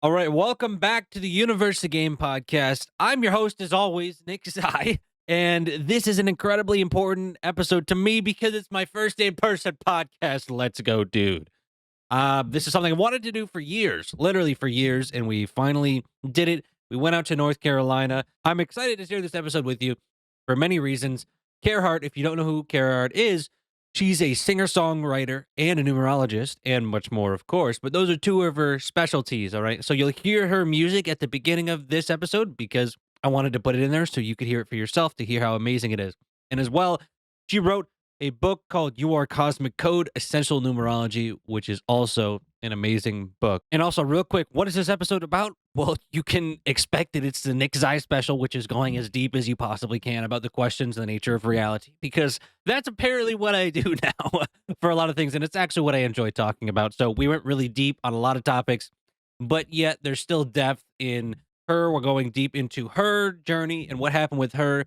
All right, welcome back to the Universe Game Podcast. I'm your host, as always, Nick Zai, and this is an incredibly important episode to me because it's my first in-person podcast. Let's go, dude. This is something I wanted to do for years, literally for years, and we finally did it. We went out to North Carolina. I'm excited to share this episode with you for many reasons. Kaerhart, if you don't know who Kaerhart is, she's a singer-songwriter and a numerologist, and much more, of course. But those are two of her specialties, all right? So you'll hear her music at the beginning of this episode because I wanted to put it in there so you could hear it for yourself to hear how amazing it is. And as well, she wrote a book called You Are Cosmic Code, Essential Numerology, which is also an amazing book. And also, real quick, what is this episode about? Well, you can expect it. It's the Nick Zai special, which is going as deep as you possibly can about the questions and the nature of reality, because that's apparently what I do now for a lot of things. And it's actually what I enjoy talking about. So we went really deep on a lot of topics, but yet there's still depth in her. We're going deep into her journey and what happened with her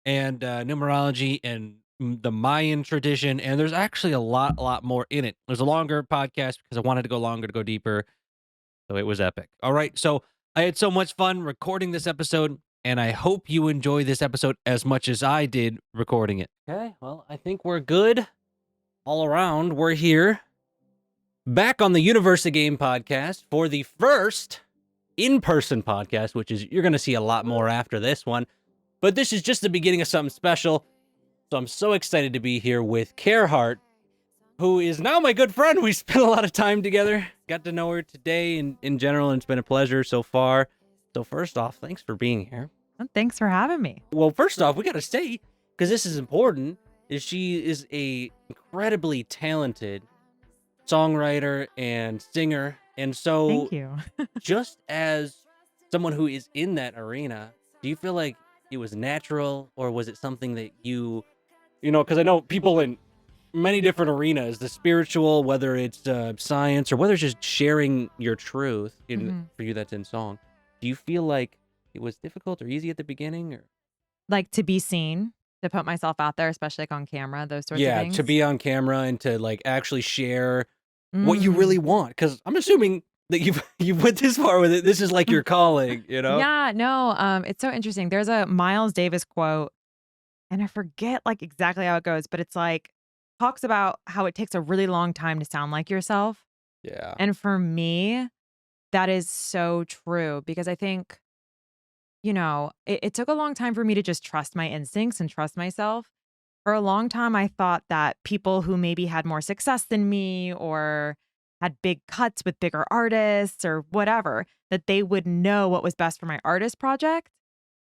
and numerology and the Mayan tradition, and there's actually a lot more in it. There's a longer podcast because I wanted to go longer to go deeper, so it was epic. All right, so I had so much fun recording this episode, and I hope you enjoy this episode as much as I did recording it. Okay, well, I think we're good all around. We're here back on the Universe Game podcast for the first in-person podcast, which is you're going to see a lot more after this one, but this is just the beginning of something special. So I'm so excited to be here with Kaerhart, who is now my good friend. We spent a lot of time together, got to know her today in general, and it's been a pleasure so far. So first off, thanks for being here. Well, thanks for having me. Well, first off, we got to say, because this is important, is she is a incredibly talented songwriter and singer. And so Thank you. just as someone who is in that arena, do you feel like it was natural, or was it something that because I know people in many different arenas, the spiritual, whether it's science or whether it's just sharing your truth for you that's in song. Do you feel like it was difficult or easy at the beginning, or Like to be seen, to put myself out there, especially like on camera, those sorts of things. to be on camera and to like actually share what you Mm. really want? Because I'm assuming that you've went this far with it. This is like your calling, you know? Yeah, no, it's so interesting. There's a Miles Davis quote, and I forget like exactly how it goes, but it's like talks about how it takes a really long time to sound like yourself. Yeah. And for me, that is so true because I think, it took a long time for me to just trust my instincts and trust myself. For a long time, I thought that people who maybe had more success than me or had big cuts with bigger artists or whatever, that they would know what was best for my artist project.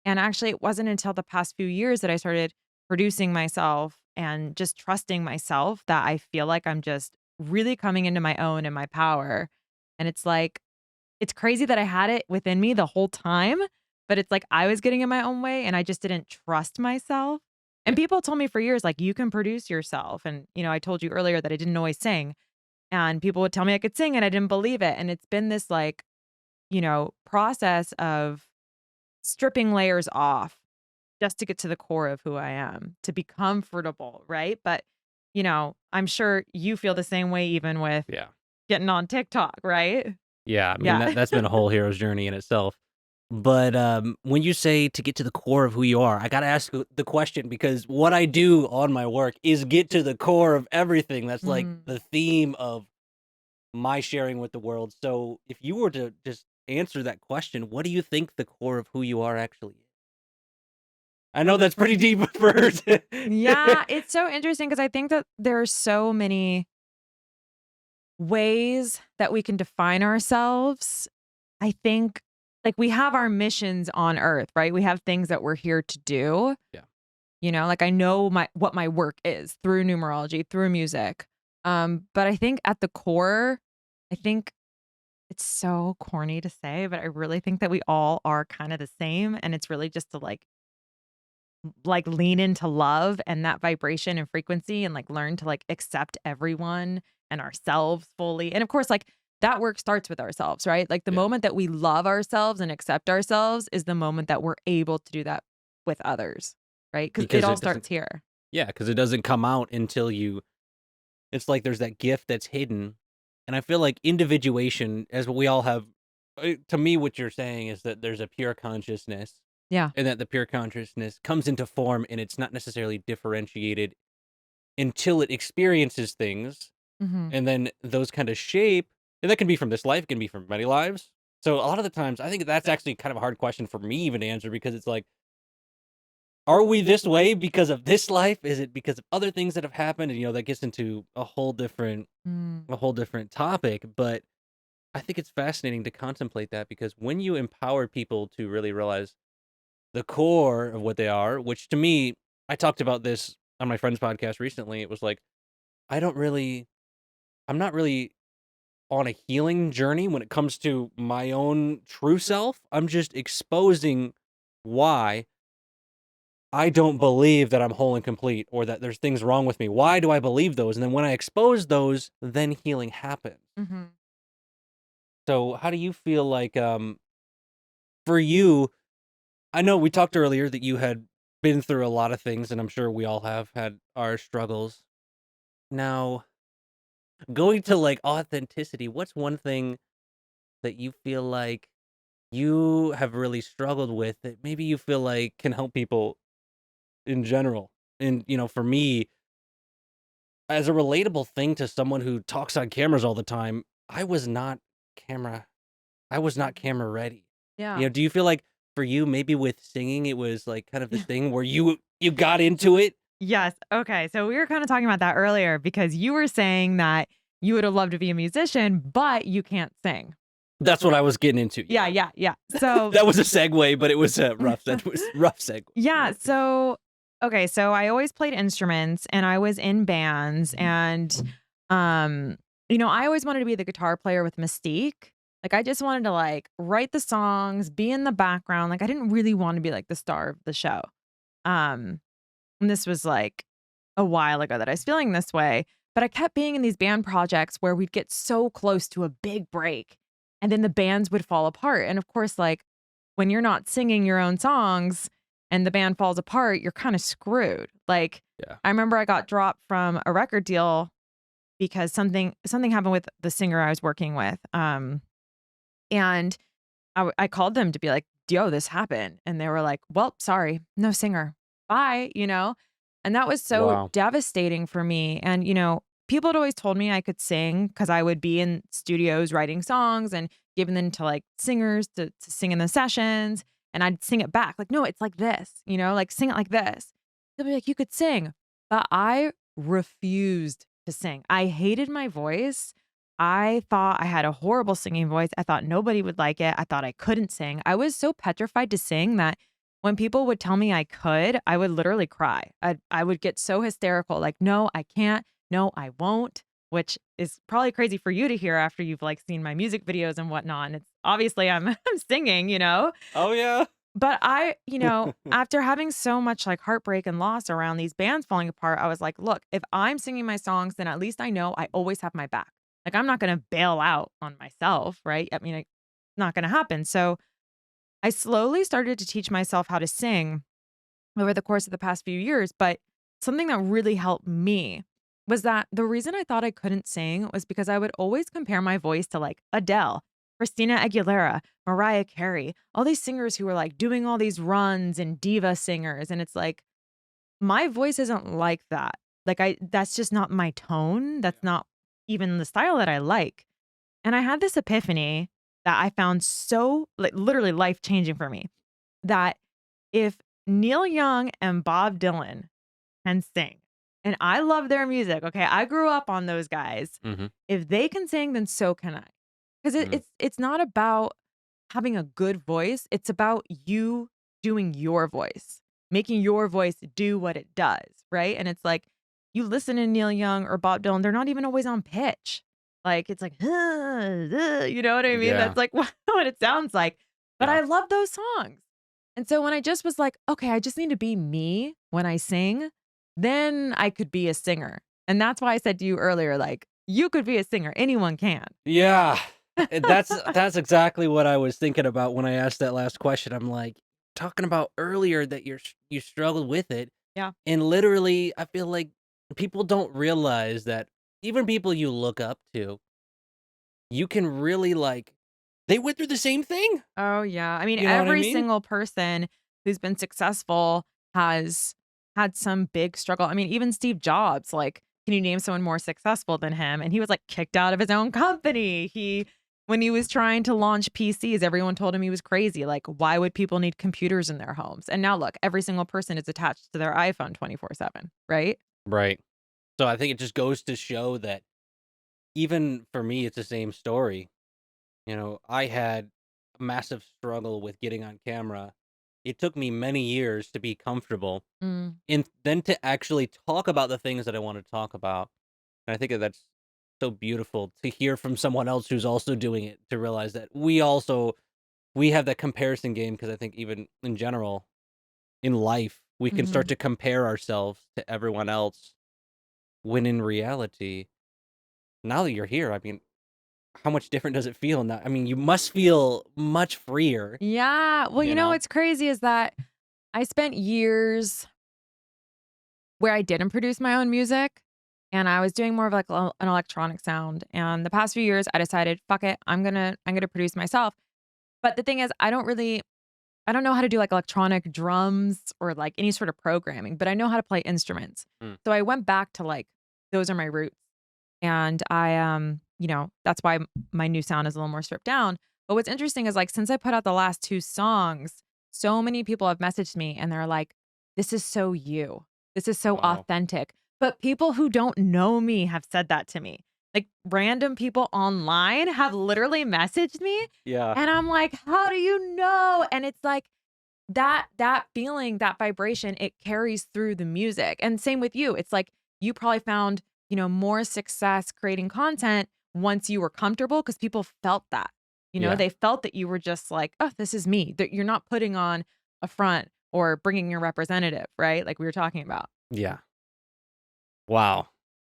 And actually, it wasn't until the past few years that I started producing myself and just trusting myself that I feel like I'm just really coming into my own and my power. And it's like, it's crazy that I had it within me the whole time, but it's like I was getting in my own way and I just didn't trust myself. And Yeah. people told me for years, like, you can produce yourself. And, I told you earlier that I didn't always sing. And people would tell me I could sing and I didn't believe it. And it's been this like, process of stripping layers off just to get to the core of who I am, to be comfortable, right? But, I'm sure you feel the same way even with Yeah. getting on TikTok, right? Yeah, I mean, Yeah. that's been a whole hero's journey in itself. But, when you say to get to the core of who you are, I gotta ask the question because what I do on my work is get to the core of everything. That's, like, Mm. the theme of my sharing with the world. So, if you were to just answer that question, what do you think the core of who you are actually is? I know that's pretty deep for her to Yeah, it's so interesting because I think that there are so many ways that we can define ourselves. I think like we have our missions on earth, right? We have things that we're here to do. Yeah. Like I know what my work is through numerology, through music. But I think at the core, I think it's so corny to say, but I really think that we all are kind of the same and it's really just to like lean into love and that vibration and frequency and like learn to like accept everyone and ourselves fully. And of course, like that work starts with ourselves, right? Like the Yeah. moment that we love ourselves and accept ourselves is the moment that we're able to do that with others, right? Because it Because all it doesn't starts here. Yeah, because it doesn't come out until it's like there's that gift that's hidden, and I feel like individuation, as we all have to me, what you're saying is that there's a pure consciousness, Yeah. and that the pure consciousness comes into form, and it's not necessarily differentiated until it experiences things, Mhm. and then those kind of shape, and that can be from this life, it can be from many lives. So a lot of the times, I think that's actually kind of a hard question for me even to answer because it's like, are we this way because of this life? Is it because of other things that have happened? And that gets into Mm. a whole different topic. But I think it's fascinating to contemplate that because when you empower people to really realize the core of what they are, which to me, I talked about this on my friend's podcast recently. It was like, I don't really, I'm not really on a healing journey when it comes to my own true self. I'm just exposing why I don't believe that I'm whole and complete or that there's things wrong with me. Why do I believe those? And then when I expose those, then healing happens. Mhm. So how do you feel like for you, I know we talked earlier that you had been through a lot of things and I'm sure we all have had our struggles. Now, going to like authenticity, what's one thing that you feel like you have really struggled with that maybe you feel like can help people in general? And for me, as a relatable thing to someone who talks on cameras all the time, I was not camera I was not Mhm. camera ready. Yeah. Do you feel like for you, maybe with singing, it was like kind of this Yeah. thing where you got into it? Yes. Okay. So we were kind of talking about that earlier because you were saying that you would have loved to be a musician, but you can't sing. That's what I was getting into. Yeah, Yeah. yeah, yeah. So That was a segue, but it was a rough that was rough segue. yeah, so okay, so I always played instruments and I was in bands and um I always wanted to be the guitar player with Mystique. Like I just wanted to like write the songs, be in the background. Like I didn't really want to be like the star of the show. Um and this was like a while ago that I was feeling this way, but I kept being in these band projects where we'd get so close to a big break and then the bands would fall apart. And of course, like when you're not singing your own songs and the band falls apart, you're kind of screwed. Like Yeah. I remember I got dropped from a record deal because something happened with the singer I was working with. And I called them to be like, "Yo, this happened." And they were like, "Well, sorry, no singer. Bye," you know? And that was so Wow. devastating for me. And, people had always told me I could sing because I would be in studios writing songs and giving them to like singers to sing in the sessions. And I'd sing it back. Like, no, it's like this, like sing it like this. They'll be like, you could sing. But I refused to sing. I hated my voice. I thought I had a horrible singing voice. I thought nobody would like it. I thought I couldn't sing. I was so petrified to sing that when people would tell me I could, I would literally cry. I would get so hysterical, like, no, I can't. No, I won't, which is probably crazy for you to hear after you've like seen my music videos and whatnot. And it's obviously I'm I'm singing. Oh yeah. But after having so much like heartbreak and loss around these bands falling apart, I was like, look, if I'm singing my songs, then at least I know I always have my back. Like I'm not going to bail out on myself, right? I mean, it's not going to happen. So I slowly started to teach myself how to sing over the course of the past few years. But something that really helped me was that the reason I thought I couldn't sing was because I would always compare my voice to like Adele, Christina Aguilera, Mariah Carey, all these singers who were like doing all these runs and diva singers. And it's like, my voice isn't like that. Like, that's just not my tone. That's not even the style that I like. And I had this epiphany that I found so, like, literally life changing for me that if Neil Young and Bob Dylan can sing, and I love their music, okay? I grew up on those guys. Mhm. If they can sing, then so can I. Because Mhm. it's not about having a good voice, it's about you doing your voice, making your voice do what it does, right? And it's like you listen to Neil Young or Bob Dylan, they're not even always on pitch. Like it's like, you know what I mean? Yeah. That's like what it sounds like. But Yeah. I love those songs. And so when I just was like, okay, I just need to be me when I sing, then I could be a singer. And that's why I said to you earlier, like, you could be a singer. Anyone can. Yeah. That's exactly what I was thinking about when I asked that last question. I'm like, talking about earlier that you struggled with it, Yeah. and literally, I feel like people don't realize that even people you look up to, you can really like They went through the same thing. Oh, yeah. I mean, You know what I every mean? single person who's been successful has had some big struggle. I mean, even Steve Jobs, like, can you name someone more successful than him? And he was like kicked out of his own company. When he was trying to launch PCs, everyone told him he was crazy. Like, why would people need computers in their homes? And now look, every single person is attached to their iPhone 24/7, right? Right. So I think it just goes to show that even for me, it's the same story. I had a massive struggle with getting on camera. It took me many years to be comfortable Mm. and then to actually talk about the things that I want to talk about. And I think that that's so beautiful to hear from someone else who's also doing it, to realize that we have that comparison game, because I think even in general in life, we can start Mhm. to compare ourselves to everyone else, when in reality, now that you're here, I mean, how much different does it feel now? I mean, you must feel much freer, Yeah. Well, you know? what's crazy is that I spent years where I didn't produce my own music, and I was doing more of like an electronic sound. And the past few years, I decided, fuck it, I'm gonna produce myself. But the thing is, I don't know how to do like electronic drums or like any sort of programming, but I know how to play instruments. Mm, So I went back to like those are my roots. And I that's why my new sound is a little more stripped down. But what's interesting is like since I put out the last two songs, so many people have messaged me and they're like, this is so you. This is so wow. authentic. But people who don't know me have said that to me. Like random people online have literally messaged me Yeah, and I'm like, how do you know? And it's like that feeling, that vibration, it carries through the music. And same with you. It's like you probably found, more success creating content once you were comfortable because people felt that. yeah, They felt that you were just like, "Oh, this is me." That you're not putting on a front or bringing your representative, right? Like we were talking about. yeah. Wow.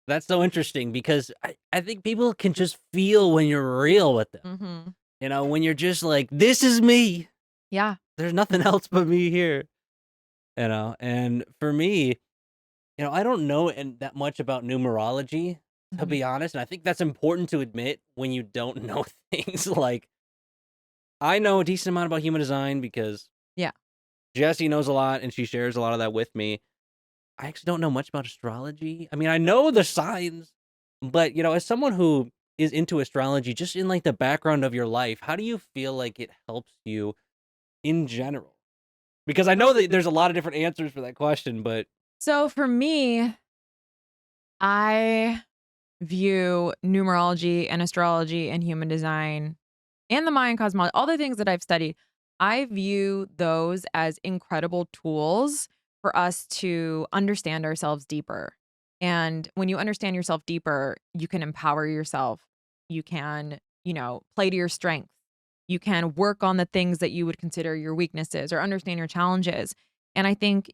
That's so interesting, because I think people can just feel when you're real with them. Mhm. When you're just like, "This is me. Yeah. There's nothing else but me here." And for me, I don't know that much about numerology, to Mhm. be honest, and I think that's important to admit when you don't know things. Like, I know a decent amount about human design because Yeah. Jessie knows a lot and she shares a lot of that with me. I actually don't know much about astrology. I mean, I know the signs, but, as someone who is into astrology, just in like the background of your life, how do you feel like it helps you in general? Because I know that there's a lot of different answers for that question, but So for me, I view numerology and astrology and human design and the Mayan cosmology, all the things that I've studied, I view those as incredible tools for us to understand ourselves deeper. And when you understand yourself deeper, you can empower yourself. You can, play to your strengths. You can work on the things that you would consider your weaknesses or understand your challenges. And I think,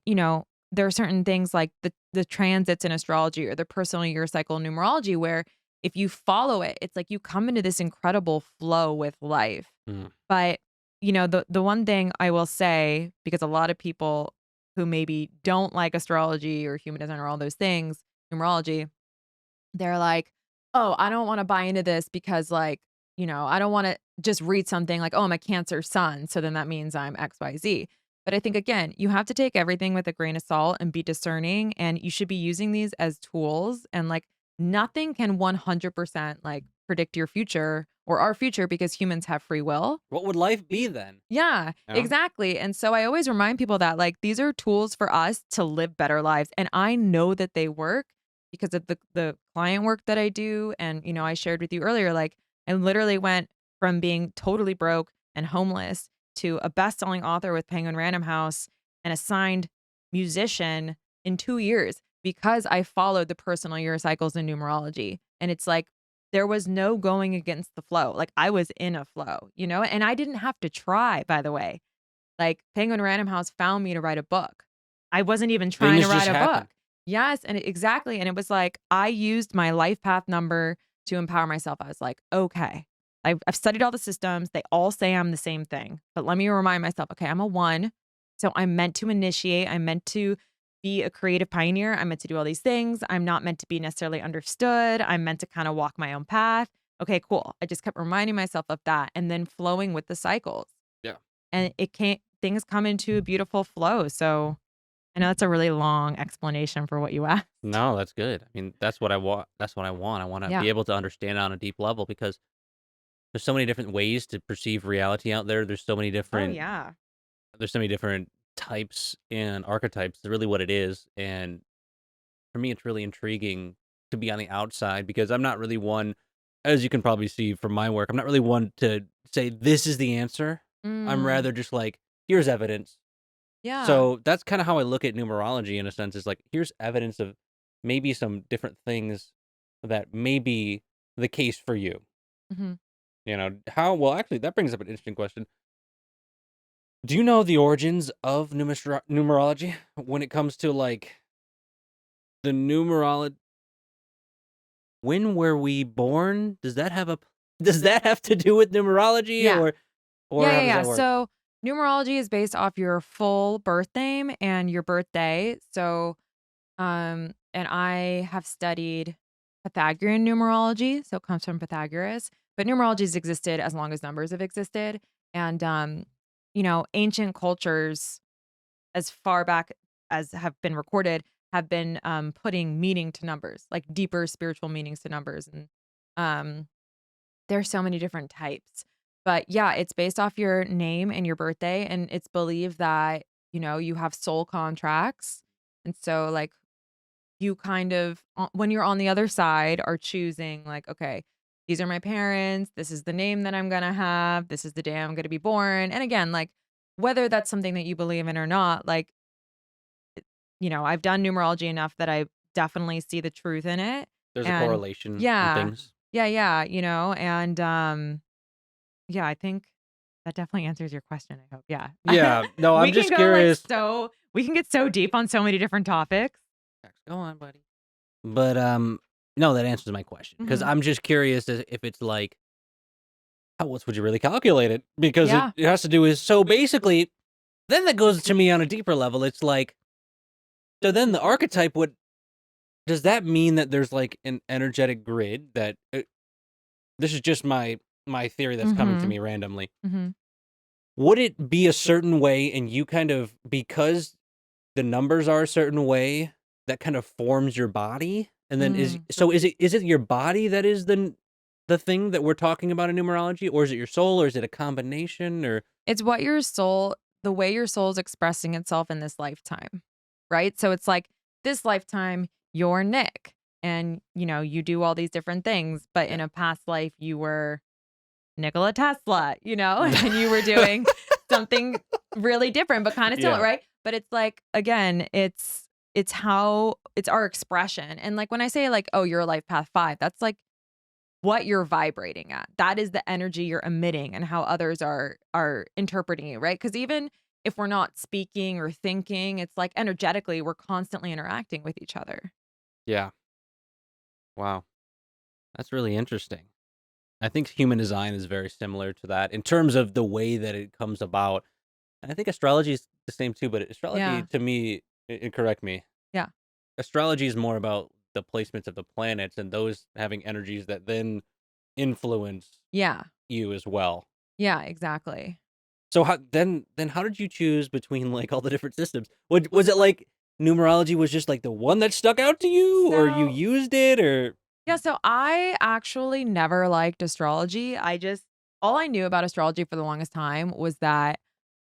there are certain things like the transits in astrology or the personal year cycle numerology where if you follow it, it's like you come into this incredible flow with life. mm, But, the one thing I will say, because a lot of people who maybe don't like astrology or human design or all those things, numerology, they're like, "Oh, I don't wanna buy into this because, like, I don't wanna just read something like, 'Oh, I'm a Cancer sun, so then that means I'm XYZ.'" But I think, again, you have to take everything with a grain of salt and be discerning, and you should be using these as tools, and, like, nothing can 100%, like, predict your future or our future because humans have free will. what would life be then? Yeah, You know? exactly, and so I always remind people that, like, these are tools for us to live better lives, and I know that they work because of the client work that I do, and, I shared with you earlier, like, I literally went from being totally broke and homeless to a best-selling author with Penguin Random House and a signed musician in 2 years because I followed the personal year cycles in numerology, and it's like there was no going against the flow, like, I was in a flow, and I didn't have to try, by the way. Like, Penguin Random House found me to write a book. I wasn't even trying to Things write just a book. happen. Yes, and exactly, and it was like, I used my life path number to empower myself. I was like, "Okay, I've studied all the systems, they all say I'm the same thing, but let me remind myself, okay, I'm a 1, so I'm meant to initiate, I'm meant to be a creative pioneer, I'm meant to do all these things, I'm not meant to be necessarily understood, I'm meant to kinda walk my own path, Okay, cool. I just kept reminding myself of that and then flowing with the cycles. Yeah. And it can't things come into a beautiful flow. So I know that's a really long explanation for what you asked. No, that's good. I mean, that's what I want. That's what I want. I want to Yeah. be able to understand on a deep level because there's so many different ways to perceive reality out there. Oh yeah. There's so many different types and archetypes. Is really what it is. And for me, it's really intriguing to be on the outside because I'm not really one, as you can probably see from my work, I'm not really one to say this is the answer. I'm Mm, rather just like, here's evidence. yeah. So that's kind of how I look at numerology in a sense is like, here's evidence of maybe some different things that may be the case for you. Mhm. How well, actually, that brings up an interesting question. Do you know the origins of numerology when it comes to like the numerology? When were we born? Does that have to do with numerology Yeah. or Yeah, how yeah, does yeah. that work? So numerology is based off your full birth name and your birthday. So and I have studied Pythagorean numerology, so it comes from Pythagoras. But numerology has existed as long as numbers have existed. And ancient cultures as far back as have been recorded have been putting meaning to numbers, like deeper spiritual meanings to numbers. And um there's so many different types. But yeah, it's based off your name and your birthday, and it's believed that, you have soul contracts. And so, like, you kind of when you're on the other side are choosing like, "Okay, these are my parents, this is the name that I'm gonna have, this is the day I'm gonna be born." And again, like, whether that's something that you believe in or not, like, I've done numerology enough that I definitely see the truth in it. There's a And correlation in yeah. things. Yeah, yeah, and, yeah, I think that definitely answers your question, I hope, yeah. Yeah, no, I'm We can just go, like, curious. we can get so deep on so many different topics. Go on, buddy. But no, that answers my question because Mhm. I'm just curious as if it's like how else would you really calculate it? Because Yeah. it has to do with so basically, then that goes to me on a deeper level. It's like so then the archetype would does that mean that there's like an energetic grid that this is just my theory that's coming to Mhm. me randomly. Mhm. Would it be a certain way and you kind of because the numbers are a certain way that kind of forms your body? And then Mm. is it your body that is the thing that we're talking about in numerology or is it your soul or is it a combination or It's the way your soul is expressing itself in this lifetime, right? So it's like, this lifetime, you're Nick, and, you do all these different things, but in yeah. a past life, you were Nikola Tesla, and you were doing something really different, but kind of similar, Yeah. right? But it's like, again, it's our expression. And like when I say like, oh, you're a life path 5, that's like what you're vibrating at. That is the energy you're emitting and how others are interpreting you, right? Because even if we're not speaking or thinking, it's like energetically we're constantly interacting with each other. Yeah. Wow. That's really interesting. I think human design is very similar to that in terms of the way that it comes about. And I think astrology is the same too, but astrology Yeah. to me, and correct me, Yeah. astrology is more about the placements of the planets and those having energies that then influence Yeah. you as well. Yeah, exactly. So then how did you choose between like all the different systems? Was it like numerology was just like the one that stuck out to you, or you So, used it, or yeah, so I actually never liked astrology. All I knew about astrology for the longest time was that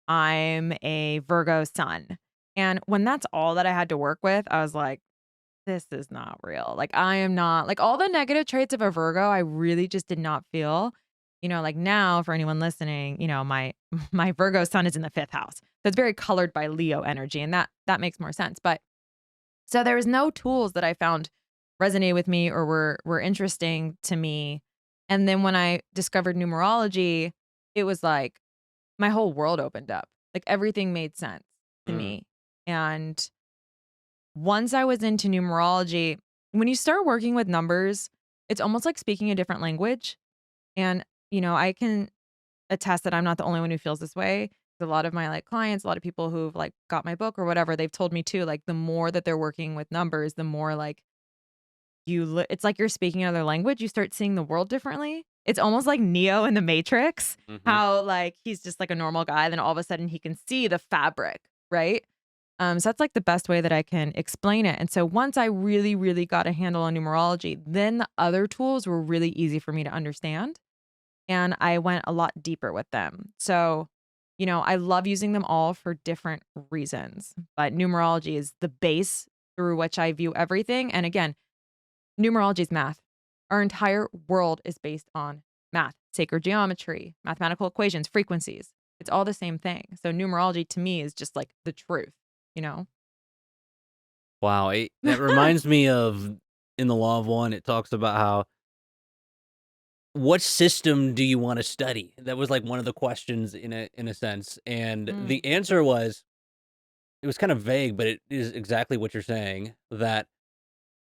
I'm a Virgo sun. And when that's all that I had to work with, I was like, this is not real. Like, I am not like all the negative traits of a Virgo, I really just did not feel. Like now for anyone listening, my my Virgo sun is in the 5th house. So it's very colored by Leo energy, and that makes more sense. But so there was no tools that I found resonated with me or were interesting to me. And then when I discovered numerology, it was like my whole world opened up. Like everything made sense to mm, me. And once I was into numerology, when you start working with numbers, it's almost like speaking a different language. And, I can attest that I'm not the only one who feels this way. A lot of my like clients, a lot of people who've like got my book or whatever, they've told me too, like the more that they're working with numbers, the more like it's like you're speaking another language. You start seeing the world differently. It's almost like Neo in the Matrix, Hmm. how like he's just like a normal guy, then all of a sudden he can see the fabric, right? So that's like the best way that I can explain it. And so once I really, really got a handle on numerology, then the other tools were really easy for me to understand. And I went a lot deeper with them. So, I love using them all for different reasons, but numerology is the base through which I view everything. And again, numerology is math. Our entire world is based on math, sacred geometry, mathematical equations, frequencies. It's all the same thing. So numerology to me is just like the truth, you know? Wow, that reminds me of in the Law of One. It talks about how what system do you want to study? That was like one of the questions in a sense, and Mm. the answer was it was kind of vague, but it is exactly what you're saying. That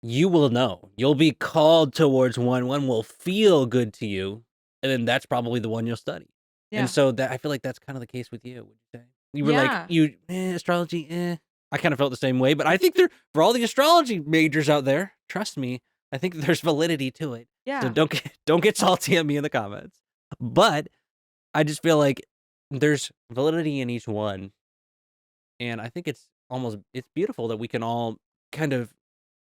you will know. You'll be called towards one. One will feel good to you, and then that's probably the one you'll study. And Yeah. so that I feel like that's kind of the case with you, would you say? You were like, Yeah. astrology, eh. I kind of felt the same way, but I think there for all the astrology majors out there, trust me, I think there's validity to it. So Yeah. don't get salty at me in the comments. But I just feel like there's validity in each one, and I think it's beautiful that we can all kind of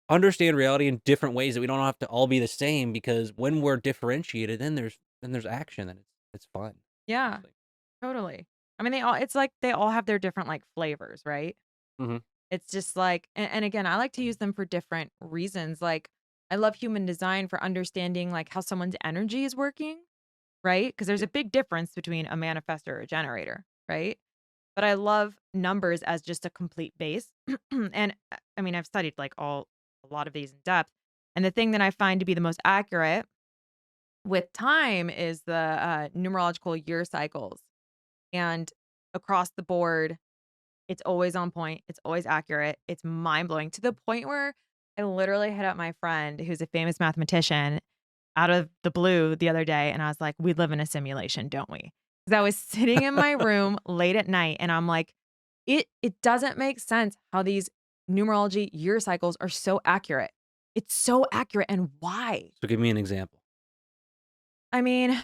understand reality in different ways, that we don't have to all be the same, because when we're differentiated, then there's action, and it's fun, Yeah. honestly. Totally. I mean, it's like they all have their different like flavors, right? Mhm. It's just like, and again, I like to use them for different reasons. Like, I love human design for understanding like how someone's energy is working, right? Because there's Yeah. a big difference between a manifestor or a generator, right? But I love numbers as just a complete base. And I mean, I've studied like a lot of these in depth. And the thing that I find to be the most accurate with time is the numerological year cycles. And across the board, it's always on point, it's always accurate, it's mind-blowing to the point where I literally hit up my friend who's a famous mathematician out of the blue the other day, and I was like, "We live in a simulation, don't we?" Because I was sitting in my room late at night, and I'm like, "It doesn't make sense how these numerology year cycles are so accurate. It's so accurate, and why?" So give me an example. I mean,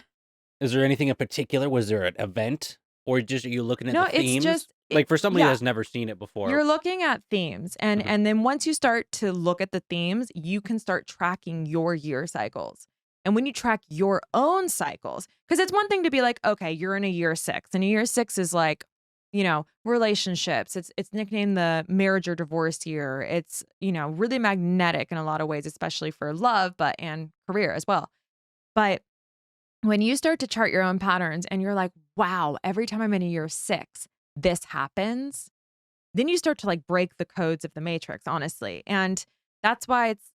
Is there anything in particular? Was there an event, or just are you looking at the no, it's themes? just Like, for somebody yeah. that's never seen it before. You're looking at themes, and Mhm. then once you start to look at the themes, you can start tracking your year cycles. And when you track your own cycles, because it's one thing to be like, okay, you're in a year 6, and a year 6 is like, relationships. It's nicknamed the marriage or divorce year. It's, really magnetic in a lot of ways, especially for love, but and career as well. But when you start to chart your own patterns and you're like, wow, every time I'm in a year 6, this happens, then you start to like break the codes of the matrix, honestly. And that's why it's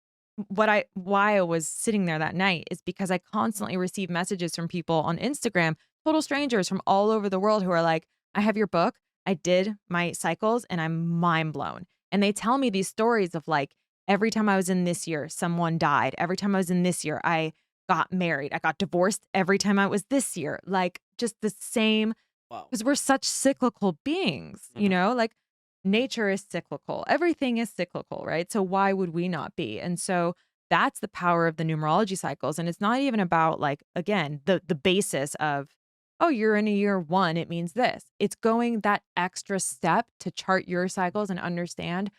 why I was sitting there that night is because I constantly receive messages from people on Instagram, total strangers from all over the world who are like, I have your book. I did my cycles and I'm mind blown. And they tell me these stories of like, every time I was in this year, someone died. Every time I was in this year, I got married. I got divorced every time I was this year. Like just the same, Wow. because we're such cyclical beings, Mhm. like nature is cyclical. Everything is cyclical, right? So why would we not be? And so that's the power of the numerology cycles. And it's not even about like, again, the basis of, oh, you're in a year 1, it means this. It's going that extra step to chart your cycles and understand,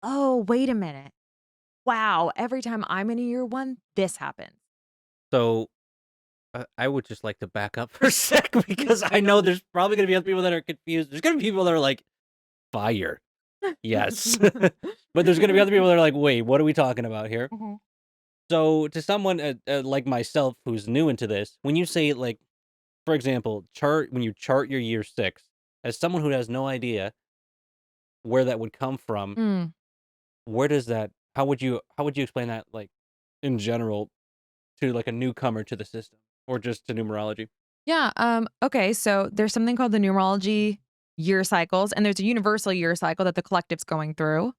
oh, wait a minute. Wow, every time I'm in a year 1, this happens. So, I would just like to back up for a sec, because I know there's probably gonna be other people that are confused. There's gonna be people that are like, "Fire." Yes. But there's gonna be other people that are like, "Wait, what are we talking about here?" Mhm. So, to someone, like myself who's new into this, when you say, like, for example, when you chart your year 6, as someone who has no idea where that would come from, Mm. where does that how would you explain that, like, in general, to, like, a newcomer to the system or just to numerology? Yeah. Okay. So there's something called the numerology year cycles, and there's a universal year cycle that the collective's going through.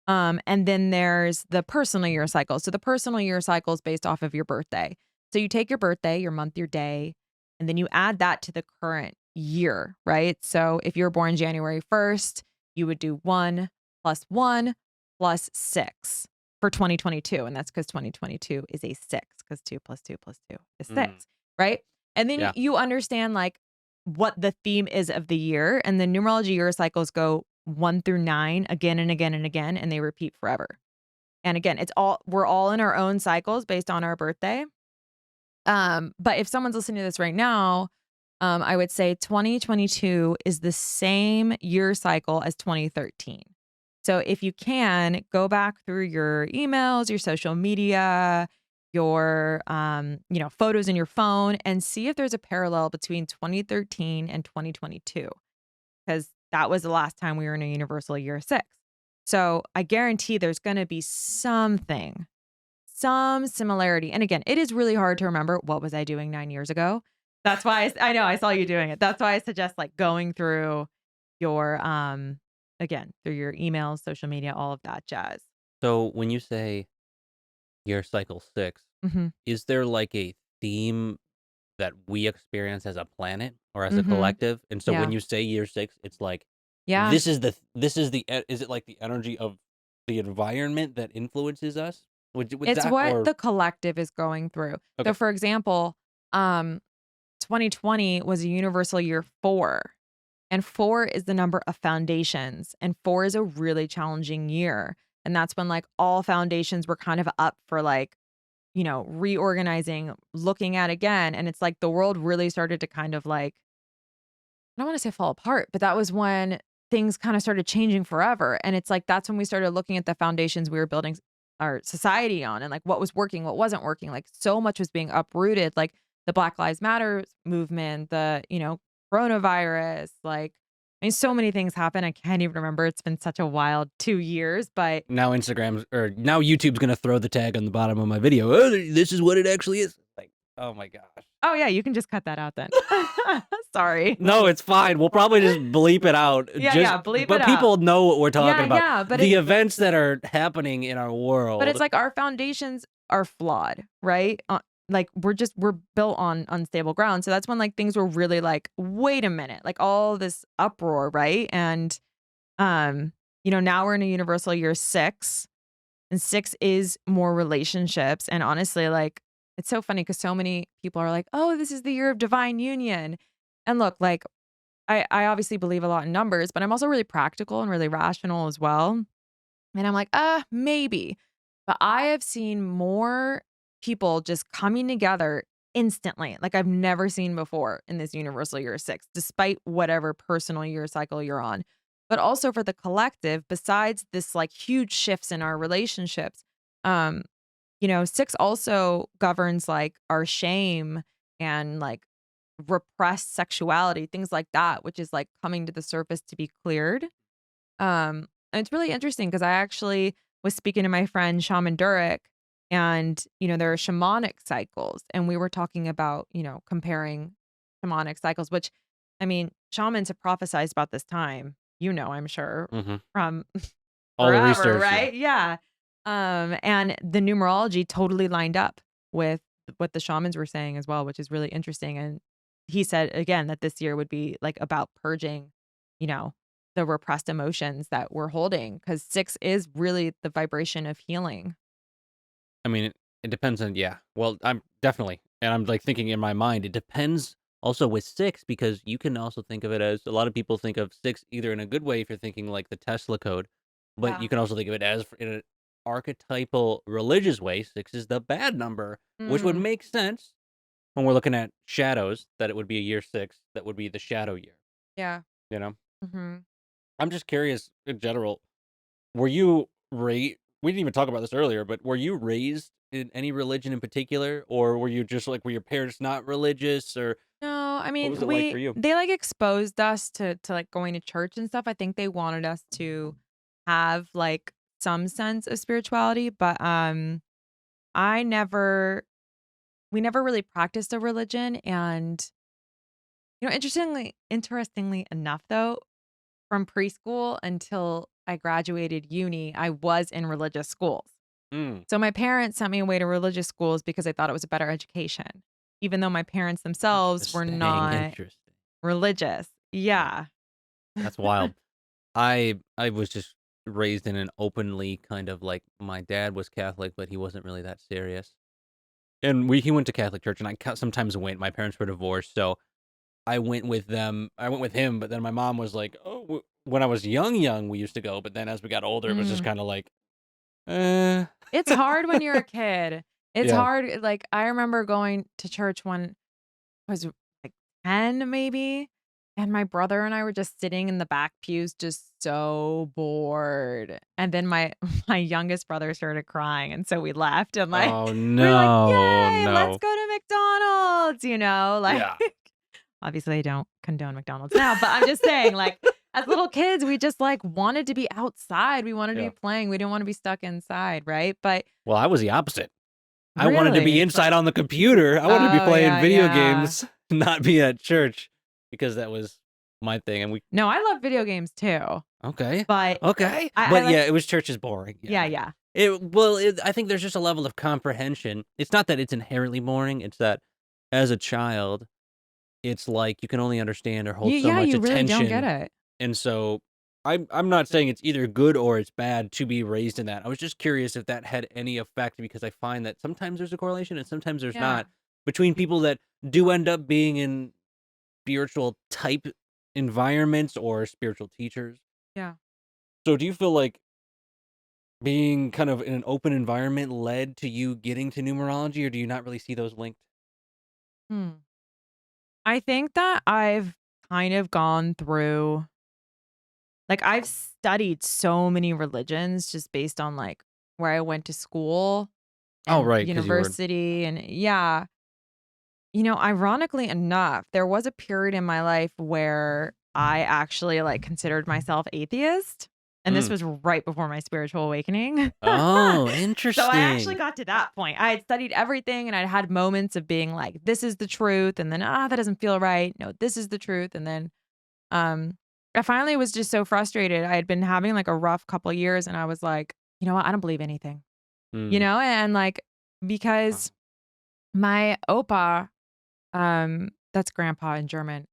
And then there's the personal year cycle. So the personal year cycle is based off of your birthday. So you take your birthday, your month, your day, and then you add that to the current year, right? So if you're born January 1st, you would do 1 plus 1 plus 6 for 2022, and that's because 2022 is a 6, because 2 plus 2 plus 2 is Mm, 6, right? And then yeah. you understand, like, what the theme is of the year, and the numerology year cycles go 1 through 9 again and again and again, and they repeat forever. And again, we're all in our own cycles based on our birthday. But if someone's listening to this right now, I would say 2022 is the same year cycle as 2013. So if you can, go back through your emails, your social media, your photos in your phone, and see if there's a parallel between 2013 and 2022, because that was the last time we were in a universal year 6. So I guarantee there's going to be something, some similarity. And again, it is really hard to remember what was I doing 9 years ago. That's why I know I saw you doing it. That's why I suggest, like, going through your again, through your emails, social media, all of that jazz. So when you say year cycle 6, Mhm. is there like a theme that we experience as a planet or as a Mhm. collective? And so when Yeah. you say year 6, it's like Yeah. is it like the energy of the environment that influences us? Would It's that what or the collective is going through. So okay. for example, um 2020 was a universal year 4. And 4 is the number of foundations, and 4 is a really challenging year. And that's when, like, all foundations were kind of up for, like, reorganizing, looking at again. And it's like the world really started to kind of, like, I don't want to say fall apart, but that was when things kind of started changing forever. And it's like that's when we started looking at the foundations we were building our society on, and, like, what was working, what wasn't working. Like, so much was being uprooted, like the Black Lives Matter movement, coronavirus, like, I mean, so many things happened. I can't even remember. It's been such a wild 2 years, but Now YouTube's gonna throw the tag on the bottom of my video. Oh, this is what it actually is. Like, oh my gosh. oh yeah, you can just cut that out then. Sorry. No, it's fine. We'll probably just bleep it out. Yeah, yeah, bleep it But out. people know what we're Yeah, talking about. yeah, The events that are happening in our but it's world. like our foundations are flawed, right? Like, we're built on unstable ground. So that's when, like, things were really like, wait a minute, like, all this uproar, right? And now we're in a universal year 6, and 6 is more relationships. And honestly, like, it's so funny because so many people are like, oh, this is the year of divine union. And look, like, I obviously believe a lot in numbers, but I'm also really practical and really rational as well. And I'm like, maybe. But I have seen more people just coming together instantly, like I've never seen before in this universal year 6, despite whatever personal year cycle you're on. But also for the collective, besides this, like, huge shifts in our relationships, 6 also governs, like, our shame and, like, repressed sexuality, things like that, which is, like, coming to the surface to be cleared. And it's really interesting because I actually was speaking to my friend Shaman Durek, and, there are shamanic cycles, and we were talking about, comparing shamanic cycles, which, I mean, shamans have prophesized about this time, I'm sure, Mhm. from All the forever, research, yeah. right? Yeah. And the numerology totally lined up with what the shamans were saying as well, which is really interesting. And he said again that this year would be, like, about purging, you know, the repressed emotions that we're holding, because 6 is really the vibration of healing. I mean, it depends on yeah. Well, I'm definitely and I'm, like, thinking in my mind, it depends also with 6 because you can also think of it as a lot of people think of 6 either in a good way if you're thinking like the Tesla code, but Yeah. you can also think of it as in an archetypal religious way, 6 is the bad number, which would Mm, make sense when we're looking at shadows, that it would be a year 6, that would be the shadow year, yeah. you know? Mhm. I'm just curious in general, were you raised? We didn't even talk about this earlier, but were you raised in any religion in particular, or were you just like were your parents not religious, or No, I what was mean, it like for you? they, like, exposed us to, like, going to church and stuff. I think they wanted us to have, like, some sense of spirituality, but, I never we never really practiced a religion. And, interestingly enough, though, from preschool until I graduated uni, I was in religious schools. Mm, So my parents sent me away to religious schools because they thought it was a better education, even though my parents themselves were interesting, not interesting. religious. Wow, Yeah. that's wild. I was just raised in an openly kind of like my dad was Catholic, but he wasn't really that serious. And he went to Catholic church, and sometimes went. My parents were divorced, so I went with them. I went with him, but then my mom was like, "Oh, when I was young, we used to go, but then as we got older, it was just Mm. kind of like, eh, It's hard when you're a kid. It's yeah, hard. Like, I remember going to church when I was like 10 maybe, and my brother and I were just sitting in the back pews just so bored. And then my my youngest brother started crying, and so we left and like oh we were like, no, "Yay, let's no, go to McDonald's," like yeah, obviously I don't condone McDonald's now, but I'm just saying like as little kids, we just like wanted to be outside. We wanted to be yeah. playing. We didn't want to be stuck inside, right? But Well, I was the opposite. I wanted to be really? inside on the computer. I wanted to be Oh, playing yeah, video yeah. games, not be at church, because that was my thing. And we No, I love video games too, okay, but okay, I but like yeah, it was church is boring. Yeah, yeah, yeah. I think there's just a level of comprehension. It's not that it's inherently boring. It's that as a child, it's like you can only understand or hold so Yeah, much you really don't get attention, it. and so I'm not saying it's either good or it's bad to be raised in that. I was just curious if that had any effect because I find that sometimes there's a correlation and sometimes there's Yeah, not between people that do end up being in spiritual type environments or spiritual teachers. yeah. So do you feel like being kind of in an open environment led to you getting to numerology, or do you not really see those linked? Hmm. I think that I've kind of gone through like, I've studied so many religions just based on, like, where I went to school Oh, and right, because you were university and yeah. Ironically enough, there was a period in my life where I actually, like, considered myself atheist, and this mm. was right before my spiritual awakening. Oh, So I actually interesting. got to that point. I had studied everything, and I'd had moments of being like, "This is the truth," and then, that doesn't feel right. No, this is the truth," and then, I finally was just so frustrated. I had been having, like, a rough couple years, and I was like, "You know what? I don't believe anything." Mm, And, like, wow. because my Opa, that's grandpa in German,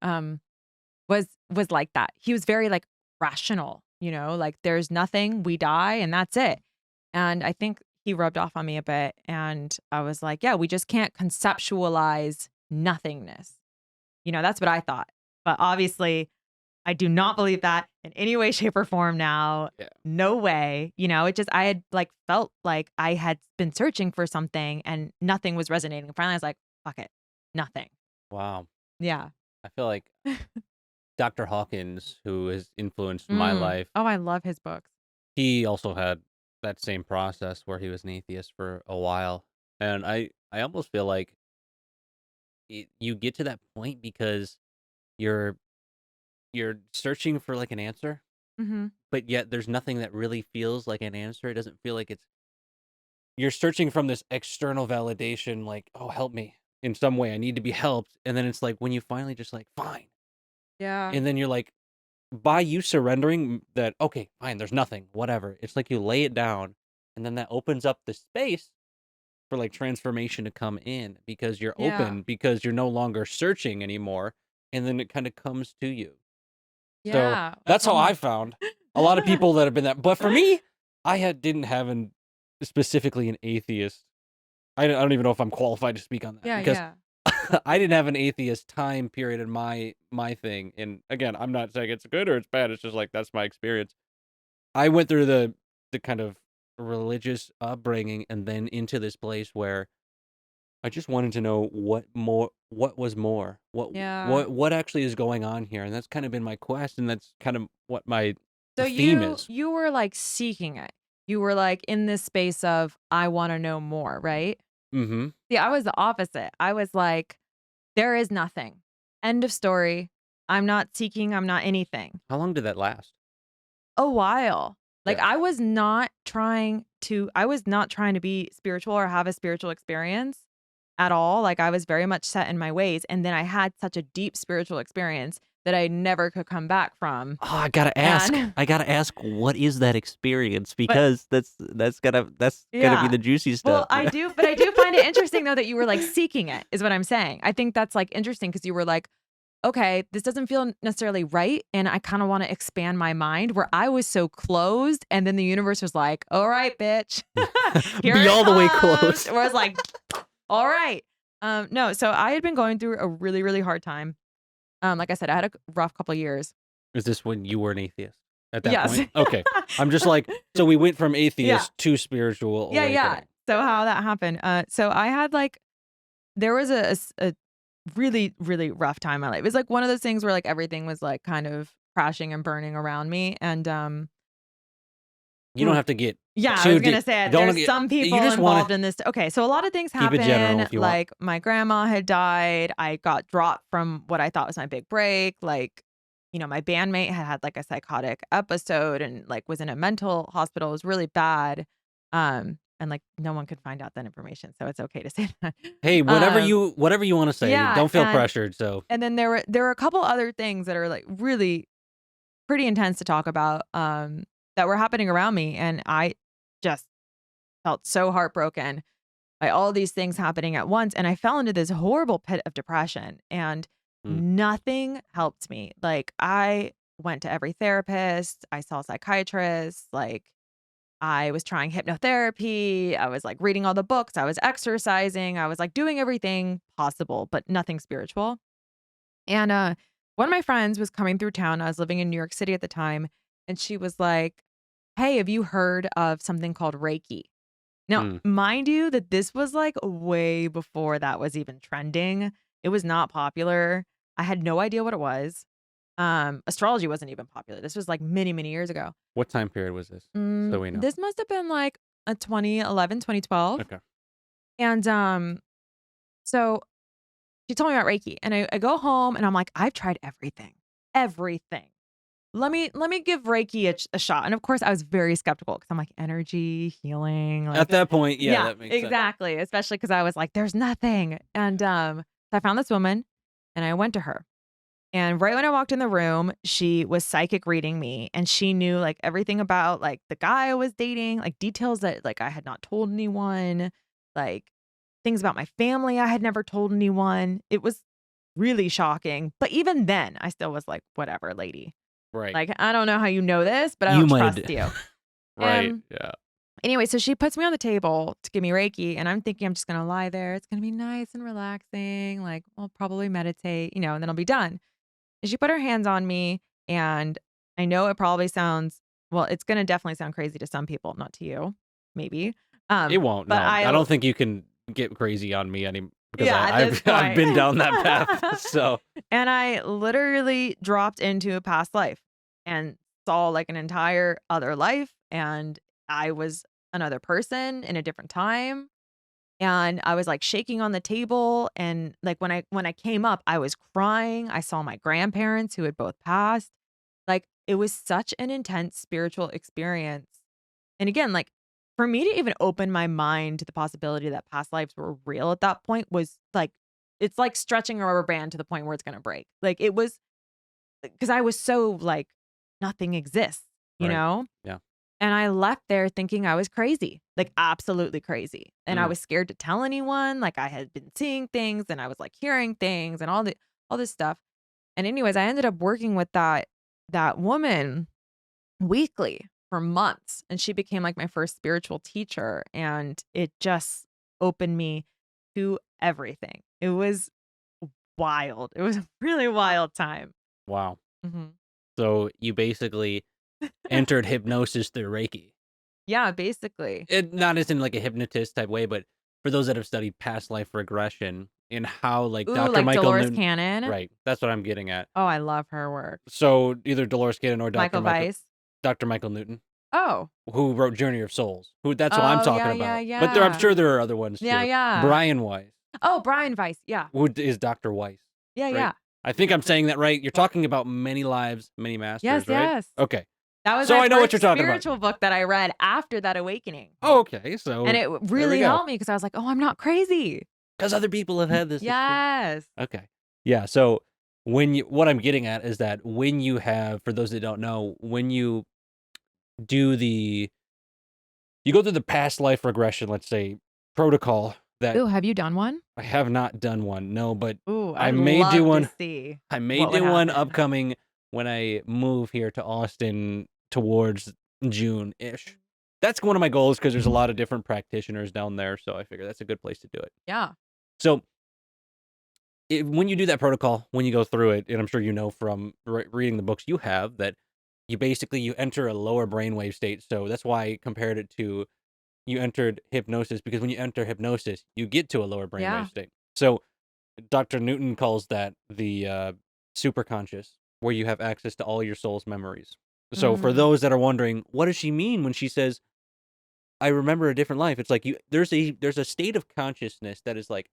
was like that. He was very, like, rational, like, there's nothing, we die, and that's it. And I think he rubbed off on me a bit, and I was like, "Yeah, we just can't conceptualize nothingness." That's what I thought. But obviously, I do not believe that in any way, shape, or form now. Yeah. No way. It just I had, like, felt like I had been searching for something and nothing was resonating. Finally, I was like, "Fuck it. Nothing." Wow. Yeah. I feel like Dr. Hawkins, who has influenced my Mm. life, Oh, I love his books. he also had that same process where he was an atheist for a while. And I almost feel like you get to that point because you're you're searching for like an answer, Mhm. but yet there's nothing that really feels like an answer. It doesn't feel like it's you're searching from this external validation, like, oh, help me in some way. I need to be helped. And then it's like when you finally just like, fine. Yeah. And then you're like, by you surrendering that, okay, fine, there's nothing, whatever. It's like you lay it down, and then that opens up the space for like transformation to come in because you're Yeah. open, because you're no longer searching anymore, and then it kind of comes to you. So Yeah. that's how I Oh. found a lot of people that have been that. But for me, didn't have specifically an atheist. I don't even know if I'm qualified to speak on that Yeah, because yeah. I didn't have an atheist time period in my thing. And again, I'm not saying it's good or it's bad. It's just like that's my experience. I went through the kind of religious upbringing and then into this place where I just wanted to know what was more, Yeah. what actually is going on here, and that's kind of been my quest, and that's kind of what my So the theme you is. you were, like, seeking it. You were, like, in this space of, "I wanna know more," right? Mhm. See, I was the opposite. I was like, "There is nothing. End of story. I'm not seeking, I'm not anything." How long did that last? A while. Like, Yeah. I was not trying to be spiritual or have a spiritual experience at all. Like, I was very much set in my ways, and then I had such a deep spiritual experience that I never could come back from. Oh, I gotta ask. And I gotta ask, what is that experience? but Because that's gotta be yeah. the juicy Well, stuff. I do find it interesting though that you were, like, seeking it, is what I'm saying. I think that's, like, interesting because you were like, okay, this doesn't feel necessarily right. And I kind of want to expand my mind where I was so closed. And then the universe was like, all right, bitch, here Be it all the way comes. close. Where I was like, all right. No, so I had been going through a really, really hard time. Like I said, I had a rough couple years. Is this when you were an atheist at that Yes. point? Okay. I'm just like, so we went from Yeah. atheist to spiritual Yeah. Yeah. awakening. So how that happened. So I had like, there was a really, really rough time in my life. It was like one of those things where like everything was like kind of crashing and burning around me. And You don't have to get yeah, I too was gonna deep. say Don't there's get, some you people just want involved to in this. Okay, so a lot of things keep it general happen. if you want. Like my grandma had died. I got dropped from what I thought was my big break. Like, my bandmate had like a psychotic episode and like was in a mental hospital. It was really bad. And like no one could find out that information, so it's okay to say that. Hey, Um, whatever you want to say. yeah, Don't feel pressured. So and then there were a couple other things that are like really pretty intense to talk about that were happening around me, and I just felt so heartbroken by all these things happening at once. And I fell into this horrible pit of depression and mm, nothing helped me. Like I went to every therapist, I saw psychiatrists, like I was trying hypnotherapy, I was like reading all the books, I was exercising, I was like doing everything possible, but nothing spiritual. And one of my friends was coming through town. I was living in New York City at the time, and she was like, "Hey, have you heard of something called Reiki?" Now, mm. mind you that this was like way before that was even trending. It was not popular. I had no idea what it was. Astrology wasn't even popular. This was like many, many years ago. What time period was this? So we know. This must have been like a 2011, 2012. Okay. And so she told me about Reiki. And I go home and I'm like, I've tried everything. Everything. Let me give Reiki a shot. And of course, I was very skeptical because I'm like energy healing, At like that point, yeah, yeah, that makes sense. exactly. Especially because I was like, there's nothing. And so I found this woman and I went to her. And right when I walked in the room, she was psychic reading me and she knew like everything about like the guy I was dating, like details that like I had not told anyone, like things about my family I had never told anyone. It was really shocking. But even then, I still was like, whatever, lady. Right. Like, I don't know how you know this, but I You don't might have trust d- you. Right. And Yeah. anyway, so she puts me on the table to give me Reiki, and I'm thinking I'm just gonna lie there. It's gonna be nice and relaxing. Like, I'll probably meditate, and then I'll be done. And she put her hands on me, and I know it probably sounds well, it's gonna definitely sound crazy to some people, not to you, maybe. It won't. But No, I don't think you can get crazy on me because yeah, at this I've point. been down that path. So And I literally dropped into a past life and saw like an entire other life. And I was another person in a different time. And I was like shaking on the table. And like when I came up, I was crying. I saw my grandparents who had both passed. Like it was such an intense spiritual experience. And again, like for me to even open my mind to the possibility that past lives were real at that point was like, it's like stretching a rubber band to the point where it's going to break. Like it was because I was so like, nothing exists, you right. know? Yeah. And I left there thinking I was crazy, like absolutely crazy. And I Mm. was scared to tell anyone. Like I had been seeing things and I was like hearing things and all this stuff. And anyways, I ended up working with that woman weekly for months. And she became like my first spiritual teacher. And it just opened me to everything. It was wild. It was a really wild time. Wow. Mhm. So you basically entered hypnosis through Reiki. Yeah, basically. It not as in like a hypnotist type way, but for those that have studied past life regression and how like Ooh, Dr. like Michael Dolores Newton, Cannon. right? That's what I'm getting at. Oh, I love her work. So either Dolores Cannon or Michael Weiss. Dr. Michael Newton, Oh. who wrote Journey of Souls. Who that's what I'm Oh, talking yeah, yeah, about. But I'm yeah. sure there are other ones Yeah, too. yeah. Brian Weiss, Oh, Brian Weiss. Yeah. who is Dr. Weiss, Yeah, right? yeah. I think I'm saying that right. You're talking about many lives, many Yes, masters, right? yes. Okay. That was So my I know what first you're talking about. spiritual book that I read after that awakening. Oh, okay. And So it there we really go. helped me because I was like, oh, I'm not crazy. Because other people have had this experience. Yes. Okay. Yeah. So what I'm getting at is that when you have, for those that don't know, when you do you go through the past life regression, let's say, protocol, that Ooh, have you done one? I have not done one. No, but Ooh, I I'd may do love to one. see I may what would do one happen. upcoming when I move here to Austin towards June-ish. That's one of my goals because there's a lot of different practitioners down there, so I figure that's a good place to do it. Yeah. So, when you do that protocol, when you go through it, and I'm sure you know from reading the books you have that you enter a lower brainwave state. So that's why I compared it to you entered hypnosis because when you enter hypnosis, you get to a lower brainwave Yeah. state. So Dr. Newton calls that the superconscious, where you have access to all your soul's memories. So for Mm. those that are wondering, what does she mean when she says, "I remember a different life"? It's like there's a state of consciousness that is like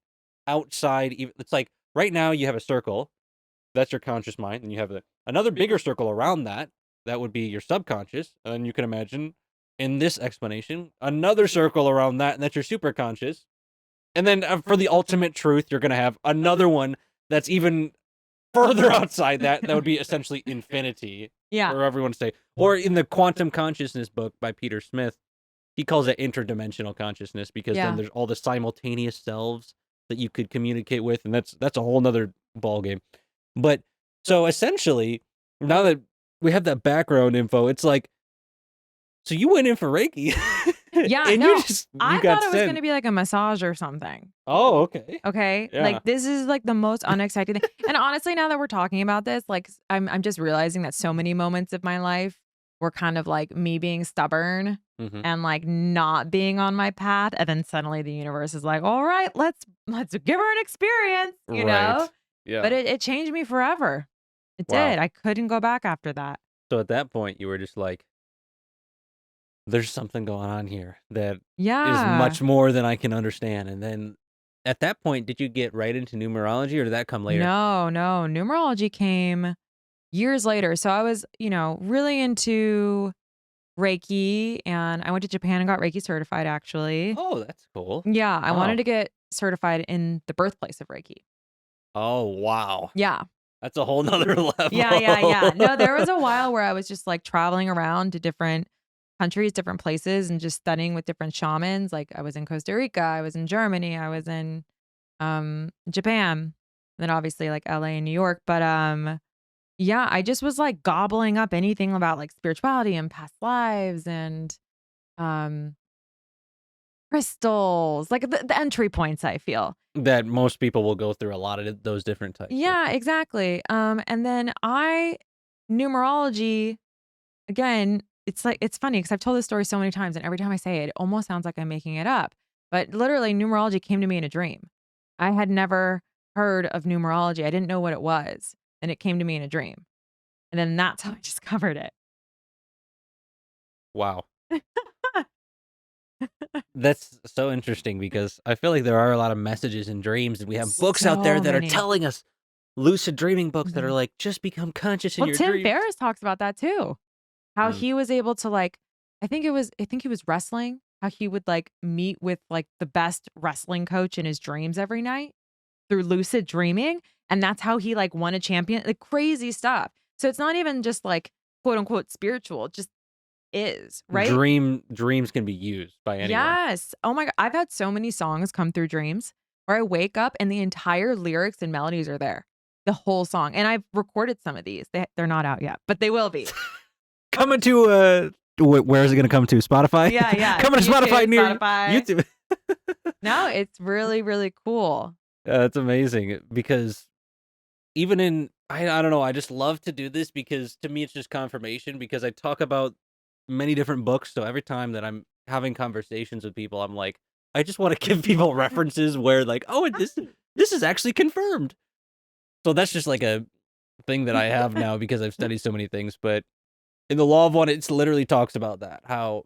outside. Even it's like right now you have a circle, that's your conscious mind, and you have another bigger circle around that. That would be your subconscious, and you can imagine in this explanation another circle around that, and that's your superconscious. And then for the ultimate truth, you're gonna have another one that's even further outside that. That would be essentially infinity Yeah. for everyone to say. Or in the quantum consciousness book by Peter Smith, he calls it interdimensional consciousness because then Yeah. there's all the simultaneous selves that you could communicate with, and that's a whole nother ball game. But so essentially, now that we have that background info, it's like, so you went in for Reiki, Yeah, and no, you I got thought it was gonna sent. be like a massage or something. Oh, okay, Okay? yeah. Like, this is, like, the most unexpected thing, and honestly, now that we're talking about this, like, I'm just realizing that so many moments of my life were kind of, like, me being stubborn Hmm. and, like, not being on my path, and then suddenly the universe is like, "Alright, let's give her an experience," you know? Right. But Yeah. it changed me forever. It Wow. did, I couldn't go back after that. So at that point, you were just like, "There's something going on here that is Yeah. much more than I can understand." And then at that point, did you get right into numerology, or did that come later? No, no, numerology came years later, so I was, really into Reiki, and I went to Japan and got Reiki certified, actually. Oh, that's cool. Yeah, I wanted Wow. to get certified in the birthplace of Reiki. Oh, wow. Yeah. That's a whole nother Yeah, yeah, yeah. level. No, there was a while where I was just, like, traveling around to different countries, different places, and just studying with different shamans, like, I was in Costa Rica, I was in Germany, I was in, Japan, and then obviously, like, LA and New York, but, yeah, I just was, like, gobbling up anything about, like, spirituality and past lives and, um crystals, like the entry points, I feel. That most people will go through a lot of those different types of. Yeah, exactly. And then numerology, again, it's like it's funny because I've told this story so many times, and every time I say it, it almost sounds like I'm making it up. But literally, numerology came to me in a dream. I had never heard of numerology. I didn't know what it was, and it came to me in a dream. And then that's how I discovered it. Wow. That's so interesting because I feel like there are a lot of messages in dreams, and we have books out there So that are many. telling us lucid dreaming books that are Mhm. like, "Just become conscious in Well, your Tim dreams." Ferriss talks about that too. How Mm. he was able to, like, I think he was wrestling, how he would, like, meet with, like, the best wrestling coach in his dreams every night through lucid dreaming, and that's how he, like, won a champion, like, crazy stuff. So it's not even just, like, quote, unquote, "spiritual," it just is, right? Dreams can be used by anyone. Yes. Oh my god, I've had so many songs come through dreams where I wake up and the entire lyrics and melodies are there, the whole song, and I've recorded some of these. They're not out yet, but they will be. Coming to, where is it gonna come to? Spotify? Yeah, yeah. Coming to Spotify YouTube, near Spotify. YouTube. No, it's really, really cool. It's amazing because even in I don't know, I just love to do this because to me it's just confirmation because I talk about many different books, so every time that I'm having conversations with people, I'm like, I just wanna give people references where like, "Oh, this is actually confirmed." So that's just like a thing that I have now because I've studied so many things, but in the Law of One, it's literally talks about that, how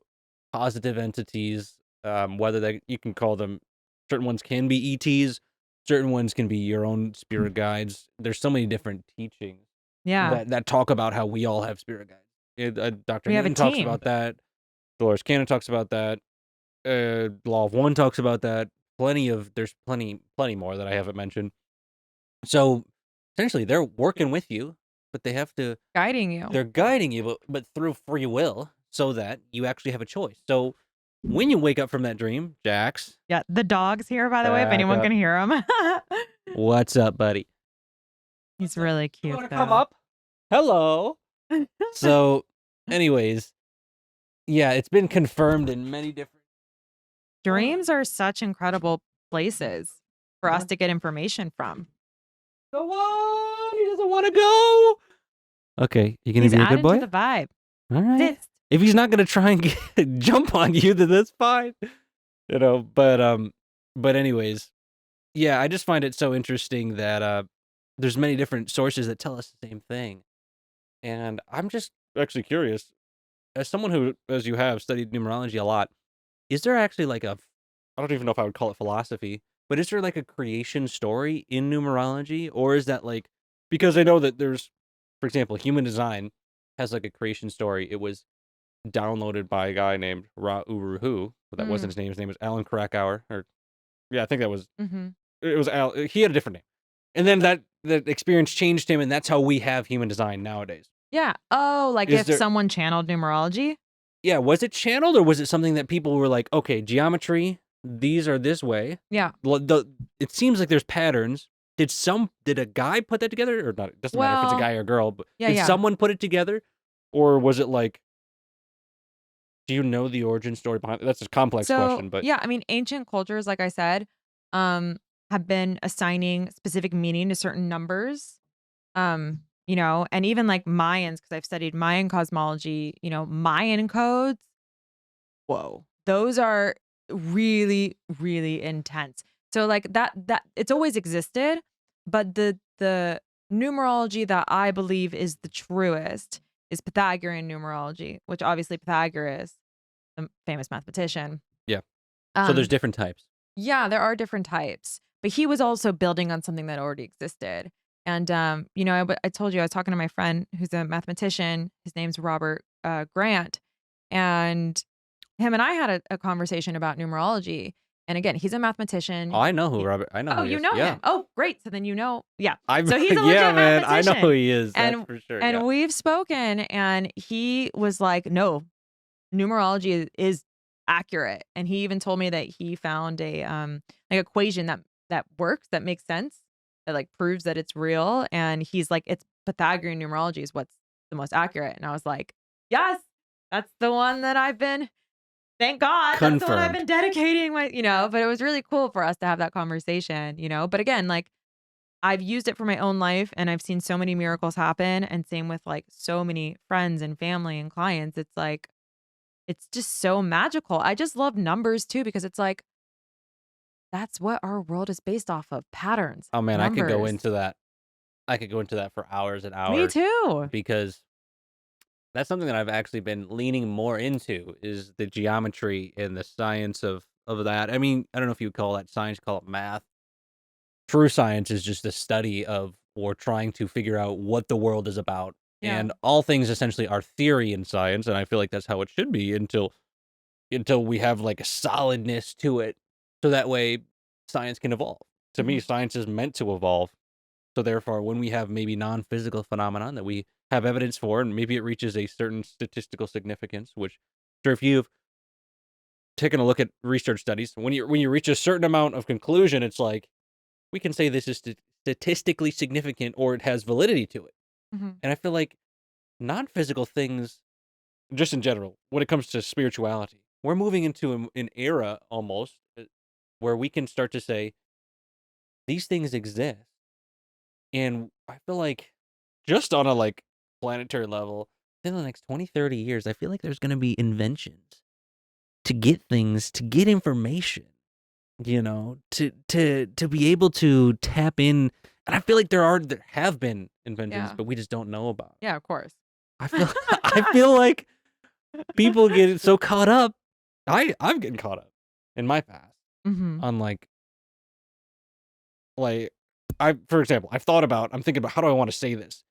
positive entities, whether they you can call them certain ones can be ETs, certain ones can be your own spirit guides. There's so many different teachings Yeah, that talk about how we all have spirit guides. Dr. we have a Newton talks team. about that. Dolores Cannon talks about that. Law of One talks about that. There's plenty more that I haven't mentioned. So essentially, they're working with you, but Guiding you. they're guiding you, but through free will, so that you actually have a choice. So When you wake up from that dream, Jax, Yeah, the dog's here, by the way, if back anyone up. can hear him. What's up, buddy? He's What's up? really You cute, want to come though. up? Hello. So, anyways, yeah, it's been confirmed in many different. Dreams are such incredible places for us to get information from. Go on. He doesn't want to go. Okay, you gonna He's be a good adding to boy? the vibe. All right. This. If he's not gonna try and jump on you, then that's fine. But anyways, yeah, I just find it so interesting that there's many different sources that tell us the same thing, and I'm just actually curious, as someone who, as you have, studied numerology a lot, is there actually like a, I don't even know if I would call it philosophy, but is there like a creation story in numerology, or is that like, because I know that there's, for example, human design has like a creation story. It was downloaded by a guy named Ra Uruhu, but that wasn't his name. His name was Alan Krakauer, or yeah, I think that was Mm-hmm. it was Al. He had a different name, and then that experience changed him, and that's how we have human design nowadays. Yeah. Oh, like Is if there? someone channeled numerology? Yeah, was it channeled, or was it something that people were like, okay, geometry, these are this way. Yeah. It seems like there's patterns. Did a guy put that together, or not? It doesn't matter if it's a Well, guy or a girl, but yeah, did yeah. someone put it together, or was it like? Do you know the origin story behind it? That's a complex So, question, but yeah, I mean, ancient cultures, like I said, um, have been assigning specific meaning to certain numbers. And even like Mayans, because I've studied Mayan cosmology, Mayan codes. Whoa. Those are really, really intense. So like that it's always existed, but the numerology that I believe is the truest is Pythagorean numerology, which obviously Pythagoras, the famous mathematician. yeah. So there's Um, different types. yeah, there are different types, but he was also building on something that already existed. And I told you I was talking to my friend who's a mathematician. His name's Robert Grant, and him and I had a conversation about numerology. And again, he's a Oh, mathematician. I know who He- Robert. I know oh, who he you is. know Yeah, him? Oh, great. So then yeah. I'm. So he's a Yeah, legit man. I know who mathematician, he is. That's and for sure. Yeah. and we've spoken, and he was like, no, numerology is accurate. And he even told me that he found a like equation that works, that makes sense, that like proves that it's real. And he's like, it's Pythagorean numerology is what's the most accurate. And I was like, yes, that's the one that I've been, thank God, that's the one I've been Confirmed. dedicating but it was really cool for us to have that conversation. But again, like I've used it for my own life and I've seen so many miracles happen. And same with like so many friends and family and clients. It's like, it's just so magical. I just love numbers too because it's like that's what our world is based off of, patterns, Oh man, I could go numbers. into that. I could go into that for hours and Me hours, too. because that's something that I've actually been leaning more into, is the geometry and the science of that. I mean, I don't know if you would call that science, call it math. True science is just the study of, or trying to figure out what the world is about. Yeah. And all things essentially are theory in science, and I feel like that's how it should be until we have like a solidness to it. So that way science can evolve. To me, Mhm. science is meant to evolve. So therefore, when we have maybe non-physical phenomenon that we have evidence for, and maybe it reaches a certain statistical significance, which, sure, if you've taken a look at research studies, when you reach a certain amount of conclusion, it's like we can say this is statistically significant, or it has validity to it. Mhm. And I feel like non-physical things, just in general, when it comes to spirituality, we're moving into an era almost where we can start to say these things exist. And I feel like, just on a like planetary level, in the next 20, 30 years, I feel like there's going to be inventions to get things, to get information, to be able to tap in. And I feel like there have been inventions, Yeah. but we just don't know about. Yeah, of course. I feel I feel like people get so caught up. I'm getting caught up in my past Mhm. on like for example, I'm thinking about, how do I want to say this?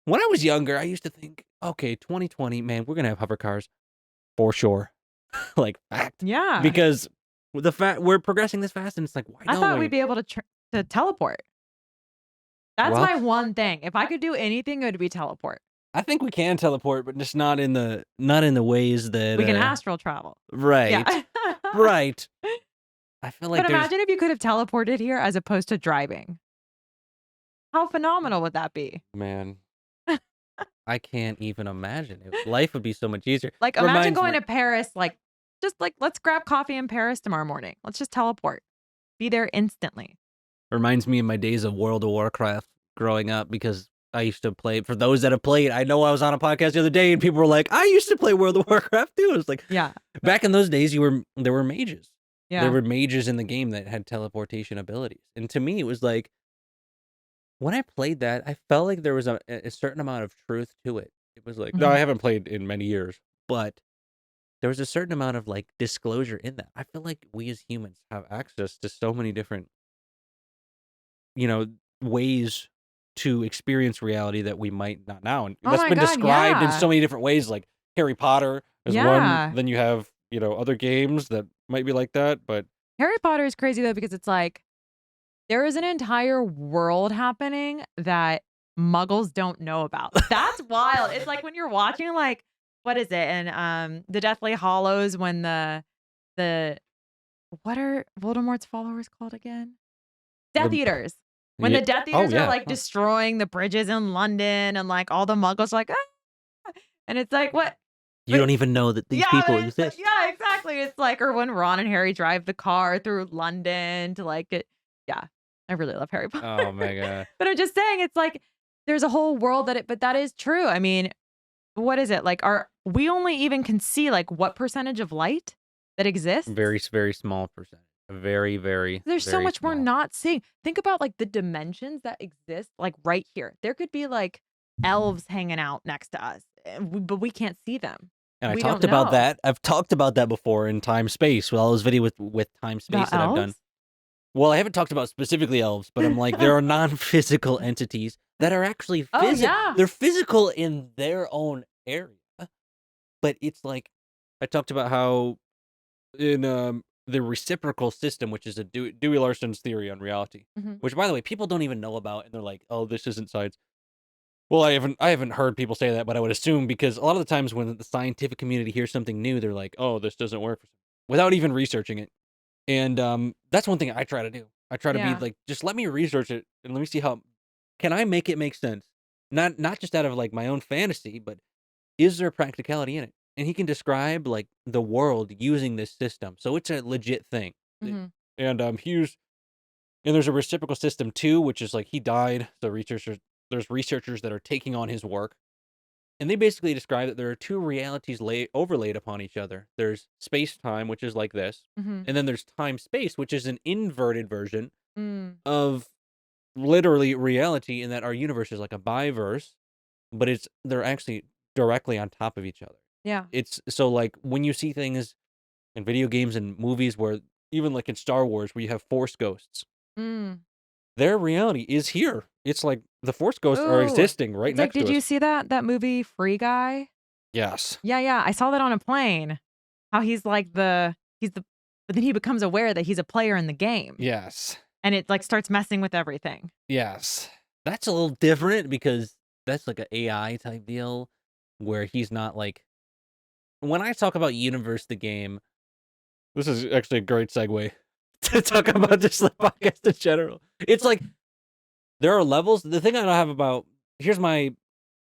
When I was younger, I used to think, okay, 2020, man, we're gonna have hover cars for sure. Like, fact. Yeah. Because with the fact we're progressing this fast, and it's like, why I don't thought we'd we? be able to teleport. That's Well, my one thing. If I could do anything, it would be teleport. I think we can teleport, but just not in the ways that We can astral travel. right. Yeah. Right. I feel But like there's imagine if you could have teleported here as opposed to driving. How phenomenal would that be? man, I can't even imagine it. Life would be so much easier. Like, imagine Reminds going me to Paris, like, just like, let's grab coffee in Paris tomorrow morning. Let's just teleport. Be there instantly. reminds me of my days of World of Warcraft growing up because I used to play. For those that have played, I know I was on a podcast the other day and people were like, "I used to play World of Warcraft too." I was like, Yeah. back in those days, there were mages. There Yeah. were mages in the game that had teleportation abilities, and to me, it was like when I played that, I felt like there was a certain amount of truth to it. It was like, no, I Mhm. haven't played in many years, but there was a certain amount of like disclosure in that. I feel like we as humans have access to so many different, you know, ways to experience reality that we might not now. And Oh that's my been god, described in yeah. so many different ways, like Harry Potter is one. Yeah. Then you have, other games that might be like that, but Harry Potter is crazy though because it's like there is an entire world happening that muggles don't know about. That's wild. It's like when you're watching like what is it? And the Deathly Hollows when the what are Voldemort's followers called again? Death the Eaters. When yeah. the Death Oh Eaters are yeah. like Huh. destroying the bridges in London and like all the muggles are like, "Ah," and it's like, what? You But don't even know that these yeah, people but it's like, exist. yeah, exactly. It's like, or when Ron and Harry drive the car through London to like get, yeah, I really love Harry Potter. Oh my god. But I'm just saying, it's like there's a whole world but that is true. I mean, what is it? Like, we only even can see like what percentage of light that exists? Very, very small percentage. Very, very, There's so very much we're small. not seeing. Think about like the dimensions that exist, like right here. There could be like elves hanging out next to us, but we can't see them. And I We talked don't about know that. I've talked about that before in time space with all those video with time space about that I've done. elves. Well, I haven't talked about specifically elves, but I'm like there are non-physical entities that are actually Oh yeah. they're physical in their own area. But it's like I talked about how in the reciprocal system, which is a Dewey Larson's theory on reality, Mhm. which by the way, people don't even know about and they're like, "Oh, this isn't science." Well, I haven't heard people say that, but I would assume because a lot of the times when the scientific community hears something new, they're like, "Oh, this doesn't work," without even researching it. And that's one thing I try to do. I try to be Yeah. like, just let me research it and let me see how can I make it make sense. Not just out of like my own fantasy, but is there practicality in it? And he can describe like the world using this system, so it's a legit thing. Mhm. And Hughes and there's a reciprocal system too, which is like he died. So there's researchers that are taking on his work, and they basically describe that there are two realities overlaid upon each other. There's space time, which is like this, Mhm. and then there's time space, which is an inverted version Mm. of literally reality, in that our universe is like a biverse, but they're actually directly on top of each other. Yeah. It's so like when you see things in video games and movies where even like in Star Wars where you have force ghosts, Mm. their reality is here. It's like the force ghosts are Ooh. existing right It's like, next did to you us. see that movie Free Guy? Yes. Yeah, yeah. I saw that on a plane. How he's like he's the but then he becomes aware that he's a player in the game Yes. and it like starts messing with everything. Yes. That's a little different because that's like an AI type deal where he's not like when I talk about Universe the game, this is actually a great segue to talk about just the podcast in general. It's like there are levels. The thing I don't have about here's my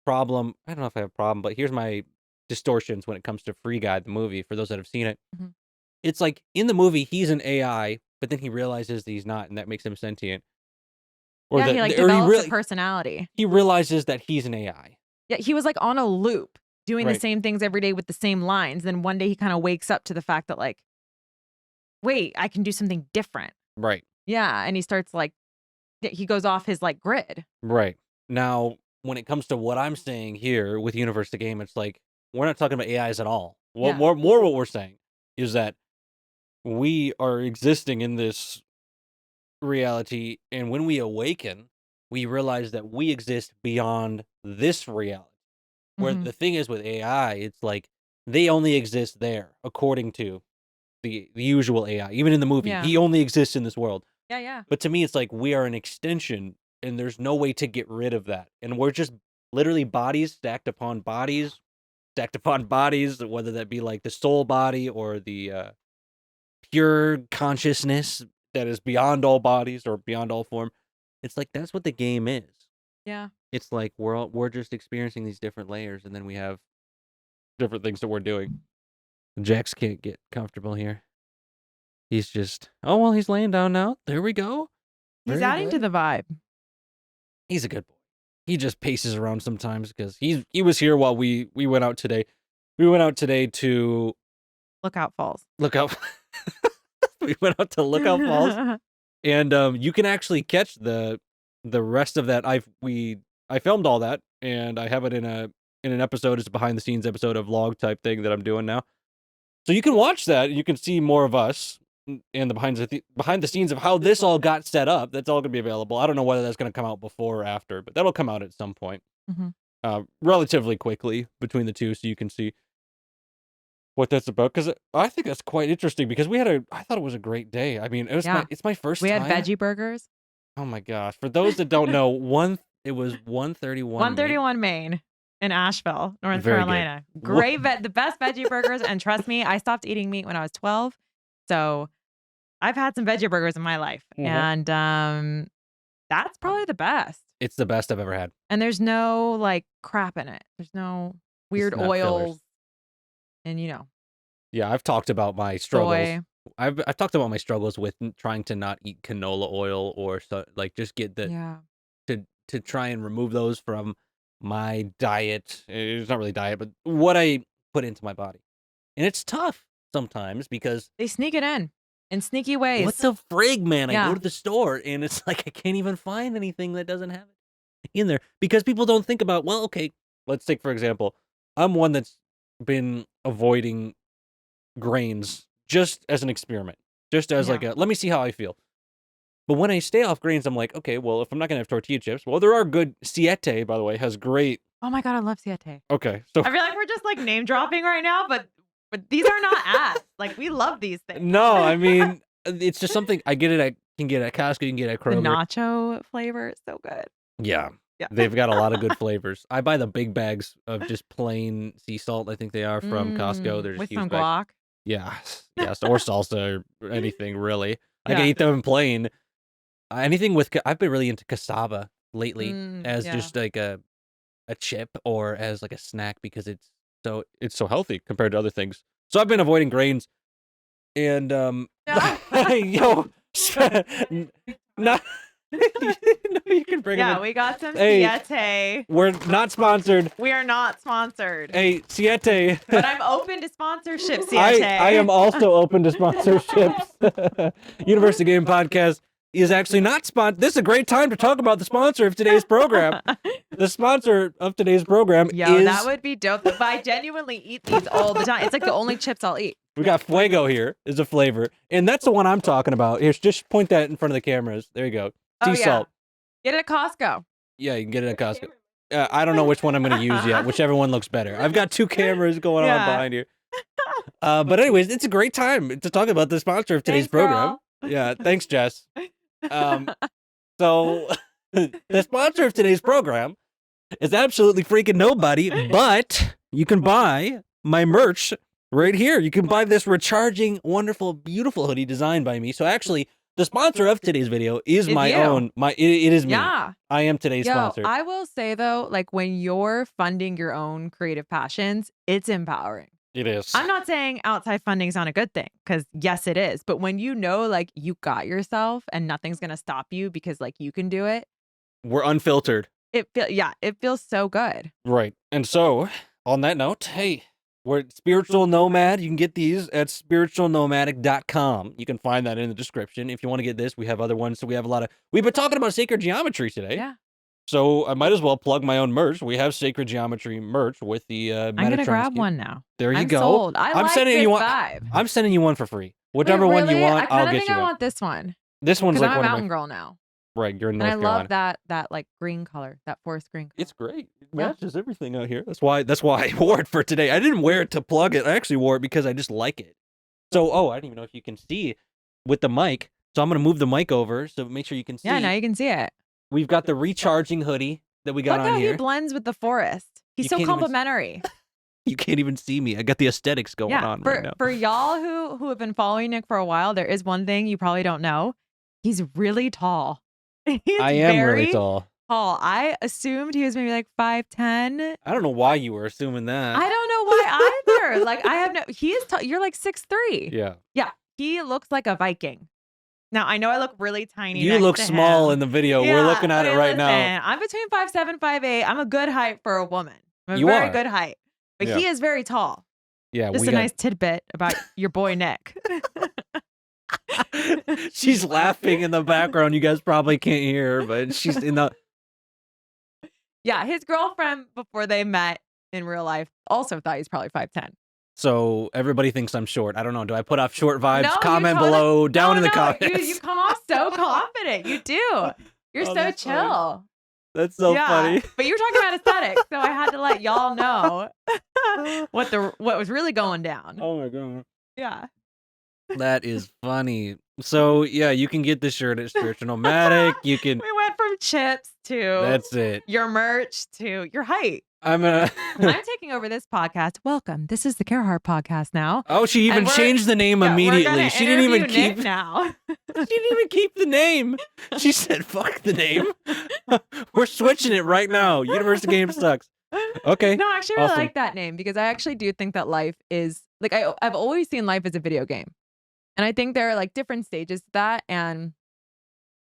problem. I don't know if I have a problem, but here's my distortions when it comes to Free Guy, the movie, for those that have seen it. Mhm. It's like in the movie, he's an AI, but then he realizes that he's not, and that makes him sentient. Or Yeah, he that, like or develops a personality. he realizes that he's an AI. Yeah, he was like on a loop doing the Right. same things every day with the same lines. Then one day he kind of wakes up to the fact that like, wait, I can do something different. Right. Yeah, and he starts like he goes off his like grid. Right. Now, when it comes to what I'm saying here with Universe the Game, it's like we're not talking about AIs at all. What Yeah. more what we're saying is that we are existing in this reality, and when we awaken, we realize that we exist beyond this reality. Where Mhm. the thing is with AI, it's like they only exist there, according to the usual AI. Even in the movie, Yeah. he only exists in this world. Yeah, yeah. But to me, it's like we are an extension, and there's no way to get rid of that. And we're just literally bodies stacked upon bodies, whether that be like the soul body or the pure consciousness that is beyond all bodies or beyond all form. It's like that's what the game is. Yeah. It's like we're just experiencing these different layers, and then we have different things that we're doing. Jax can't get comfortable here. He's just he's laying down now. There we go. He's Very adding to good. the vibe. He's a good boy. He just paces around sometimes because he was here while we went out today. We went out today to Lookout Falls. Lookout. We went out to Lookout Falls, and you can actually catch the rest of that. I filmed all that, and I have it in an episode. It's a behind the scenes episode of vlog type thing that I'm doing now. So you can watch that. You can see more of us and the behind the scenes of how this all got set up. That's all gonna be available. I don't know whether that's gonna come out before or after, but that'll come out at some point, relatively quickly between the two, so you can see what that's about. Because I think that's quite interesting. Because I thought it was a great day. I mean, it's my first We time. had veggie burgers. Oh my gosh! For those that don't know, it was 131. 131 Main in Asheville, North Very good. Carolina. Great the best veggie burgers. And trust me, I stopped eating meat when I was 12. So I've had some veggie burgers in my life. And that's probably the best. It's the best I've ever had. And there's no like crap in it. There's no weird not oils. fillers. And Yeah, I've talked about my struggles. soy. I've talked about my struggles with trying to not eat canola oil or like just get Yeah. to try and remove those from my diet. It's not really diet, but what I put into my body. And it's tough sometimes because They sneak it in sneaky ways. what the frig, man? I Yeah. go to the store and it's like I can't even find anything that doesn't have it in there because people don't think about, well, okay, let's take for example, I'm one that's been avoiding grains just as an experiment, just as like Yeah. let me see how I feel. But when I stay off grains, I'm like, okay, well, if I'm not gonna have tortilla chips, well, there are good. Siete, by the way, has great. Oh my God, I love siete. Okay, so I feel like we're just like name dropping right now, but these are not ads. Like we love these things. no, I mean, it's just something I can get at Costco, you can get at The Kroger. nacho flavor is so good. Yeah, Yeah. they've got a lot of good flavors. I buy the big bags of just plain sea salt. I think they are from Costco. They're just with huge some bags. guac. Yes, or salsa or anything really. I can Yeah. eat them plain. Anything with I've been really into cassava lately as Yeah. just like a chip or as like a snack because it's so healthy compared to other things. So I've been avoiding grains and yo not no, you can bring them Yeah, in. we got some Hey. siete. We're not sponsored. We are not sponsored. Hey, Siete. But I'm open to sponsorship, siete. I am also open to sponsorships. University Game Podcast is actually not sponsored. This is a great time to talk about the sponsor of today's program. The sponsor of today's program Yo, is that would be dope. But I genuinely eat these all the time. It's like the only chips I'll eat. we got Fuego here is a flavor, and that's the one I'm talking about. Here, just point that in front of the cameras. There you go. Sea salt. Get it at Costco. Yeah, you can get it at Costco. I don't know which one I'm going to use yet. Whichever one looks better. I've got two cameras going on behind you. But anyways, it's a great time to talk about the sponsor of today's Thanks, program. girl. Yeah, thanks, Jess. So the sponsor of today's program is absolutely freaking nobody, but you can buy my merch right here. You can buy this recharging, wonderful, beautiful hoodie designed by me. So actually, the sponsor of today's video is It's my you. own. It is me. Yeah. I am today's Yo, sponsor. I will say though, like when you're funding your own creative passions, it's empowering. It is. I'm not saying outside funding is not a good thing, because yes, it is. But when you know, like you got yourself and nothing's gonna stop you because like you can do it, We're unfiltered. it feels so good. Right. And so, on that note, hey, we're Spiritual Nomad. You can get these at spiritualnomadic.com. You can find that in the description. If you want to get this, we have other ones. So we've been talking about sacred geometry today. Yeah. So I might as well plug my own merch. We have sacred geometry merch with the I'm gonna grab one now. There you I'm go. sold. I'm like sending this you one. vibe. I'm sending you one for free. Whichever Wait, one you really? want, I I'll kinda get think you I one. want this one. This one's Because like I'm a one of mountain my. girl now. Right, you're in And North I Carolina. love that like green color, that forest green color. It's great. It Yeah. matches everything out here. That's why I wore it for today. I didn't wear it to plug it. I actually wore it because I just like it. So, I don't even know if you can see with the mic. So I'm going to move the mic over so make sure you can see. Yeah, now you can see it. We've got the recharging hoodie. that we got Look on how he here. blends with the forest. He's You so can't even complimentary. You can't even see me. I got the aesthetics going Yeah, on right now. for y'all who have been following Nick for a while, there is one thing you probably don't know. He's really tall. He's I am really very tall. tall. I assumed he was maybe like 5'10". I don't know why you were assuming that. I don't know why either. Like I have no he is tall. You're like 6'3". Yeah. Yeah. He looks like a Viking. Now I know I look really tiny. You next look to small him. in the video. Yeah, We're looking at it right now. listen, I'm between 5'7", 5'8". I'm a good height for a woman. I'm a You very are. good height. But Yeah. he is very tall. Yeah, Just we a got nice tidbit about your boy Nick. She's laughing in the background. You guys probably can't hear her, but she's in the Yeah, his girlfriend before they met in real life also thought he's probably 5'10". So everybody thinks I'm short. I don't know. Do I put off short vibes? No, Comment below, down in the You comments. come off so confident. You do. You're Oh, so that's funny. chill. That's so funny. But you were talking about aesthetics, so I had to let y'all know what was really going down. Oh my god. Yeah. That is funny. So yeah, you can get the shirt at Spiritual Nomadic. You can We went from chips to That's it. your merch to your height. I'm taking over this podcast. Welcome. This is the Kaerhart podcast now. Oh, she even changed the name immediately. She didn't even keep now. She didn't even keep the name. She said, "Fuck the name. We're switching it right now. Universe Game sucks." Okay. No, I actually really awesome. like that name because I actually do think that life is like I've always seen life as a video game. And I think there are like different stages to that. And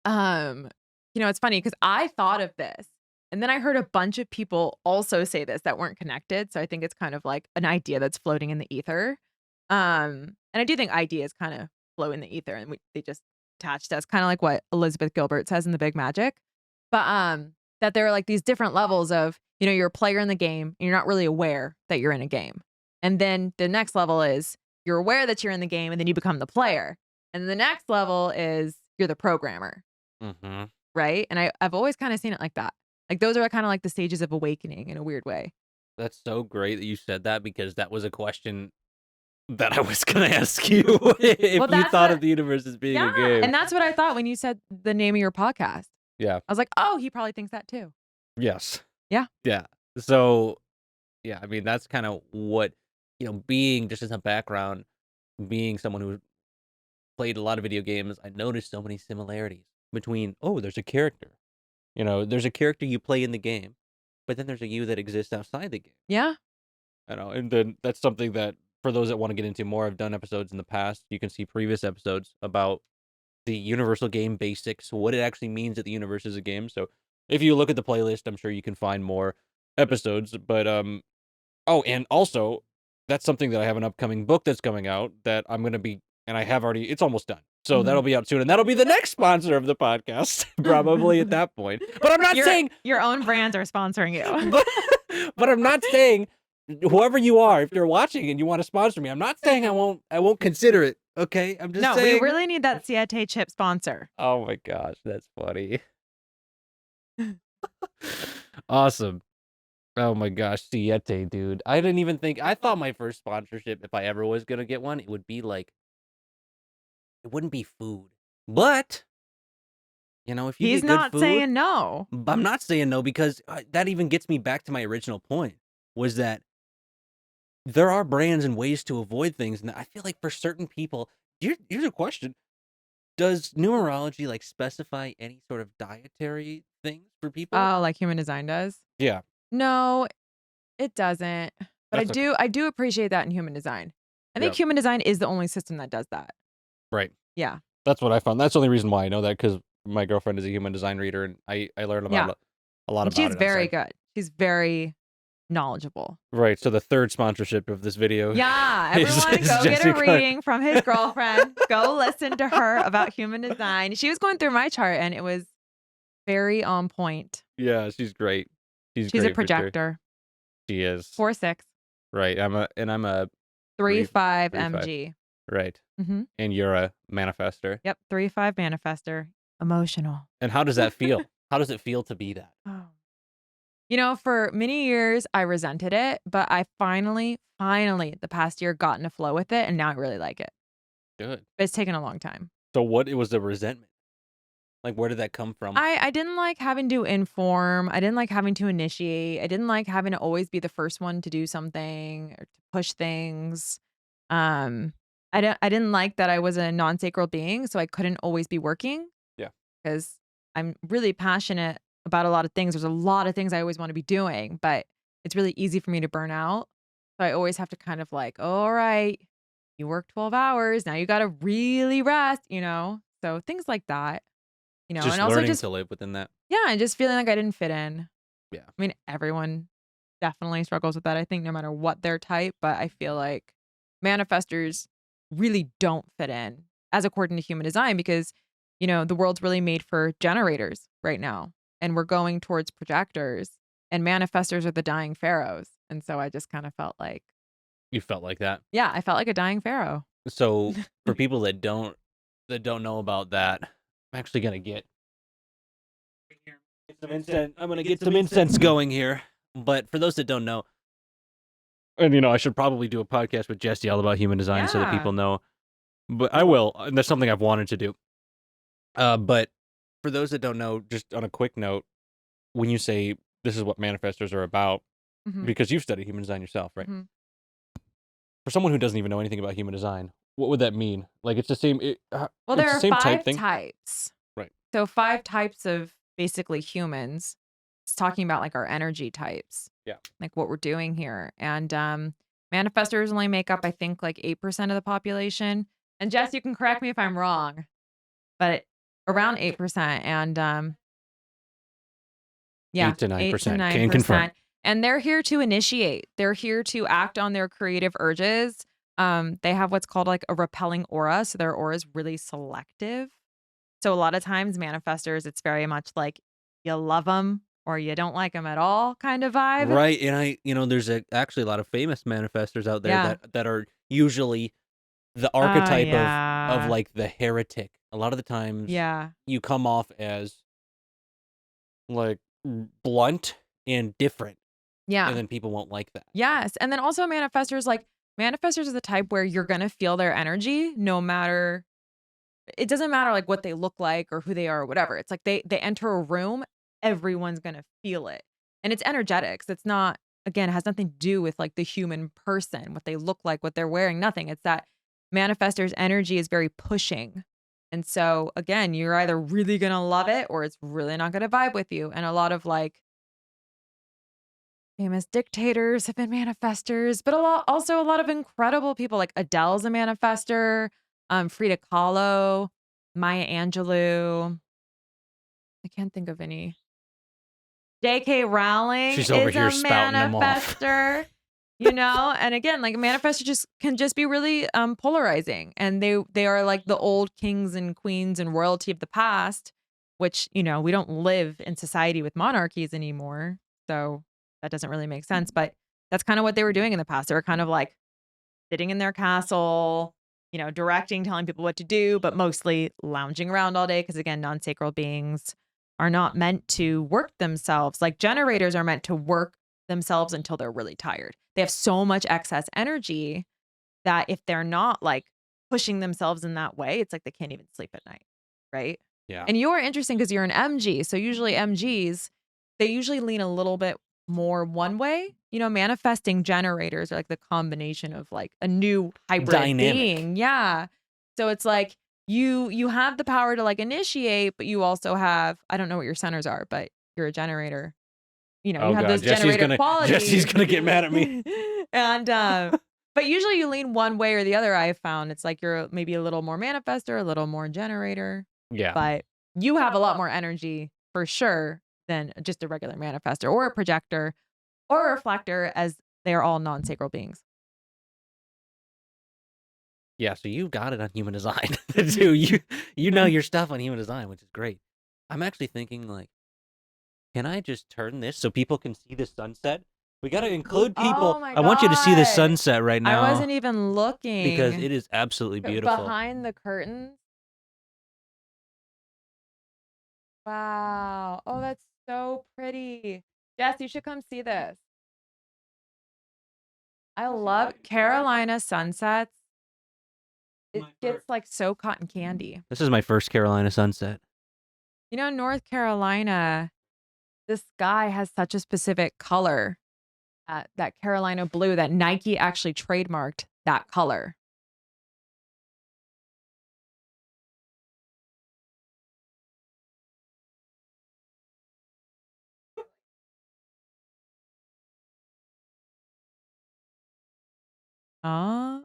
it's funny because I thought of this and then I heard a bunch of people also say this that weren't connected. So I think it's kind of like an idea that's floating in the ether. And I do think ideas kind of flow in the ether and they just attach to us, kind of like what Elizabeth Gilbert says in The Big Magic. But that there are like these different levels of, you're a player in the game and you're not really aware that you're in a game. And then the next level is you're aware that you're in the game and then you become the player. And then the next level is you're the programmer. Mm-hmm. Right. And I've always kind of seen it like that. Like those are kind of like the stages of awakening in a weird way. That's so great that you said that because that was a question that I was going to ask you if you thought of the universe as being a game. And that's what I thought when you said the name of your podcast. Yeah. I was like, oh, he probably thinks that too. Yes. Yeah. Yeah. So, yeah, I mean, that's kind of what, being just as a background, being someone who played a lot of video games, I noticed so many similarities between, there's a character. There's a character you play in the game, but then there's a you that exists outside the game. Yeah. And then that's something that for those that want to get into more, I've done episodes in the past. You can see previous episodes about the universal game basics, what it actually means that the universe is a game. So if you look at the playlist, I'm sure you can find more episodes. But and also that's something that I have an upcoming book that's coming out that I'm gonna be, and I have already. It's almost done, so that'll be out soon, and that'll be the next sponsor of the podcast, probably at that point. But I'm not saying your own brands are sponsoring you. but I'm not saying whoever you are, if you're watching and you want to sponsor me, I'm not saying I won't consider it. Okay, I'm just saying. We really need that Siete chip sponsor. Oh my gosh, that's funny. Awesome. Oh my gosh, Siete, dude. I didn't even think. I thought my first sponsorship, if I ever was gonna get one, it would be like, it wouldn't be food, but if you He's get good not food, saying no. I'm not saying no because that even gets me back to my original point. Was that there are brands and ways to avoid things, and I feel like for certain people, here's a question: does numerology like specify any sort of dietary things for people? Oh, like Human Design does? Yeah. No, it doesn't. But That's I do appreciate that in Human Design. I think Human Design is the only system that does that. Right. Yeah. That's what I found. That's the only reason why I know that, because my girlfriend is a Human Design reader, and I learned about a lot about it. She's very good. She's very knowledgeable. Right. So the third sponsorship of this video. Yeah. Everyone go get a reading from his girlfriend. Go listen to her about Human Design. She was going through my chart and it was very on point. Yeah, she's great. She's a projector. She is 4-6. Right. I'm a 3-5 MG. Right. Mm-hmm. And you're a manifester. Yep. 3-5 manifester. Emotional. And how does that feel? How does it feel to be that? Oh. For many years, I resented it, but I finally, the past year, got in a flow with it, and now I really like it. Good. But it's taken a long time. So what was the resentment? Like, where did that come from? I didn't like having to inform. I didn't like having to initiate. I didn't like having to always be the first one to do something or to push things. Um, I didn't like that I was a non-sacral being, so I couldn't always be working Yeah. because I'm really passionate about a lot of things. There's a lot of things I always want to be doing, but it's really easy for me to burn out. So I always have to kind of like, all right, you work 12 hours. Now you got to really rest, you know? So things like that, you know, Just and also learning just, to live within that. yeah, and just feeling like I didn't fit in. Yeah. I mean, everyone definitely struggles with that, I think, no matter what their type, but I feel like manifestors really don't fit in as according to human design because, you know, the world's really made for generators right now, and we're going towards projectors, and manifestors are the dying pharaohs. And so I just kind of felt like, You felt like that. yeah, I felt like a dying pharaoh. So for people that don't know about that, I'm actually gonna get some incense. I'm gonna get some incense going here. But for those that don't know, and I should probably do a podcast with Jesse all about human design so that Yeah. people know. But I will, and that's something I've wanted to do. But for those that don't know, just on a quick note, when you say this is what manifestors are about, Mhm. because you've studied human design yourself, right? Mhm. For someone who doesn't even know anything about human design, what would that mean? Like it's the same. Well, It's there the are same type 5 thing, types. right? So 5 types of basically humans. It's talking about like our energy types, Yeah. like what we're doing here. And manifestors only make up, I think, like 8% of the population. And Jess, you can correct me if I'm wrong, but around 8%. And yeah, 8 to 8 to 9%. Can confirm. 9%. And they're here to initiate. They're here to act on their creative urges. They have what's called like a repelling aura. So their aura is really selective. So a lot of times manifestors, it's very much like you love them or you don't like them at all kind of vibe. Right, and there's actually a lot of famous manifestors out there Yeah. that are usually the Oh, archetype of yeah. like the heretic. A lot of the times Yeah. you come off as like blunt and different, and Yeah. then people won't like that. Yes. And then also manifestors are the type where you're going to feel their energy no matter it doesn't matter like what they look like or who they are or whatever. It's like they enter a room, everyone's going to feel it. And it's energetics. It's not again, it has nothing to do with like the human person, what they look like, what they're wearing, nothing. It's that manifestor's energy is very pushing. And so again, you're either really going to love it or it's really not going to vibe with you. And a lot of like famous dictators have been manifestors, but a lot of incredible people like Adele's a manifestor, Frida Kahlo, Maya Angelou. I can't think of any. J.K. Rowling She's over is here a spouting them off. manifestor, you know? And again, like a manifestor can just be really polarizing. And they are like the old kings and queens and royalty of the past, which, you know, we don't live in society with monarchies anymore. So that doesn't really make sense. But that's kind of what they were doing in the past. They were kind of like sitting in their castle, you know, directing, telling people what to do, but mostly lounging around all day. Cause again, non sacral beings are not meant to work themselves. Like generators are meant to work themselves until they're really tired. They have so much excess energy that if they're not like pushing themselves in that way, it's like they can't even sleep at night. Right. Yeah. And you're interesting because you're an MG. So usually MGs, they usually lean a little bit more one way. You know, manifesting generators are like the combination of like a new hybrid Dynamic. being. Yeah. So it's like you have the power to like initiate, but you also have I don't know what your centers are, but you're a generator. You know, Oh you have god, those generator Jesse's qualities. gonna get mad at me. And but usually you lean one way or the other, I've found. It's like you're maybe a little more manifestor, a little more generator, Yeah. but you have a lot more energy for sure than just a regular manifestor or a projector or a reflector, as they are all non-sacral beings. Yeah, so you got it on human design too. You know your stuff on human design, which is great. I'm actually thinking like, can I just turn this so people can see the sunset? We got to include people. Oh my I want you to see the god. sunset right I now wasn't even because looking. it is absolutely beautiful. Behind the curtains. Wow. Oh, that's so pretty. Jess, you should come see this. I love Carolina sunsets. It gets like so cotton candy. This is my first Carolina sunset. North Carolina, the sky has such a specific color, that Carolina blue, that Nike actually trademarked that color. Oh,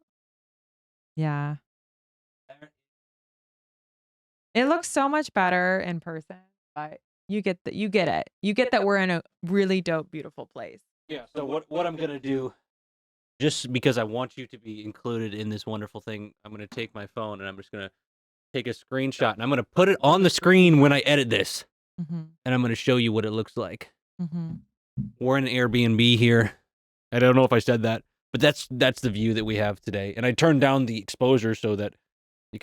yeah. It looks so much better in person, but you get it. You get that we're in a really dope, beautiful place. Yeah. So what I'm gonna do, just because I want you to be included in this wonderful thing, I'm gonna take my phone and I'm just gonna take a screenshot and I'm gonna put it on the screen when I edit this, Mhm. and I'm gonna show you what it looks like. Mhm. We're in an Airbnb here. I don't know if I said that, but that's the view that we have today. And I turned down the exposure so that you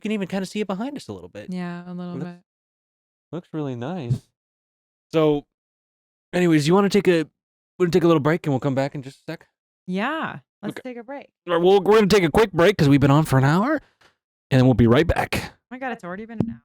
can even kind of see it behind us a little bit. Yeah, a little Looks bit. looks really nice. So, anyways, you want to take a we're gonna take a little break and we'll come back in just a sec. Yeah. Let's Okay. take a break. All right, well, we're gonna take a quick break because we've been on for an hour, and then we'll be right back. Oh my god, it's already been an hour.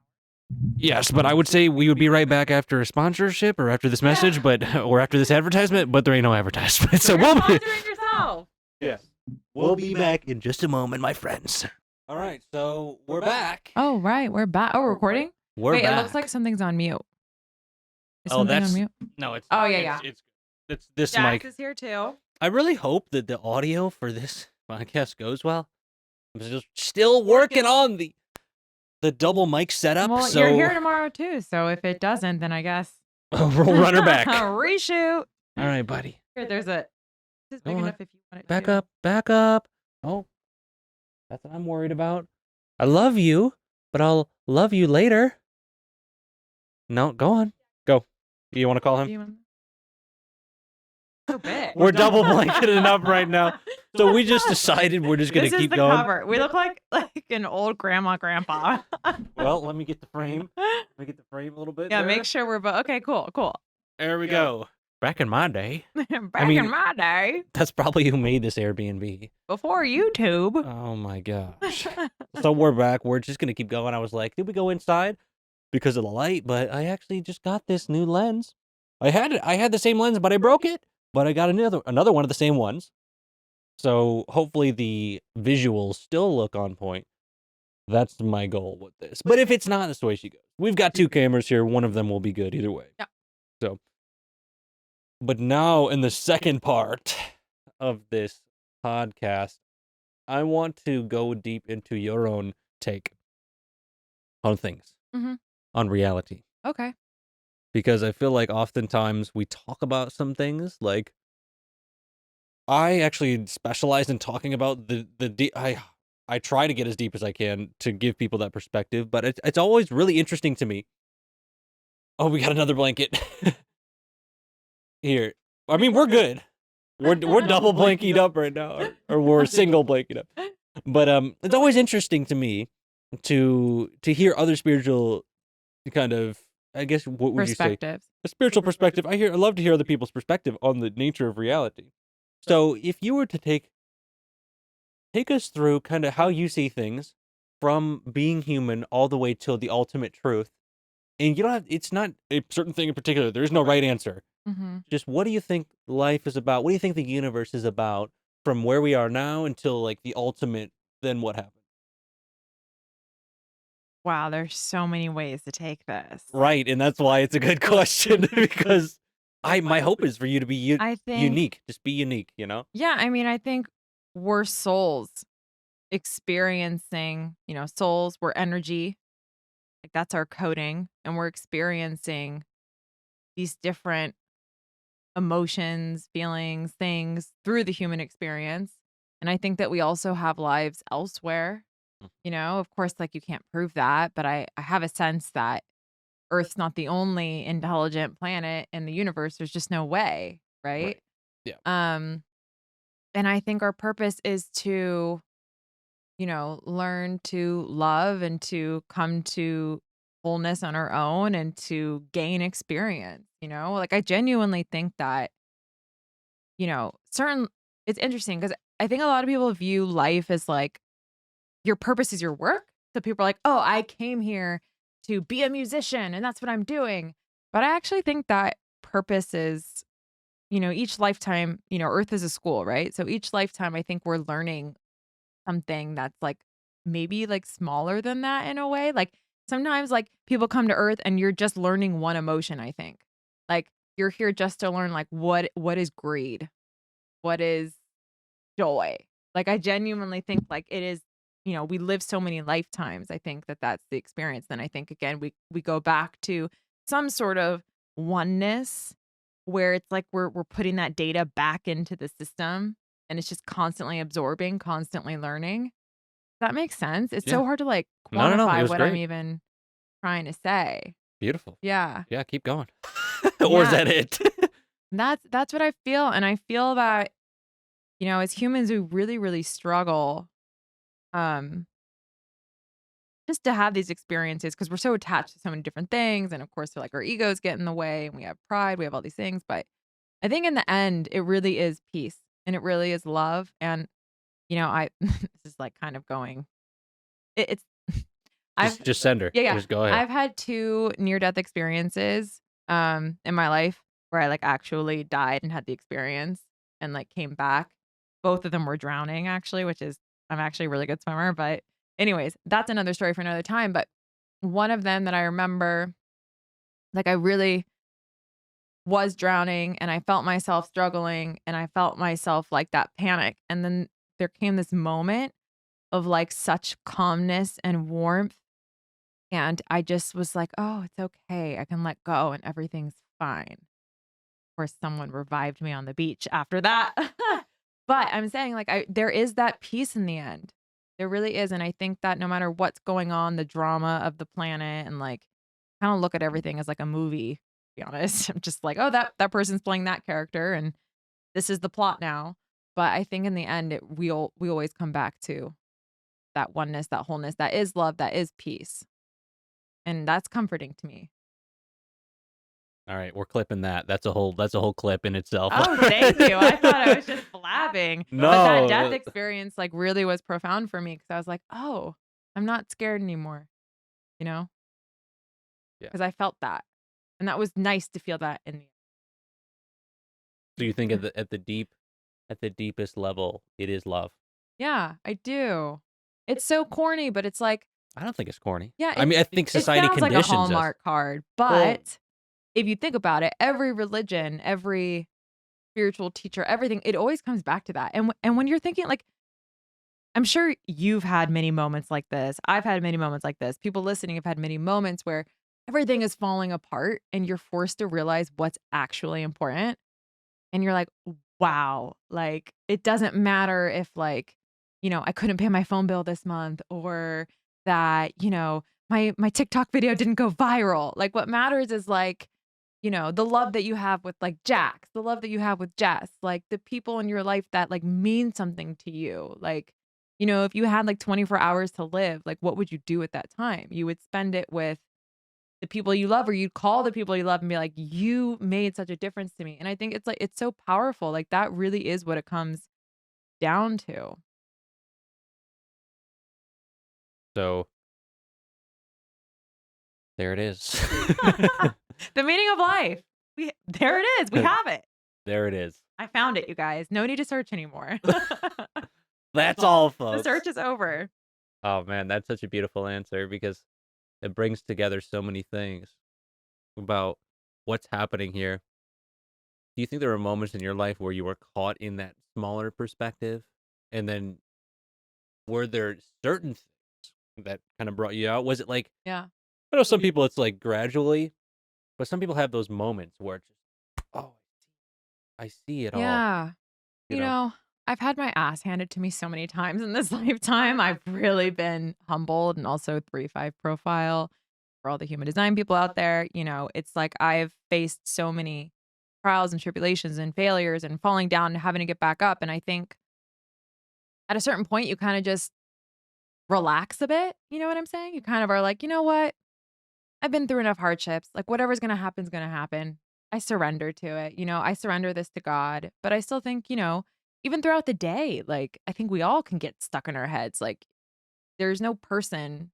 Yes, but I would say we would be right back after a sponsorship or after this message, or after this advertisement, but there ain't no advertisement. So You're we'll be sponsoring yourself. Yes. We'll be back in just a moment, my friends. All right, so we're back. Oh, right. We're back. Oh, we're recording? We're Wait, back. it looks like something's on mute. Is Oh, something that's on mute? no, it's Oh, yeah, it's this Jax mic. is here too. I really hope that the audio for this podcast goes well. I'm still working on the double mic setup, Well, so you're here tomorrow too, so if it doesn't, then I guess we'll run her back. reshoot. All right, buddy. Here, this is big Go on. enough if you want it Back to. up, back up. Oh, that's what I'm worried about. I love you, but I'll love you later. No, go on. Go. You want to call him? So big. We're double blanketing up right now. So we just decided we're just going This to is keep the going. cover. We look like an old grandpa. Well, let me get the frame. Let me get the frame a little bit. Yeah, there. make sure we're both. Okay, cool. There we go. Back in my day. Back in my day, That's probably who made this Airbnb. before YouTube. Oh my gosh. So we're back. We're just going to keep going. I was like, did we go inside because of the light? But I actually just got this new lens. I had the same lens, but I broke it. But I got another one of the same ones. So hopefully the visuals still look on point. That's my goal with this. But if it's not, that's the way she goes. We've got two cameras here. One of them will be good either way. Yeah. So, but now in the second part of this podcast, I want to go deep into your own take on things, on reality. Okay. Because I feel like oftentimes we talk about some things like I actually specialize in talking about I try to get as deep as I can to give people that perspective, but it's always really interesting to me. Oh, we got another blanket. Here. I mean, we're good. We're double blanketed up right now, or we're single blanketed up. But it's always interesting to me to hear other spiritual kind of, I guess, what would you say? Perspectives. A spiritual perspective. I love to hear other people's perspective on the nature of reality. So if you were to take us through kind of how you see things from being human all the way till the ultimate truth, and you don't have, it's not a certain thing in particular. There is no right answer. Just what do you think life is about? What do you think the universe is about from where we are now until like the ultimate, then what happens? Wow, there's so many ways to take this. Right, and that's why it's a good question because my hope is for you to be I think unique. Just be unique, you know? Yeah, I mean, I think we're souls experiencing, souls, we're energy. Like that's our coding, and we're experiencing these different emotions, feelings, things through the human experience. And I think that we also have lives elsewhere. Of course, like you can't prove that, but I have a sense that Earth's not the only intelligent planet in the universe. There's just no way, right? Yeah. And I think our purpose is to, learn to love and to come to wholeness on our own and to gain experience, Like I genuinely think that, certain it's interesting because I think a lot of people view life as like your purpose is your work. So people are like, "Oh, I came here to be a musician and that's what I'm doing. But I actually think that purpose is, each lifetime, Earth is a school, right? So each lifetime, I think we're learning something that's like maybe like smaller than that in a way. Like sometimes like people come to Earth and you're just learning one emotion, I think. Like you're here just to learn like what is greed? What is joy? Like I genuinely think like it is, we live so many lifetimes. I think that that's the experience. Then I think again we go back to some sort of oneness where it's like we're putting that data back into the system and it's just constantly absorbing, constantly learning. That makes sense. It's Yeah. so hard to, like, No, no, no. It quantify was what I'm great. even trying to say. Beautiful. Yeah. Yeah, keep going. Or is Yeah. that it? That's what I feel, and I feel that, as humans, we really, really struggle, um, just to have these experiences because 'cause we're so attached to so many different things, and, of course, like, our egos get in the way, and we have pride, we have all these things, but I think in the end, it really is peace, and it really is love, and, I this is, like, kind of going it's I've Just send her. Yeah, yeah. Just go ahead. I've had 2 near-death experiences, in my life where I, like, actually died and had the experience and, like, came back. Both of them were drowning, actually, which is I'm actually a really good swimmer, but anyways, that's another story for another time, but one of them that I remember, like, I really was drowning, and I felt myself struggling, and I felt myself, like, that panic, and then there came this moment of, like, such calmness and warmth and I just was like, "Oh, it's okay. I can let go and everything's fine." Of course, someone revived me on the beach after that. But I'm saying, like, there is that peace in the end. There really is, and I think that no matter what's going on, the drama of the planet and, like, kinda look at everything as like a movie, to be honest. I'm just like, "Oh, that person's playing that character, and this is the plot now." But I think in the end, we always come back to that oneness, that wholeness, that is love, that is peace, and that's comforting to me. All right, we're clipping that. That's a whole clip in itself. Oh, thank you. I thought I was just blabbing, but that death No. experience, like, really was profound for me because I was like, "Oh, I'm not scared anymore," you know, Yeah. because I felt that, and that was nice to feel that in the So you think at the deepest level, it is love? Yeah, I do. It's so corny, but it's like, I don't think it's corny. yeah, I mean, I think it society sounds like a conditions us. Hallmark card, Well, but if you think about it, every religion, every spiritual teacher, everything, it always comes back to that, and when you're thinking, like I'm sure you've had many moments like this. I've had many moments like this. People listening have had many moments where everything is falling apart and you're forced to realize what's actually important. And you're like, wow, like it doesn't matter if like, I couldn't pay my phone bill this month or that, my TikTok video didn't go viral. Like what matters is like, the love that you have with like Jax, the love that you have with Jess, like the people in your life that like mean something to you. Like, if you had like 24 hours to live, like what would you do at that time? You would spend it with the people you love, or you'd call the people you love and be like, you made such a difference to me. And I think it's like, it's so powerful. Like that really is what it comes down to. so there it is. The meaning of life. There it is. We have it. There it is. I found it, you guys. No need to search anymore. That's all, The folks. search is over. Oh man, that's such a beautiful answer because it brings together so many things about what's happening here. Do you think there were moments in your life where you were caught in that smaller perspective? And then were there certain things that kind of brought you out? Was it like, Yeah. I know some people it's like gradually, but some people have those moments where it's just, oh, I see it all, Yeah. you You know? know, I've had my ass handed to me so many times in this lifetime. I've really been humbled and also 3-5 profile for all the human design people out there. It's like I've faced so many trials and tribulations and failures and falling down and having to get back up. And I think at a certain point, you kind of just relax a bit. You know what I'm saying? You kind of are like, you know what? I've been through enough hardships. Like, whatever's going to happen is going to happen. I surrender to it. I surrender this to God. But I still think, even throughout the day, like, I think we all can get stuck in our heads. Like, there's no person,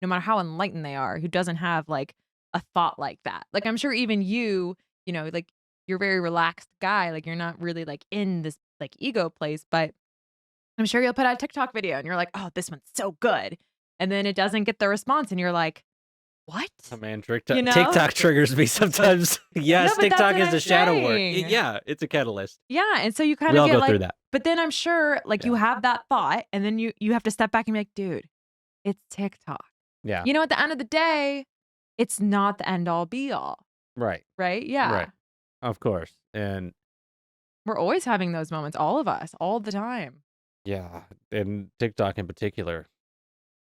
no matter how enlightened they are, who doesn't have like a thought like that. Like I'm sure even you know, like you're a very relaxed guy, like you're not really like in this like ego place, but I'm sure you'll put out a TikTok video and you're like, "Oh, this one's so good." And then it doesn't get the response and you're like, "What?" Oh man, You know? TikTok triggers me sometimes. No, Yes, but that's TikTok what is I'm a shadow work. saying. Yeah, it's a catalyst. Yeah, and so you kind We of all get go through like that. but then I'm sure like you Yeah. have that thought and then you have to step back and be like, "Dude, it's TikTok." Yeah. You know, at the end of the day, it's not the end all be all, Right. right? Yeah. Right. Of course. And We're always having those moments, all of us, all the time. yeah, and TikTok in particular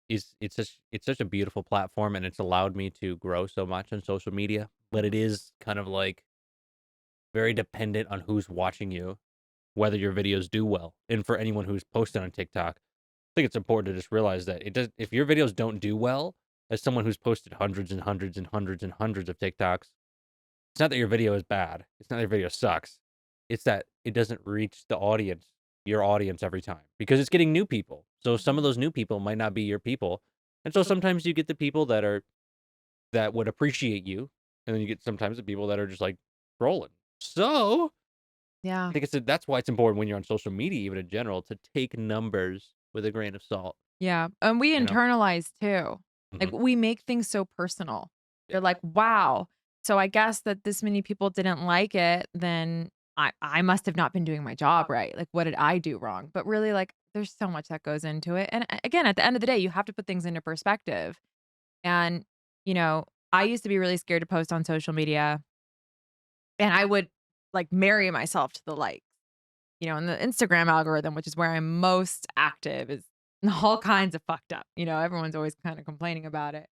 is it's such a beautiful platform, and it's allowed me to grow so much on social media, but it Mhm. is kind of like very dependent on who's watching you, whether your videos do well. And for anyone who's posted on TikTok, I think it's important to just realize that it does if your videos don't do well, as someone who's posted hundreds and hundreds and hundreds and hundreds of TikToks, it's not that your video is bad. It's not that your video sucks. It's that it doesn't reach your audience every time because it's getting new people. So some of Mhm. those new people might not be your people. And so sometimes you get the people that would appreciate you, and then you get sometimes the people that are just like trolling. So Yeah. I think that's why it's important when you're on social media, even in general, to take numbers with a grain of salt. Yeah, and we You know? internalize too. Like, Hmm. we make things so personal. Yeah. You're like, "Wow, so I guess that this many people didn't like it, then I must have not been doing my job right. Like, what did I do wrong?" But really, like, there's so much that goes into it, and again, at the end of the day, you have to put things into perspective, and, you know, I used to be really scared to post on social media, and I would, like, marry myself to the likes. You know, and the Instagram algorithm, which is where I'm most active, is all kinds of fucked up. You know, everyone's always kind of complaining about it.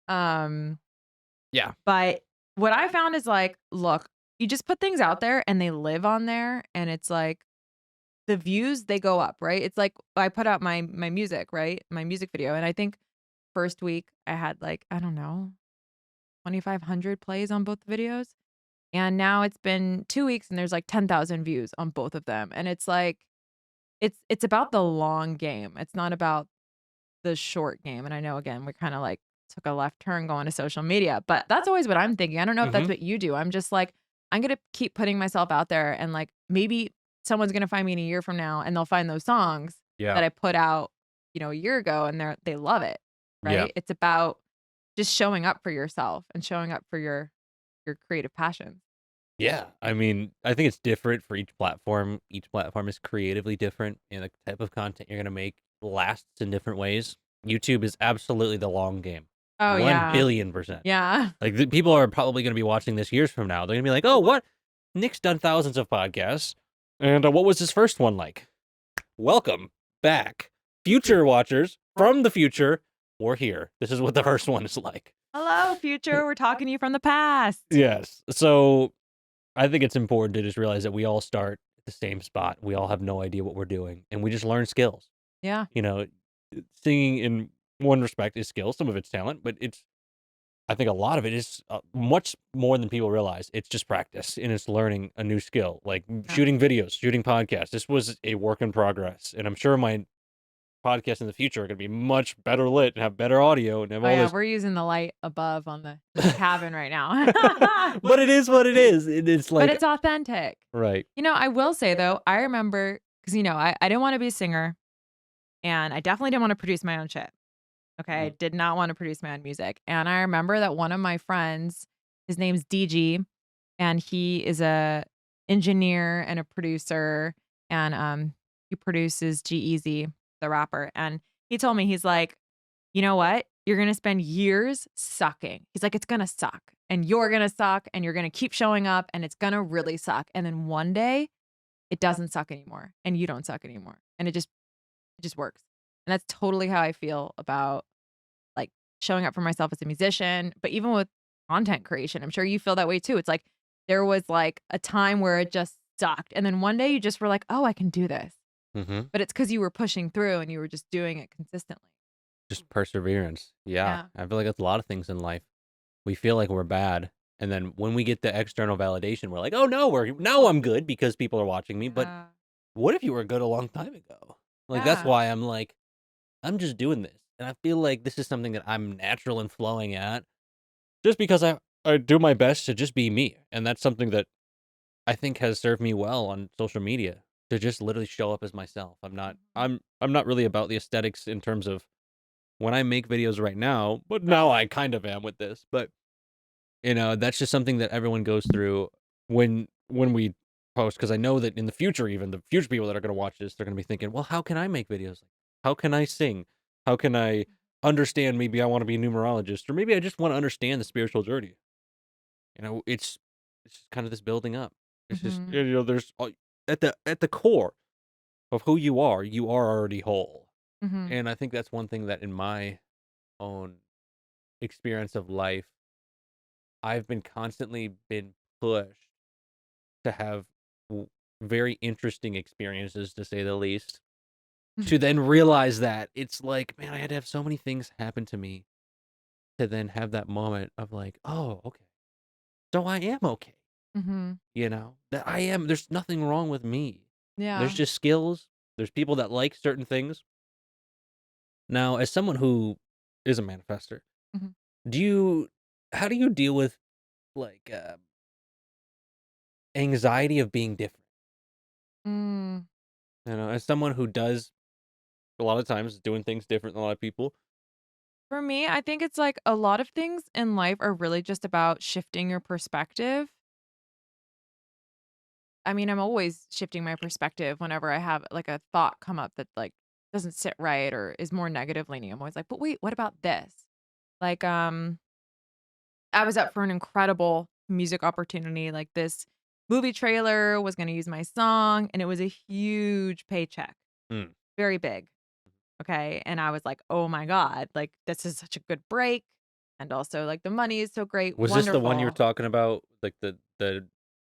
Um, Yeah. but what I found is like, look, you just put things out there and they live on there and it's like the views they go up, right? It's like I put out my music, right? My music video and I think first week I had like, I don't know, 2500 plays on both videos. And now it's been 2 weeks and there's like 10,000 views on both of them. And it's like it's about the long game. It's not about the short game, and I know, again, we kinda, like, took a left turn going to social media, but that's always what I'm thinking. I don't know if that's Hmm. what you do. I'm just like, I'm gonna keep putting myself out there and, like, maybe someone's gonna find me in a year from now, and they'll find those songs Yeah. that I put out, a year ago, and they love it, Yeah. right? It's about just showing up for yourself and showing up for your creative passions. Yeah, I mean, I think it's different for each platform. Each platform is creatively different, and the type of content you're gonna make lasts in different ways. YouTube is absolutely the long game, Oh, yeah. 1,000,000,000%. Yeah. Like, the people are probably gonna be watching this years from now. They're gonna be like, "Oh, what? Nick's done thousands of podcasts, and, what was his first one like?" Welcome back. Future watchers from the future, we're here. This is what the first one is like. "Hello, future. We're talking to you from the past." Yes. So I think it's important to just realize that we all start at the same spot. We all have no idea what we're doing, and we just learn skills. Yeah. You know, singing in one respect is skill. Some of it's talent, but I think a lot of it is much more than people realize. It's just practice and it's learning a new skill, like Yeah. shooting videos, shooting podcasts. This was a work in progress, and I'm sure my podcasts in the future are going to be much better lit and have better audio and have Oh, all yeah, this. we're using the light above on the cabin right now. But it is what it is. It's But like it's authentic. right. I will say though, I remember because I didn't wanna be a singer, and I definitely didn't wanna produce my own shit, okay? I Mhm. did not wanna produce my own music, and I remember that one of my friends, his name's DG, and he is a engineer and a producer, and, he produces G-Eazy, the rapper, and he told me, he's like, "You know what? You're gonna spend years sucking." He's like, "It's gonna suck, and you're gonna suck, and you're gonna keep showing up, and it's gonna really suck, and then one day, it doesn't suck anymore, and you don't suck anymore, and it just works." And that's totally how I feel about, like, showing up for myself as a musician, but even with content creation, I'm sure you feel that way too. It's like, there was, like, a time where it just sucked, and then one day you just were like, "Oh, I can do this." Mhm. But it's because you were pushing through and you were just doing it consistently. Just perseverance. Yeah. Yeah. I feel like that's a lot of things in life. We feel like we're bad. And then when we get the external validation, we're like, oh no, now I'm good because people are watching me. But Yeah. what if you were good a long time ago? Like, that's Yeah. why I'm like, I'm just doing this. And I feel like this is something that I'm natural and flowing at just because I do my best to just be me. And that's something that I think has served me well on social media to just literally show up as myself. Mhm. I'm not really about the aesthetics in terms of when I make videos right now, but now I kind of am with this. But that's just something that everyone goes through when we post, because I know that in the future, even the future people that are going to watch this, they're going to be thinking, well, how can I make videos? How can I sing? How can I understand? Maybe I want to be a numerologist, or maybe I just want to understand the spiritual journey. It's just kind of this building up. It's just Mhm. there's at the core of who you are already whole, Mhm. and I think that's one thing that in my own experience of life, I've been constantly been pushed to have w very interesting experiences, to say the least, Mhm. to then realize that it's like, man, I had to have so many things happen to me to then have that moment of like, "Oh, okay. So I am okay." Mhm. That I am there's nothing wrong with me. There's Yeah. just skills. There's people that like certain things. Now, as someone who is a manifester, Mhm. do you how do you deal with, like, anxiety of being different? Mm. As someone who does a lot of times doing things different than a lot of people. For me, I think it's like a lot of things in life are really just about shifting your perspective. I mean, I'm always shifting my perspective whenever I have like a thought come up that like doesn't sit right or is more negative leaning. I'm always like, but wait, what about this? Like, I was up for an incredible music opportunity. Like this movie trailer was going to use my song, and it was a huge paycheck, Mm. very big. Okay. And I was like, oh my God, like this is such a good break. And also, like, the money is so great, Was this the one you were wonderful. talking about, like, the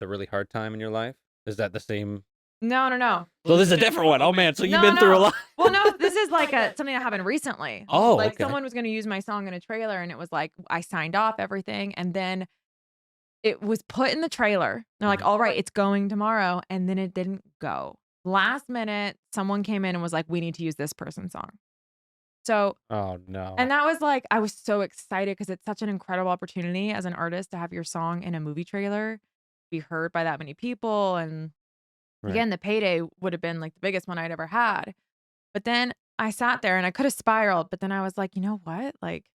really hard time in your life? Is that the same? No, no, no. So this is a different one. Oh, man, so you've No, been through a no. lot. Well, no, this is like a something that happened recently. Oh, Like okay. someone was gonna use my song in a trailer and it was like I signed off everything and then it was put in the trailer. They're like, Mhm. "All right, it's going tomorrow," and then it didn't go. Last minute, someone came in and was like, "We need to use this person's song." So Oh, no. and that was like I was so excited because it's such an incredible opportunity as an artist to have your song in a movie trailer, be heard by that many people, and Right. again, the payday would have been like the biggest one I'd ever had. But then I sat there and I could have spiraled, but then I was like, "You know what? Like,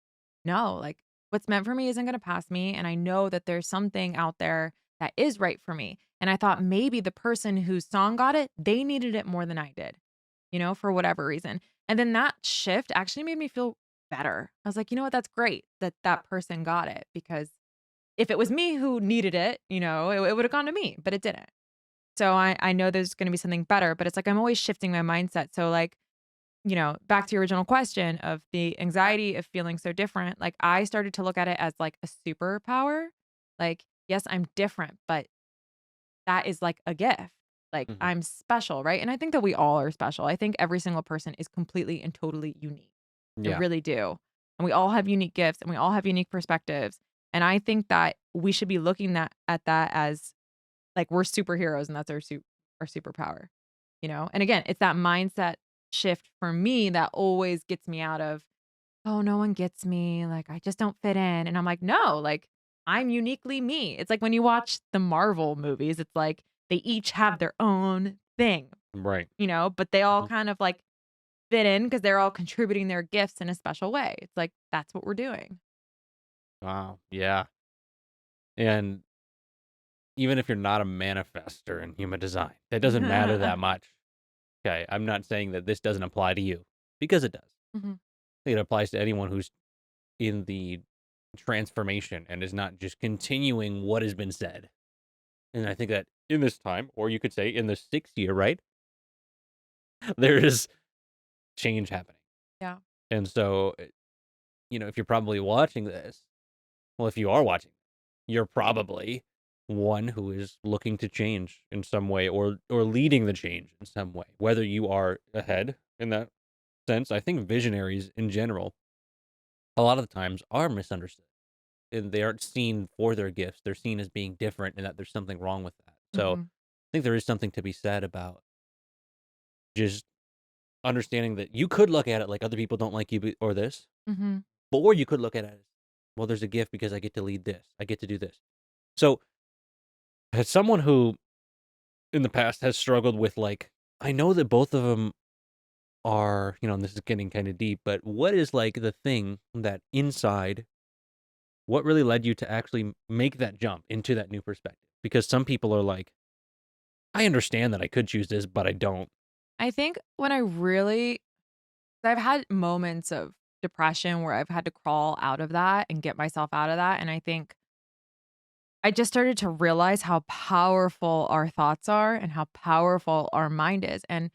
no, like what's meant for me isn't going to pass me and I know that there's something out there that is right for me." And I thought maybe the person whose song got it, they needed it more than I did, for whatever reason. And then that shift actually made me feel better. I was like, "You know what? That's great that that person got it because if it was me who needed it, it would have gone to me, but it didn't." So I know there's going to be something better, but it's like I'm always shifting my mindset. So like back to your original question of the anxiety of feeling so different, like I started to look at it as like a superpower. Like, yes, I'm different, but that is like a gift. Like Mhm. I'm special, right? And I think that we all are special. I think every single person is completely and totally unique. I Yeah. really do. And we all have unique gifts and we all have unique perspectives. And I think that we should be looking at that as like we're superheroes and that's our superpower. And again, it's that mindset shift for me that always gets me out of, "Oh, no one gets me, like, I just don't fit in." And I'm like, "No, like, I'm uniquely me." It's like when you watch the Marvel movies, it's like they each have their own thing, Right. but they all Mhm. kind of, like, fit in because 'cause they're all contributing their gifts in a special way. It's like, that's what we're doing. Wow. Yeah. And even if you're not a manifester in human design, that doesn't matter that much. Okay, I'm not saying that this doesn't apply to you, because it does. Mhm, It applies to anyone who's in the transformation and is not just continuing what has been said. And I think that in this time, or you could say in the 6th year, right, there is change happening. yeah, And so, if you're probably watching this, well, if you are watching, you're probably one who is looking to change in some way, or leading the change in some way. Whether you are ahead in that sense, I think visionaries in general, a lot of the times, are misunderstood. And they aren't seen for their gifts. They're seen as being different and that there's something wrong with that. So I mhm, think there is something to be said about just understanding that you could look at it like other people don't like you or this, Mhm. or you could look at it as, well, there's a gift because I get to lead this. I get to do this. So, as someone who in the past has struggled with like, I know that both of them are, and this is getting kind of deep, but what is like the thing that inside, what really led you to actually make that jump into that new perspective? Because some people are like, I understand that I could choose this, but I don't. I think when I've had moments of depression where I've had to crawl out of that and get myself out of that, and I think I just started to realize how powerful our thoughts are and how powerful our mind is, and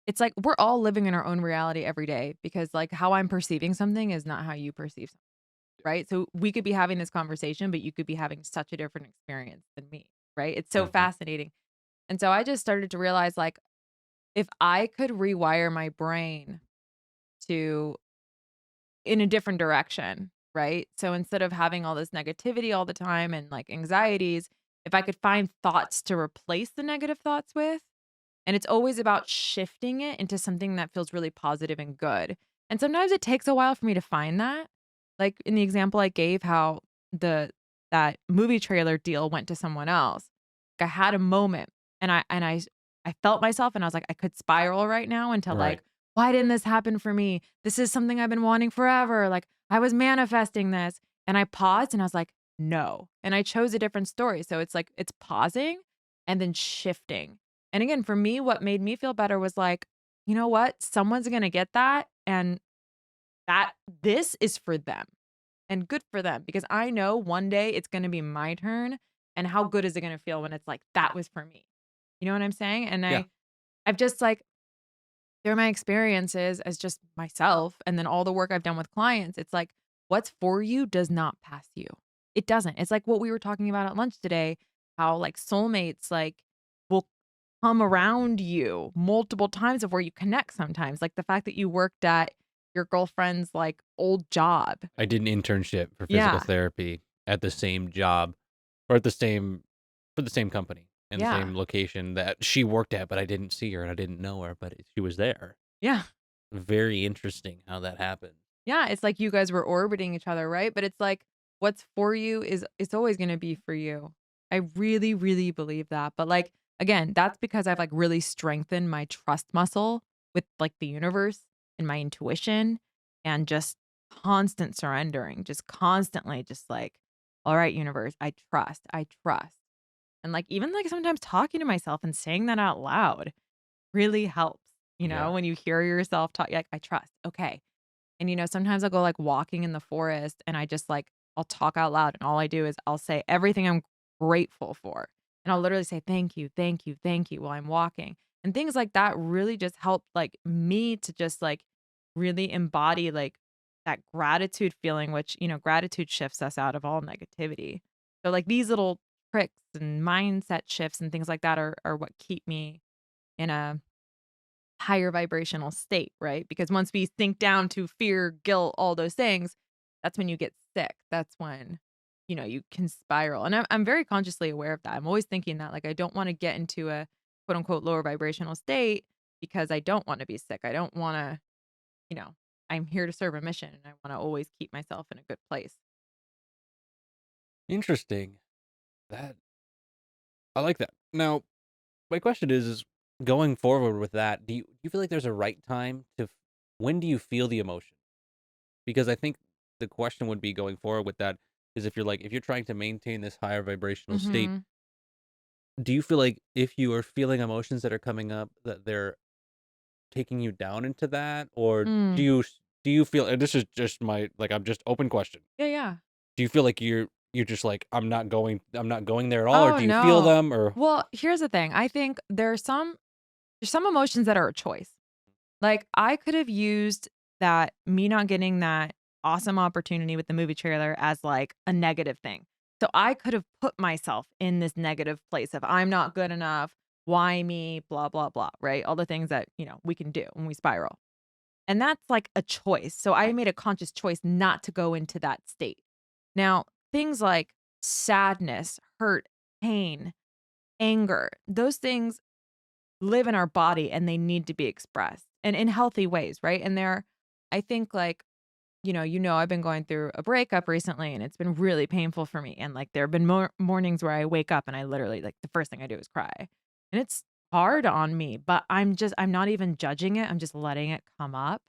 it's like we're all living in our own reality every day because, like, how I'm perceiving something is not how you perceive something, right? So, we could be having this conversation, but you could be having such a different experience than me, right? It's so Mhm. fascinating, and so I just started to realize, like, if I could rewire my brain to in a different direction, right? So instead of having all this negativity all the time and like anxieties, if I could find thoughts to replace the negative thoughts with, and it's always about shifting it into something that feels really positive and good. And sometimes it takes a while for me to find that. Like in the example I gave, how the that movie trailer deal went to someone else. Like I had a moment and I felt myself and I was like, I could spiral right now into Right. like, why didn't this happen for me? This is something I've been wanting forever. Like I was manifesting this. And I paused and I was like, no. And I chose a different story. So it's like it's pausing and then shifting. And again, for me, what made me feel better was like, you know what? Someone's gonna get that, and that this is for them and good for them because I know one day it's gonna be my turn. And how good is it gonna feel when it's like, that was for me? You know what I'm saying? And Yeah. I've just like through my experiences as just myself and then all the work I've done with clients, it's like what's for you does not pass you. It doesn't. It's like what we were talking about at lunch today, how like soulmates like will come around you multiple times of where you connect sometimes. Like the fact that you worked at your girlfriend's like old job. I did an internship for physical Yeah. therapy at the same job or at the same for the same company and the Yeah. same location that she worked at, but I didn't see her and I didn't know her, but she was there. Yeah. Very interesting how that happened. Yeah, it's like you guys were orbiting each other, right? But it's like what's for you is it's always going to be for you. I really really believe that. But like again, that's because I've like really strengthened my trust muscle with like the universe and my intuition and just constant surrendering, just constantly just like all right, universe, I trust. I trust. And like even like sometimes talking to myself and saying that out loud really helps. Yeah. When you hear yourself talk like I trust. Okay, and, sometimes I'll go, like, walking in the forest, and I just, like I'll talk out loud, and all I do is I'll say everything I'm grateful for, and I'll literally say, "Thank you, thank you, thank you," while I'm walking, and things like that really just help, like, me to just, like, really embody, like, that gratitude feeling, which, gratitude shifts us out of all negativity. So, like, these little tricks and mindset shifts and things like that are what keep me in a higher vibrational state, right? Because once we sink down to fear, guilt, all those things, that's when you get sick. That's when, you can spiral. And I'm very consciously aware of that. I'm always thinking that, like, I don't want to get into a quote unquote lower vibrational state because I don't want to be sick. I don't want to, you know, I'm here to serve a mission and I want to always keep myself in a good place. Interesting. That I like that. Now, my question is going forward with that, do you feel like there's a right time when do you feel the emotion? Because I think the question would be going forward with that is if you're trying to maintain this higher vibrational state, Mhm. do you feel like if you are feeling emotions that are coming up that they're taking you down into that? Or Mm. do you feel, and this is just my like I'm just open question. Yeah, yeah. Do you feel like you're just like I'm not going there at all, or Oh, do you feel no. them or Well, here's the thing. I think there's some emotions that are a choice. Like, I could have used that me not getting that awesome opportunity with the movie trailer as, like, a negative thing. So I could have put myself in this negative place of, "I'm not good enough. Why me? Blah, blah, blah," right? All the things that, we can do when we spiral. And that's, like, a choice. So I made a conscious choice not to go into that state. Now, things like sadness, hurt, pain, anger, those things live in our body and they need to be expressed. and in healthy ways, right? And I think like, I've been going through a breakup recently and it's been really painful for me. And like, there have been mornings where I wake up and I literally, like, the first thing I do is cry. And it's hard on me, but I'm not even judging it. I'm just letting it come up.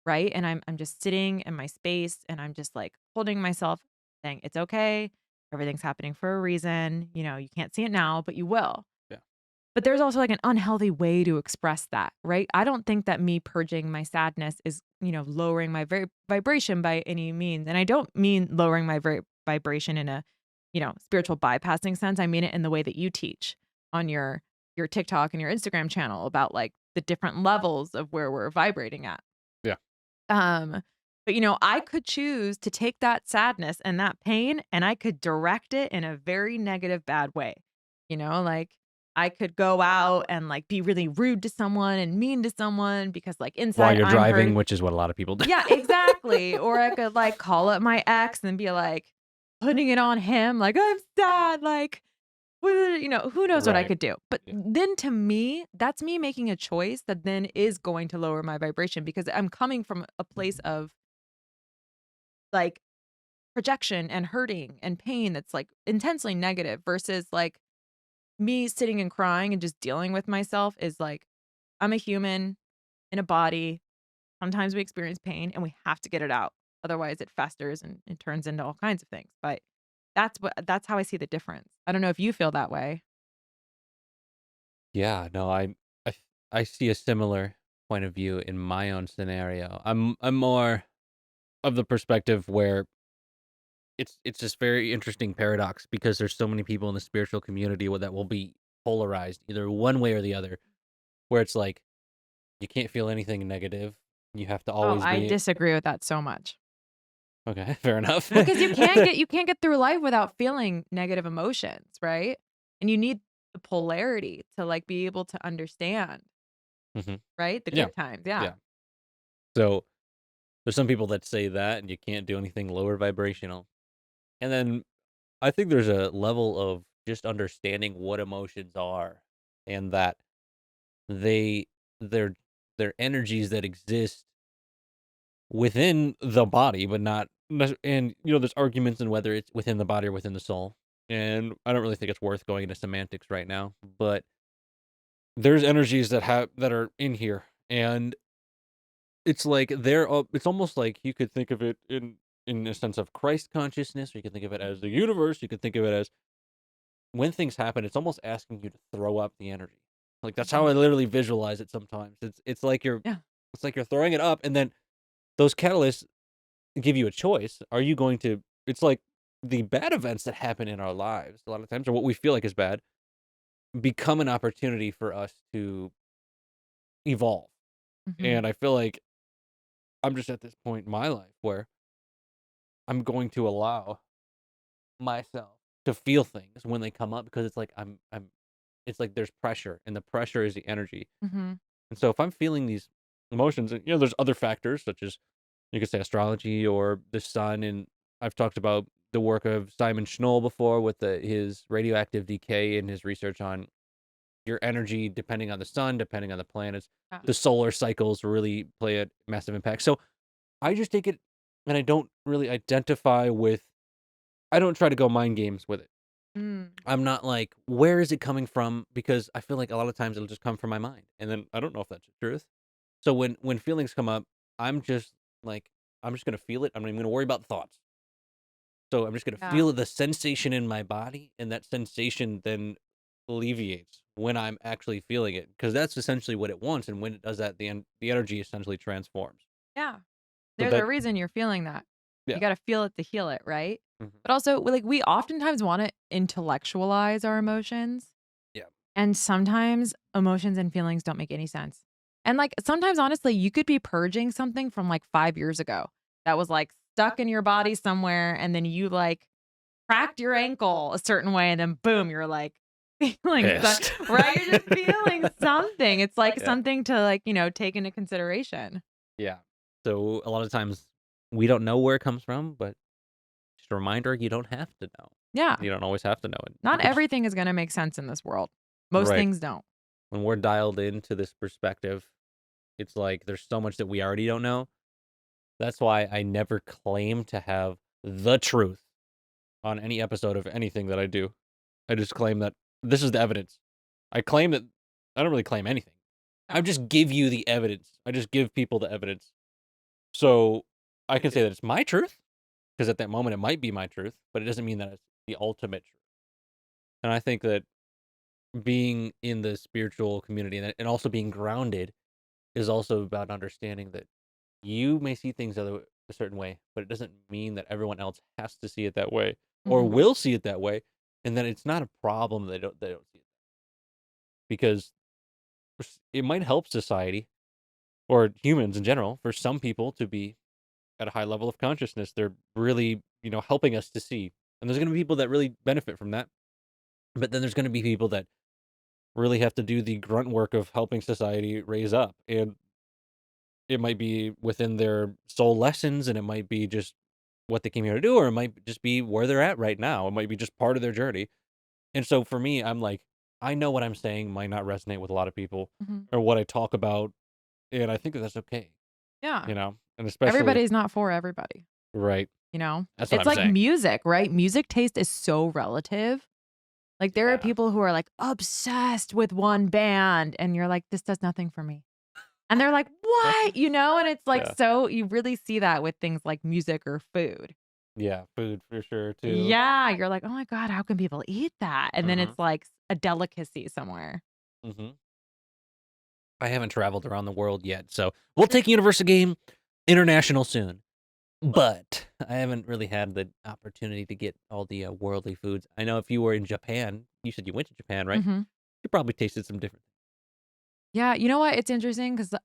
Right. And I'm just sitting in my space and I'm just like holding myself, saying, it's okay. Everything's happening for a reason. You can't see it now, but you will. Yeah. But there's also like an unhealthy way to express that, right? I don't think that me purging my sadness is, lowering my vibration by any means. And I don't mean lowering my vibration in a, spiritual bypassing sense. I mean it in the way that you teach on your TikTok and your Instagram channel about like the different levels of where we're vibrating at. Yeah. Um, but I could choose to take that sadness and that pain and I could direct it in a very negative, bad way. Like I could go out and like be really rude to someone and mean to someone because like While inside you're I'm driving, hurt. which is what a lot of people do. Yeah, exactly. Or I could like call up my ex and be like putting it on him, like I'm sad, like who knows what I Right. could do. But Yeah. then to me, that's me making a choice that then is going to lower my vibration because I'm coming from a place of like projection and hurting and pain that's like intensely negative versus like me sitting and crying and just dealing with myself is like I'm a human in a body. Sometimes we experience pain and we have to get it out. Otherwise it festers and it turns into all kinds of things. But that's how I see the difference. I don't know if you feel that way. Yeah, no, I I see a similar point of view in my own scenario. I'm more of the perspective where it's this very interesting paradox because there's so many people in the spiritual community that will be polarized either one way or the other, where it's like you can't feel anything negative. You have to Oh, always I be disagree with that so much. okay, fair enough. Well, because you can't get through life without feeling negative emotions, right? And you need the polarity to like be able to understand, Mhm. right? The Yeah, good times, yeah. yeah. So there's some people that say that and you can't do anything lower vibrational. And then I think there's a level of just understanding what emotions are and that they they're they're energies that exist within the body, but not and there's arguments in whether it's within the body or within the soul. And I don't really think it's worth going into semantics right now, but there's energies that are in here and it's like it's almost like you could think of it in a sense of Christ consciousness, or you could think of it as the universe, you could think of it as when things happen, it's almost asking you to throw up the energy. Like that's how I Mhm. literally visualize it sometimes. Yeah. It's like you're throwing it up and then those catalysts give you a choice. Are you going to it's like the bad events that happen in our lives a lot of times or what we feel like is bad become an opportunity for us to evolve. Mhm. And I feel like I'm just at this point in my life where I'm going to allow myself to feel things when they come up because it's like I'm it's like there's pressure and the pressure is the energy. Mhm. And so if I'm feeling these emotions, and there's other factors such as you could say astrology or the sun, and I've talked about the work of Simon Schnoll before with his radioactive decay and his research on your energy depending on the sun, depending on the planets. Yeah. The solar cycles really play a massive impact. So I just take it and I don't really identify with I don't try to go mind games with it. Mm. I'm not like, where is it coming from? Because I feel like a lot of times it'll just come from my mind. And then I don't know if that's the truth. So when feelings come up, I'm just like, I'm just gonna feel it. I'm not even gonna worry about the thoughts. So I'm just gonna Yeah. feel the sensation in my body, and that sensation then alleviates when I'm actually feeling it. Because that's essentially what it wants. And when it does that, the energy essentially transforms. Yeah. So There's a that reason you're feeling that. You yeah. gotta feel it to heal it, right? Mhm. But also, like, we oftentimes wanna intellectualize our emotions. Yeah. And sometimes emotions and feelings don't make any sense. And like sometimes honestly, you could be purging something from like 5 years ago that was like stuck in your body somewhere and then you like cracked your ankle a certain way and then boom, you're like feeling Pissed. right? You're just feeling something. It's like Yeah. something to like, take into consideration. Yeah. So a lot of times we don't know where it comes from, but just a reminder, you don't have to know. Yeah. You don't always have to know it. You Not could just everything is going to make sense in this world. Most right. things don't. When we're dialed into this perspective, It's like there's so much that we already don't know. That's why I never claim to have the truth on any episode of anything that I do. I just claim that this is the evidence. I claim that I don't really claim anything. I No. just give you the evidence. I just give people the evidence. So I can say that it's my truth because at that moment it might be my truth, but it doesn't mean that it's the ultimate truth. And I think that being in the spiritual community and also being grounded is also about understanding that you may see things a certain way, but it doesn't mean that everyone else has to see it that way or Mhm. will see it that way, and that it's not a problem they don't see it because it might help society or humans in general for some people to be at a high level of consciousness. They're really, helping us to see. And there's going to be people that really benefit from that. But then there's going to be people that really have to do the grunt work of helping society raise up. And it might be within their soul lessons and it might be just what they came here to do, or it might just be where they're at right now. It might be just part of their journey. And so for me, I'm like, I know what I'm saying might not resonate with a lot of people Mhm. or what I talk about. And I think that that's okay, Yeah. and especially, Everybody's not for everybody, right. you know? That's what It's I'm like saying. music, right? Music taste is so relative. Like, there are Yeah. people who are, like, obsessed with one band, and you're like, "This does nothing for me." And they're like, "What?" And it's like, Yeah. so you really see that with things like music or food. Yeah, food for sure too. Yeah, you're like, "Oh my god, how can people eat that?" And then Mhm, it's like a delicacy somewhere. mhm. I haven't traveled around the world yet, so we'll take Universal Game international soon, but I haven't really had the opportunity to get all the, worldly foods. I know if you were in Japan, you said you went to Japan, right? Mhm. You probably tasted some different. Yeah, you know what? It's interesting because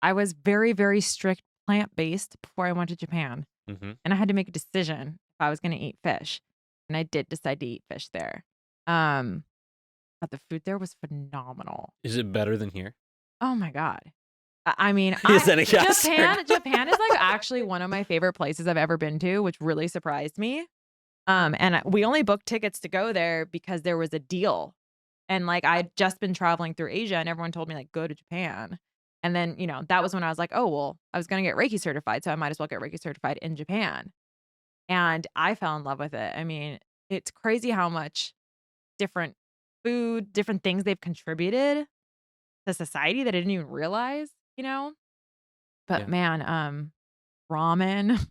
I was very, very strict plant-based before I went to Japan, Mhm. and I had to make a decision if I was gonna eat fish, and I did decide to eat fish there. Um, but the food there was phenomenal. Is it better than here? Oh my god. I mean, Is I that a yes or Japan no? Japan is, like, actually one of my favorite places I've ever been to, which really surprised me. And we only booked tickets to go there because there was a deal. And, like, I'd just been traveling through Asia and everyone told me, like, "Go to Japan." And then, that was when I was like, "Oh, well, I was gonna get Reiki certified, so I might as well get Reiki certified in Japan." And I fell in love with it. I mean, it's crazy how much different food, different things they've contributed to society that I didn't even realize, you know? But Yeah. man, ramen,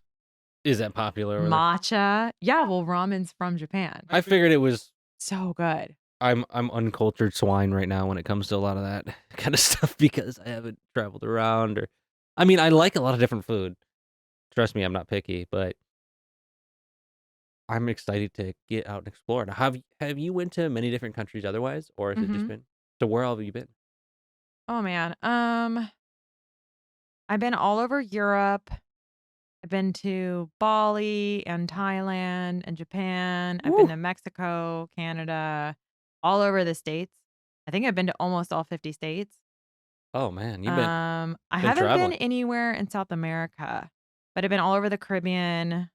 Is that popular over there? matcha. Yeah, well, ramen's from Japan. I figured it was. So good. I'm uncultured swine right now when it comes to a lot of that kinda stuff because I haven't traveled around or I mean, I like a lot of different food. Trust me, I'm not picky, but I'm excited to get out and explore. Now, have you went to many different countries otherwise, or has it just Mhm. been so where all have you been? Oh, man. I've been all over Europe. I've been to Bali and Thailand and Japan. I've been Woo! to Mexico, Canada, all over the states. I think I've been to almost all 50 states. Oh, man, you've been I been haven't been traveling. anywhere in South America, but I've been all over the Caribbean.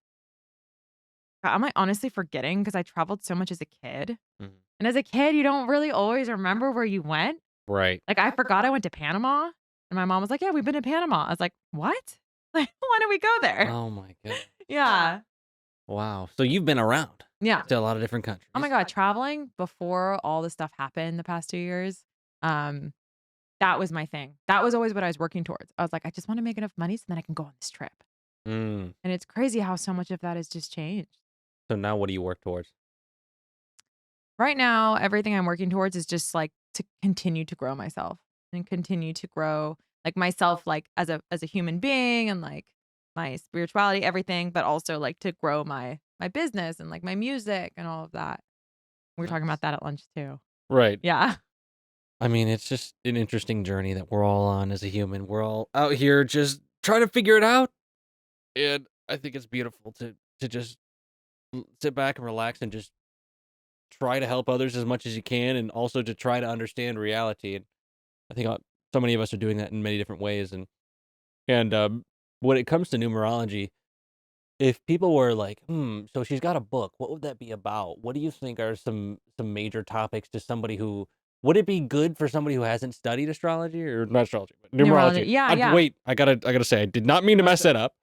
Am I honestly forgetting because I traveled so much as a kid? Mhm. And as a kid, you don't really always remember where you went. Right. Like, I forgot I went to Panama, and my mom was like, "Yeah, we've been to Panama." I was like, "What? Like, why did we go there?" Oh my god. Yeah. Wow. So you've been around Yeah. to a lot of different Oh my countries. god, traveling before all this stuff happened the past 2 years, um, that was my thing. That was always what I was working towards. I was like, "I just wanna make enough money so then I can go on this trip." Mm. And it's crazy how so much of that has just changed. So now what do you work towards? Right now, everything I'm working towards is just, like, to continue to grow myself and continue to grow, like, myself, like, as a human being and, like, my spirituality, everything, but also, like, to grow my business and, like, my music and all of that. We were talking about Nice. that at lunch too. Right. Yeah. I mean, it's just an interesting journey that we're all on as a human. We're all out here just trying to figure it out, and I think it's beautiful to just sit back and relax and just try to help others as much as you can, and also to try to understand reality. And I think so many of us are doing that in many different ways. And when it comes to numerology, if people were like, so she's got a book, what would that be about? What do you think are some major topics to somebody who would it be good for somebody who hasn't studied astrology or not astrology, but Numerology. numerology? Yeah, yeah. Wait, I gotta say, I did not mean to mess that up.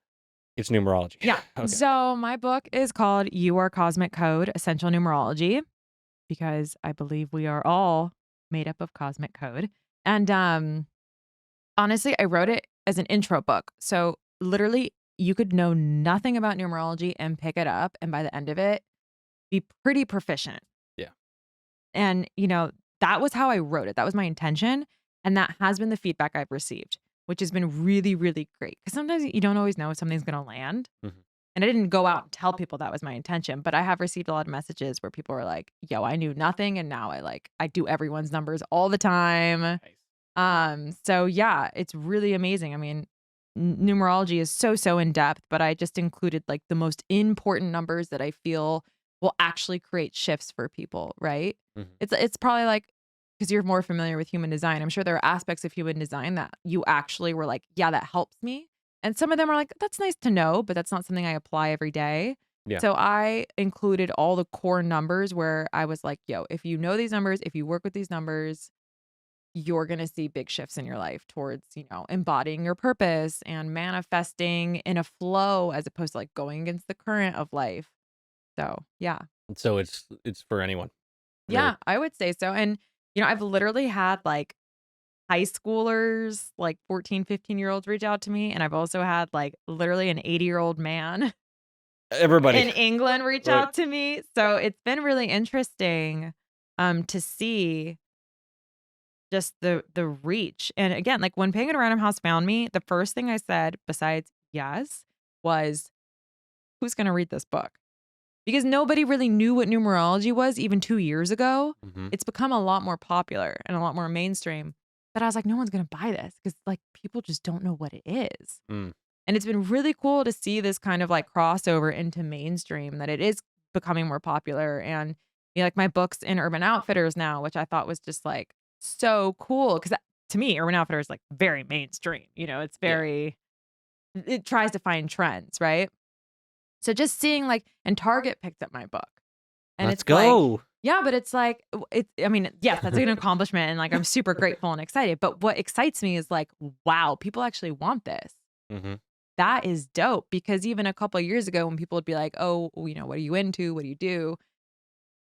It's numerology. Yeah. Okay. So my book is called Your Cosmic Code: Essential Numerology, because I believe we are all made up of cosmic code. And honestly, I wrote it as an intro book. So literally you could know nothing about numerology and pick it up, and by the end of it be pretty proficient. Yeah. And, that was how I wrote it. That was my intention. And that has been the feedback I've received, which has been really, really great. Because sometimes you don't always know if something's going to land. Mhm. And I didn't go out and tell people that was my intention, but I have received a lot of messages where people were like, yo, I knew nothing. And now I do everyone's numbers all the time. Nice. So yeah, it's really amazing. I mean, numerology is so in depth, but I just included like the most important numbers that I feel will actually create shifts for people, right? Mhm. It's probably like, because you're more familiar with human design, I'm sure there are aspects of human design that you actually were like, yeah, that helps me. And some of them are like, that's nice to know, but that's not something I apply every day. Yeah. So I included all the core numbers where I was like, yo, if you know these numbers, if you work with these numbers, you're going to see big shifts in your life towards, embodying your purpose and manifesting in a flow as opposed to like going against the current of life. So, yeah. So it's for anyone, really. Yeah, I would say so. And, I've literally had like high schoolers, like 14, 15-year-olds reach out to me. And I've also had like literally an 80-year-old man Everybody. in England reach Right. out to me. So it's been really interesting to see just the reach. And again, like when Penguin Random House found me, the first thing I said besides yes was, who's going to read this book? Because nobody really knew what numerology was even 2 years ago. Mhm. It's become a lot more popular and a lot more mainstream. But I was like, no one's going to buy this because like people just don't know what it is. Mm. And it's been really cool to see this kind of like crossover into mainstream, that it is becoming more popular. And like my books in Urban Outfitters now, which I thought was just like so cool. Because to me, Urban Outfitters is like very mainstream. It's Yeah. very, it tries to find trends, right? So just seeing like, and Target picked up my book. And Let's it's like, go. yeah, but it's like, I mean, yes, that's an accomplishment. And like, I'm super grateful and excited. But what excites me is like, wow, people actually want this. Mhm. That is dope, because even a couple of years ago when people would be like, "Oh, what are you into? What do you do?"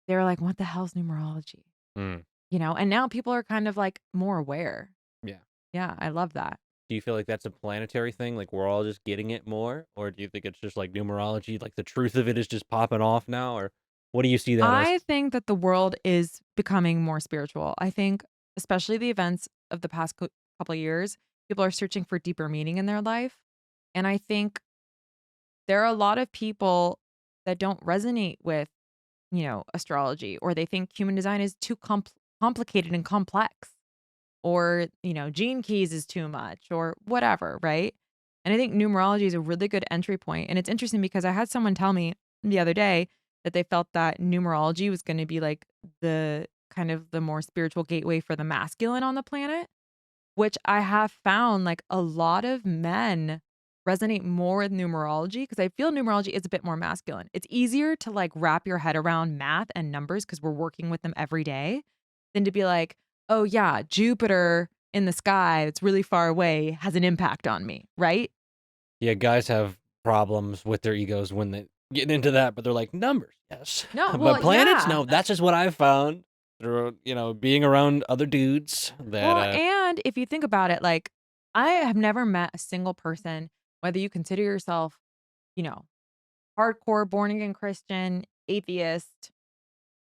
They were like, "What the hell's numerology?" Mm. And now people are kind of like more aware. Yeah. Yeah, I love that. Do you feel like that's a planetary thing? Like we're all just getting it more? Or do you think it's just like numerology, like the truth of it is just popping off now? Or what do you see that as? I think that the world is becoming more spiritual. I think especially the events of the past couple of years, people are searching for deeper meaning in their life. And I think there are a lot of people that don't resonate with astrology, or they think human design is too complicated and complex, or, gene keys is too much, or whatever, right? And I think numerology is a really good entry point. And it's interesting because I had someone tell me the other day that they felt that numerology was going to be like the kind of the more spiritual gateway for the masculine on the planet, which I have found like a lot of men resonate more with numerology, because I feel numerology is a bit more masculine. It's easier to like wrap your head around math and numbers because we're working with them every day, than to be like, oh yeah, Jupiter in the sky that's really far away has an impact on me, right? Yeah, guys have problems with their egos when they get into that, but they're like, numbers, yes. No, But well, planets, yeah. no, that's just what I've found through, being around other dudes that Well, and if you think about it, like I have never met a single person, whether you consider yourself, you know, hardcore born again Christian, atheist,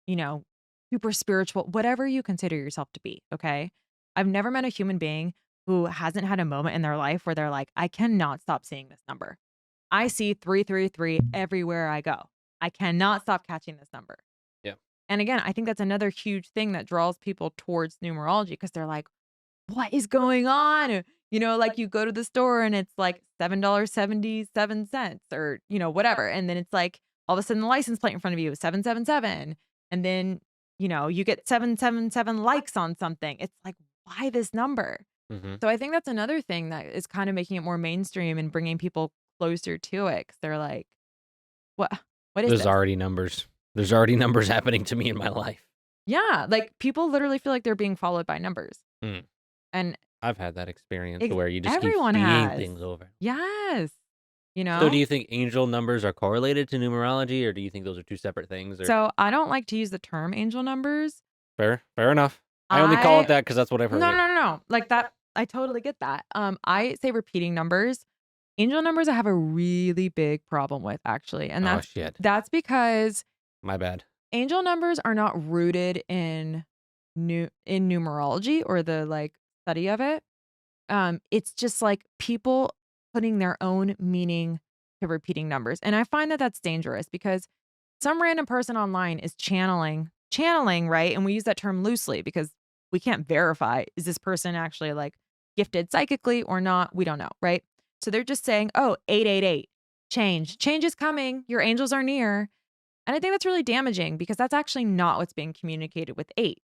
you know, super spiritual, whatever you consider yourself to be, okay? I've never met a human being who hasn't had a moment in their life where they're like, I cannot stop seeing this number. I see 333 everywhere I go. I cannot stop catching this number. yeah. And again, I think that's another huge thing that draws people towards numerology, because they're like, what is going on? Like you go to the store and it's like $7.77, or, whatever. And then it's like all of a sudden the license plate in front of you is 777. And then, you get 777 likes on something. It's like, why this number? Mhm. So I think that's another thing that is kind of making it more mainstream and bringing people closer to it, because they're like, what, what is There's this? already numbers. There's already numbers happening to me in my life. Yeah, like, people literally feel like they're being followed by numbers, Mm. and I've had that experience where you just keep everyone seeing has. things over. Yes, you So do know? you think angel numbers are correlated to numerology, or do you think those are two separate things? Or So, I don't like to use the term angel numbers. fair enough. I only call it I that because that's what I've No, heard no, it. no, no, like, that I totally get that. I say repeating numbers. Angel numbers I have a really big problem with, actually, and Oh that's shit, that's because my bad. angel numbers are not rooted in numerology or the, like, study of it. It's just, like, people putting their own meaning to repeating numbers, and I find that that's dangerous because some random person online is channeling, right? And we use that term loosely because we can't verify, is this person actually, like, gifted psychically or not? We don't know, right? So they're just saying, "Oh, 888, change is coming, your angels are near." And I think that's really damaging because that's actually not what's being communicated with 8.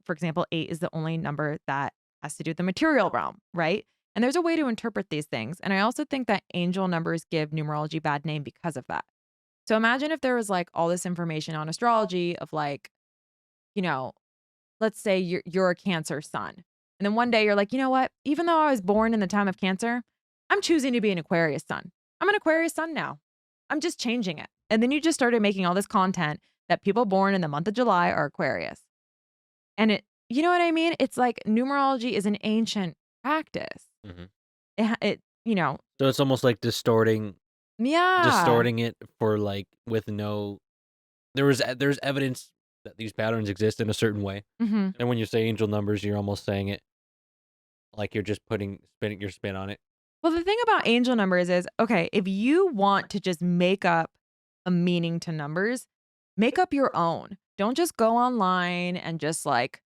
For example, 8 is the only number that has to do with the material realm, right? And there's a way to interpret these things. And I also think that angel numbers give numerology bad name because of that. So imagine if there was like all this information on astrology of like, you know, let's say you're a Cancer sun. And then one day you're like, "You know what? Even though I was born in the time of Cancer, I'm choosing to be an Aquarius sun. I'm an Aquarius sun now. I'm just changing it." And then you just started making all this content that people born in the month of July are Aquarius. And you know what I mean? It's like numerology is an ancient practice. Hmm. It So it's almost like yeah. distorting it for like with no. There's evidence that these patterns exist in a certain way, Mhm. and when you say angel numbers, you're almost saying it like you're just spinning your spin on it. Well, the thing about angel numbers is, okay, if you want to just make up a meaning to numbers, make up your own. Don't just go online and just like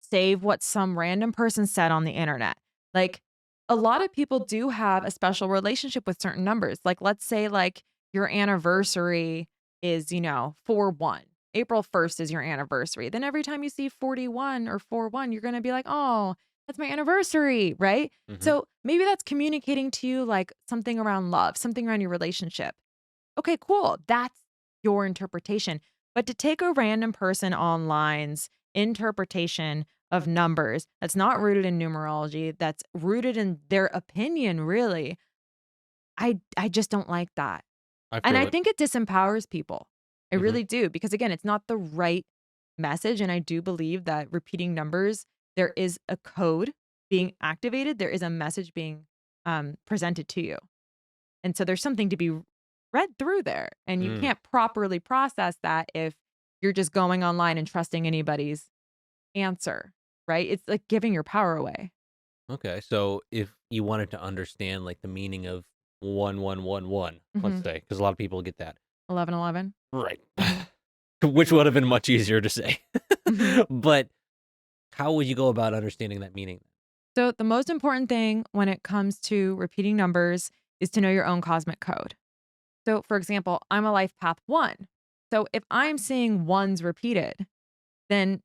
save what some random person said on the internet. Like a lot of people do have a special relationship with certain numbers. Like let's say like your anniversary is, 4-1. April 1st is your anniversary. Then every time you see 41 or 4-1, you're going to be like, "Oh, that's my anniversary," right? Hmm. So maybe that's communicating to you like something around love, something around your relationship. Okay, cool. That's your interpretation. But to take a random person online's interpretation of numbers that's not rooted in numerology, that's rooted in their opinion, really, I just don't like that. I And feel I it. think it disempowers people. I Hmm. really do because again, it's not the right message and I do believe that repeating numbers, there is a code being activated, there is a message being presented to you. And so there's something to be read through there, and you Mm. can't properly process that if you're just going online and trusting anybody's answer, right? It's like giving your power away. Okay, so if you wanted to understand like the meaning of 1111, let's Mhm. say, because a lot of people get that 1111. right, Mhm. which would have been much easier to say, Mhm. but how would you go about understanding that meaning? So the most important thing when it comes to repeating numbers is to know your own cosmic code. So for example, I'm a life path 1. So if I'm seeing ones repeated, then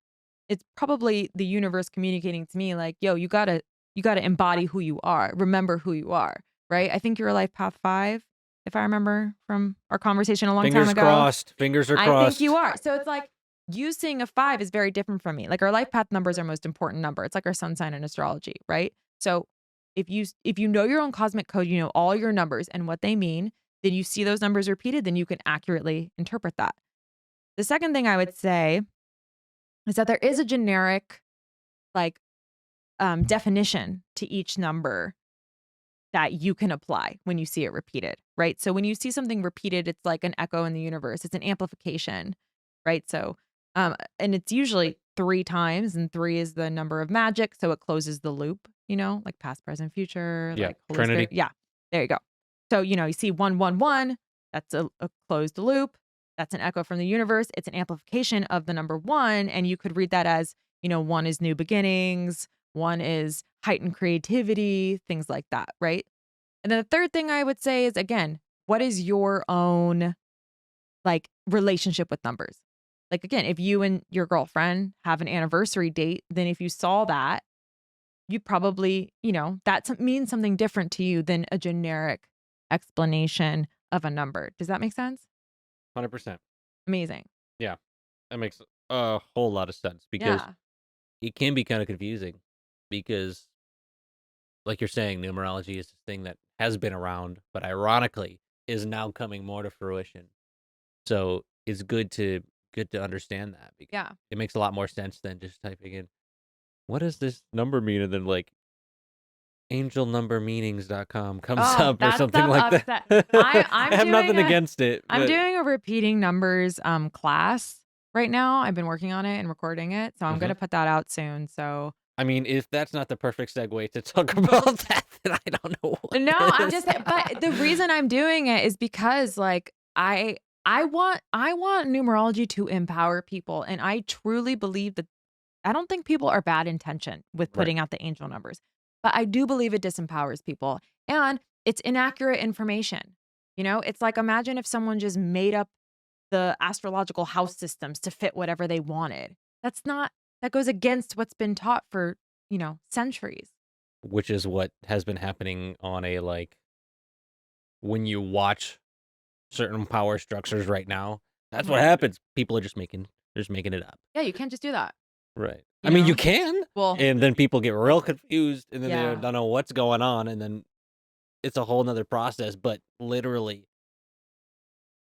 it's probably the universe communicating to me like, "Yo, you gotta embody who you are. Remember who you are." Right? I think you're a life path 5, if I remember from our conversation a long time Fingers ago. crossed. Fingers are I think you crossed. are. So it's like you seeing a 5 is very different from me. Like our life path number is our most important number. It's like our sun sign in astrology, right? So if you know your own cosmic code, you know all your numbers and what they mean, then you see those numbers repeated, then you can accurately interpret that. The second thing I would say is that there is a generic like definition to each number that you can apply when you see it repeated, right? So when you see something repeated, it's like an echo in the universe. It's an amplification, right? So, and it's usually 3 times, and 3 is the number of magic, so it closes the loop. Like past, present, future, Yeah, like Holy Spirit. Trinity. Yeah, there you go. So you see 111. That's a closed loop. That's an echo from the universe. It's an amplification of the number one, and you could read that as one is new beginnings, one is heightened creativity, things like that, right? And then the third thing I would say is again, what is your own like relationship with numbers? Like again, if you and your girlfriend have an anniversary date, then if you saw that, you probably, that means something different to you than a generic explanation of a number. Does that make sense? 100%. Amazing. Yeah, that makes a whole lot of sense because Yeah. it can be kind of confusing because, like you're saying, numerology is this thing that has been around, but ironically is now coming more to fruition. So it's good to understand that because Yeah. it makes a lot more sense than just typing in what does this number mean and then like angelnumbermeanings.com comes Oh, up or that something stuff like that. upset I I I'm have doing nothing a against it, I'm but doing a repeating numbers, class right now. I've been working on it and recording it, so I'm mhm. gonna put that out soon, so I mean, if that's not the perfect segue to talk about that, then I don't know what no, I'm is. just but the reason I'm doing it is because, like, I want numerology to empower people, and I truly believe that I don't think people are bad intention with Right. putting out the angel numbers, but I do believe it disempowers people, and it's inaccurate information. It's like imagine if someone just made up the astrological house systems to fit whatever they wanted. That's not that goes against what's been taught for, centuries. Which is what has been happening on a, like when you watch certain power structures right now, that's what Mhm. happens. People are just making it up. Yeah, you can't just do that, Right. I you mean, you know? can, Well, and then people get real confused, and then they yeah. don't know what's going on, and then it's a whole 'nother process, but literally,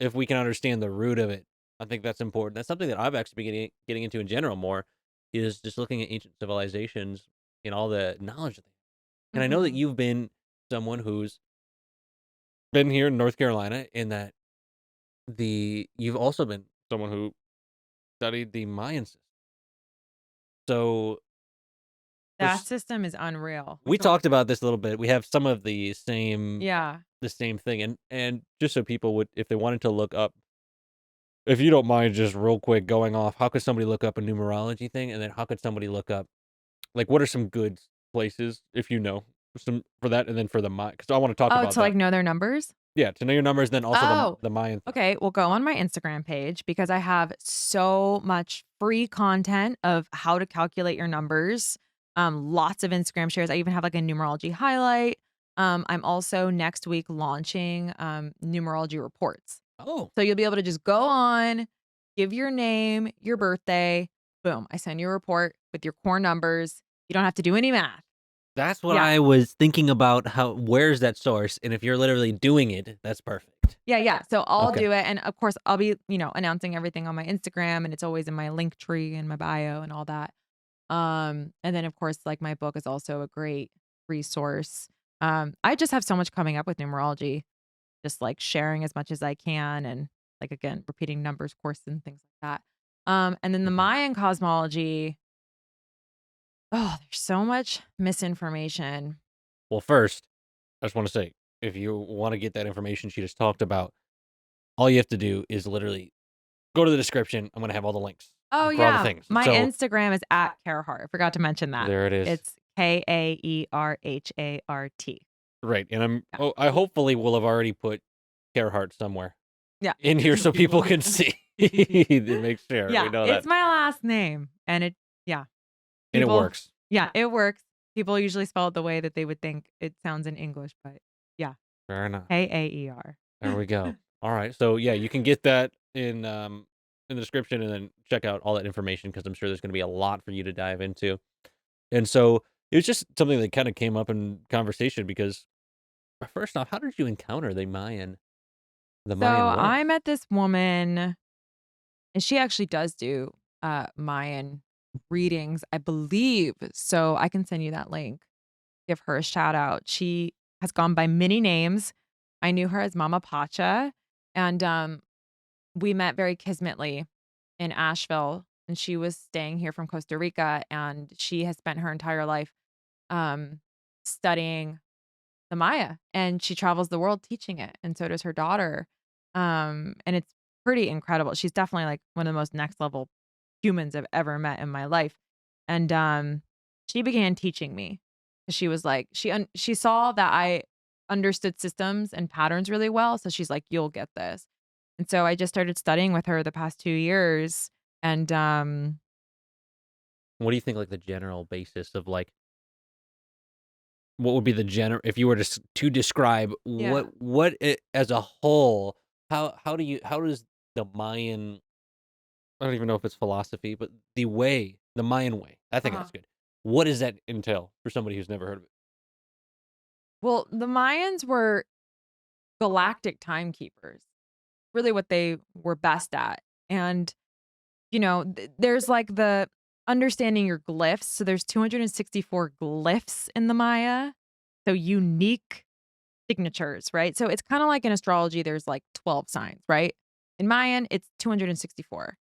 if we can understand the root of it, I think that's important. That's something that I've actually been getting into in general more, is just looking at ancient civilizations and all the knowledge that they and I know that Mhm. you've been someone who's been here in North Carolina and that you've also been someone who studied the Mayan system. So, That there's system is unreal. we talked about this a little bit. We have some of Yeah. the same thing, and just so people would if they wanted to look up if you don't mind just real quick going off, how could somebody look up a numerology thing, and then how could somebody look up like, what are some good places, if you know, some for that, and then for the Mayan? Because I wanna talk Oh, about to, like, that. know their numbers? Yeah, to know your numbers, then also Oh, the Mayan thing. okay. Well, go on my Instagram page because I have so much free content of how to calculate your numbers. Lots of Instagram shares. I even have like a numerology highlight. I'm also next week launching numerology reports. Oh, So you'll be able to just go on, give your name, your birthday, boom. I send you a report with your core numbers. You don't have to do any math. that's what Yeah. I was thinking about how where's that source, and if you're literally doing it, that's perfect. Yeah, yeah. So I'll Okay. do it. And of course, I'll be, announcing everything on my Instagram and it's always in my link tree and my bio and all that. And then of course, like my book is also a great resource. I just have so much coming up with numerology, just like sharing as much as I can and like again, repeating numbers course and things like that. And then the Mhm. Mayan cosmology, oh, there's so much misinformation. Well, first, I just wanna say, if you wanna get that information she just talked about, all you have to do is literally go to the description. I'm gonna have all the links Oh for all the yeah. things. My So, Instagram is at Kaerhart. I forgot to mention that. there it is. It's Kaerhart. Right, and Yeah. I hopefully will have already put Kaerhart somewhere Yeah. in here so people can see to make sure we Yeah, know it's that, my last name, and yeah, and it people works. yeah, it works. People usually spell it the way that they would think it sounds in English, but yeah, Fair enough. Kaer. There we go. Alright, so, yeah, you can get that in the description and then check out all that information because 'cause I'm sure there's gonna be a lot for you to dive into. And so, it was just something that kinda came up in conversation because, first off, how did you encounter the So, Mayan world? I met this woman, and she actually does do, Mayan readings, I believe, so I can send you that link. Give her a shout out. She has gone by many names. I knew her as Mama Pacha, and, we met very kismetly in Asheville, and she was staying here from Costa Rica, and she has spent her entire life, um, studying the Maya, and she travels the world teaching it, and so does her daughter, and it's pretty incredible. She's definitely, like, one of the most next level humans I've ever met in my life, and, she began teaching me. She was like she saw that I understood systems and patterns really well, so she's like, "You'll get this." And so I just started studying with her the past 2 years, and, What do you think, like, the general basis of, like what would be the gener if you were to describe yeah. what it as a whole, how does the Mayan I don't even know if it's philosophy, but the Mayan way. I think Uh-huh. that's good. What does that entail for somebody who's never heard of it? Well, the Mayans were galactic timekeepers, really what they were best at. And, there's like the understanding your glyphs. So there's 264 glyphs in the Maya. So unique signatures, right? So it's kind of like in astrology, there's like 12 signs, right? In Mayan, it's 264.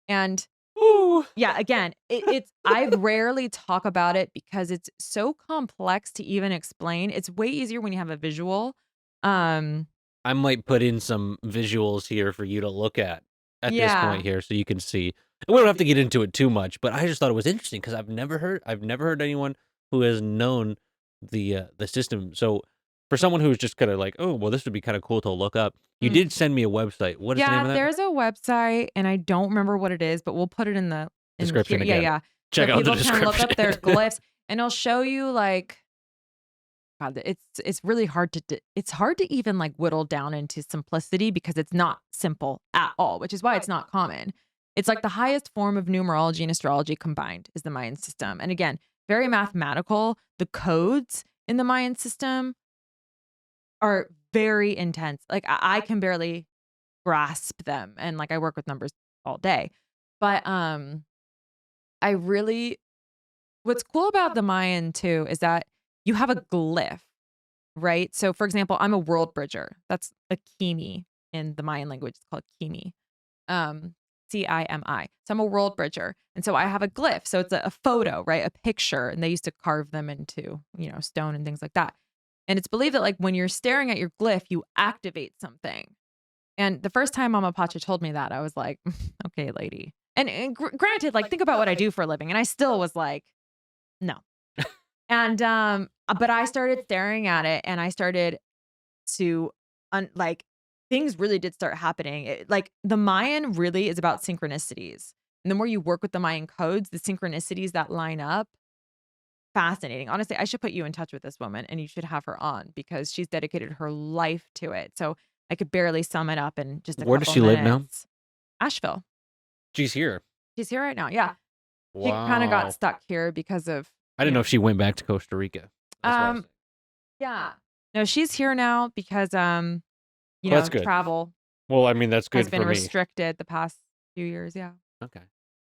And Ooh. yeah, again, it's I rarely talk about it because it's so complex to even explain. It's way easier when you have a visual. Um, I might put in some visuals here for you to look at this point yeah. here so you can see. And we don't have to get into it too much, but I just thought it was interesting because I've never heard anyone who has known the system. So for someone who's just kind of like, oh, well, this would be kind of cool to look up. You Mm. did send me a website. What is the name Yeah, of that? there's a website and I don't remember what it is, but we'll put it in here. Description Yeah, again. yeah. So Check out the people can look up description. their glyphs and it'll show you like God, it's really hard to it's hard to even like whittle down into simplicity because it's not simple at all, which is why it's not common. It's like the highest form of numerology and astrology combined is the Mayan system. And again, very mathematical. The codes in the Mayan system are very intense. Like I can barely grasp them and like I work with numbers all day. But I really what's cool about the Mayan too is that you have a glyph, right? So, for example, I'm a world bridger. That's a kimi in the Mayan language. It's called kimi, um, Cimi. So I'm a world bridger, and so I have a glyph. So it's a photo, right? A picture, and they used to carve them into stone and things like that. And it's believed that like when you're staring at your glyph, you activate something. And the first time Mama Pacha told me that, I was like, okay, lady. And granted, like think about what I do for a living, and I still was like, no. And but I started staring at it and I started to like things really did start happening. Like the Mayan really is about synchronicities. And the more you work with the Mayan codes, the synchronicities that line up, fascinating. Honestly, I should put you in touch with this woman and you should have her on because she's dedicated her life to it. So I could barely sum it up in just a Where does couple she live now? minutes. Asheville. She's here. She's here right now. Yeah. She kind of got Wow. stuck here because of, I didn't know if she went back to Costa Rica. That's why I was um saying. yeah. No, she's here now because Well, that's good. travel Well, I mean, that's has good been for me. restricted the past few years, yeah. Okay.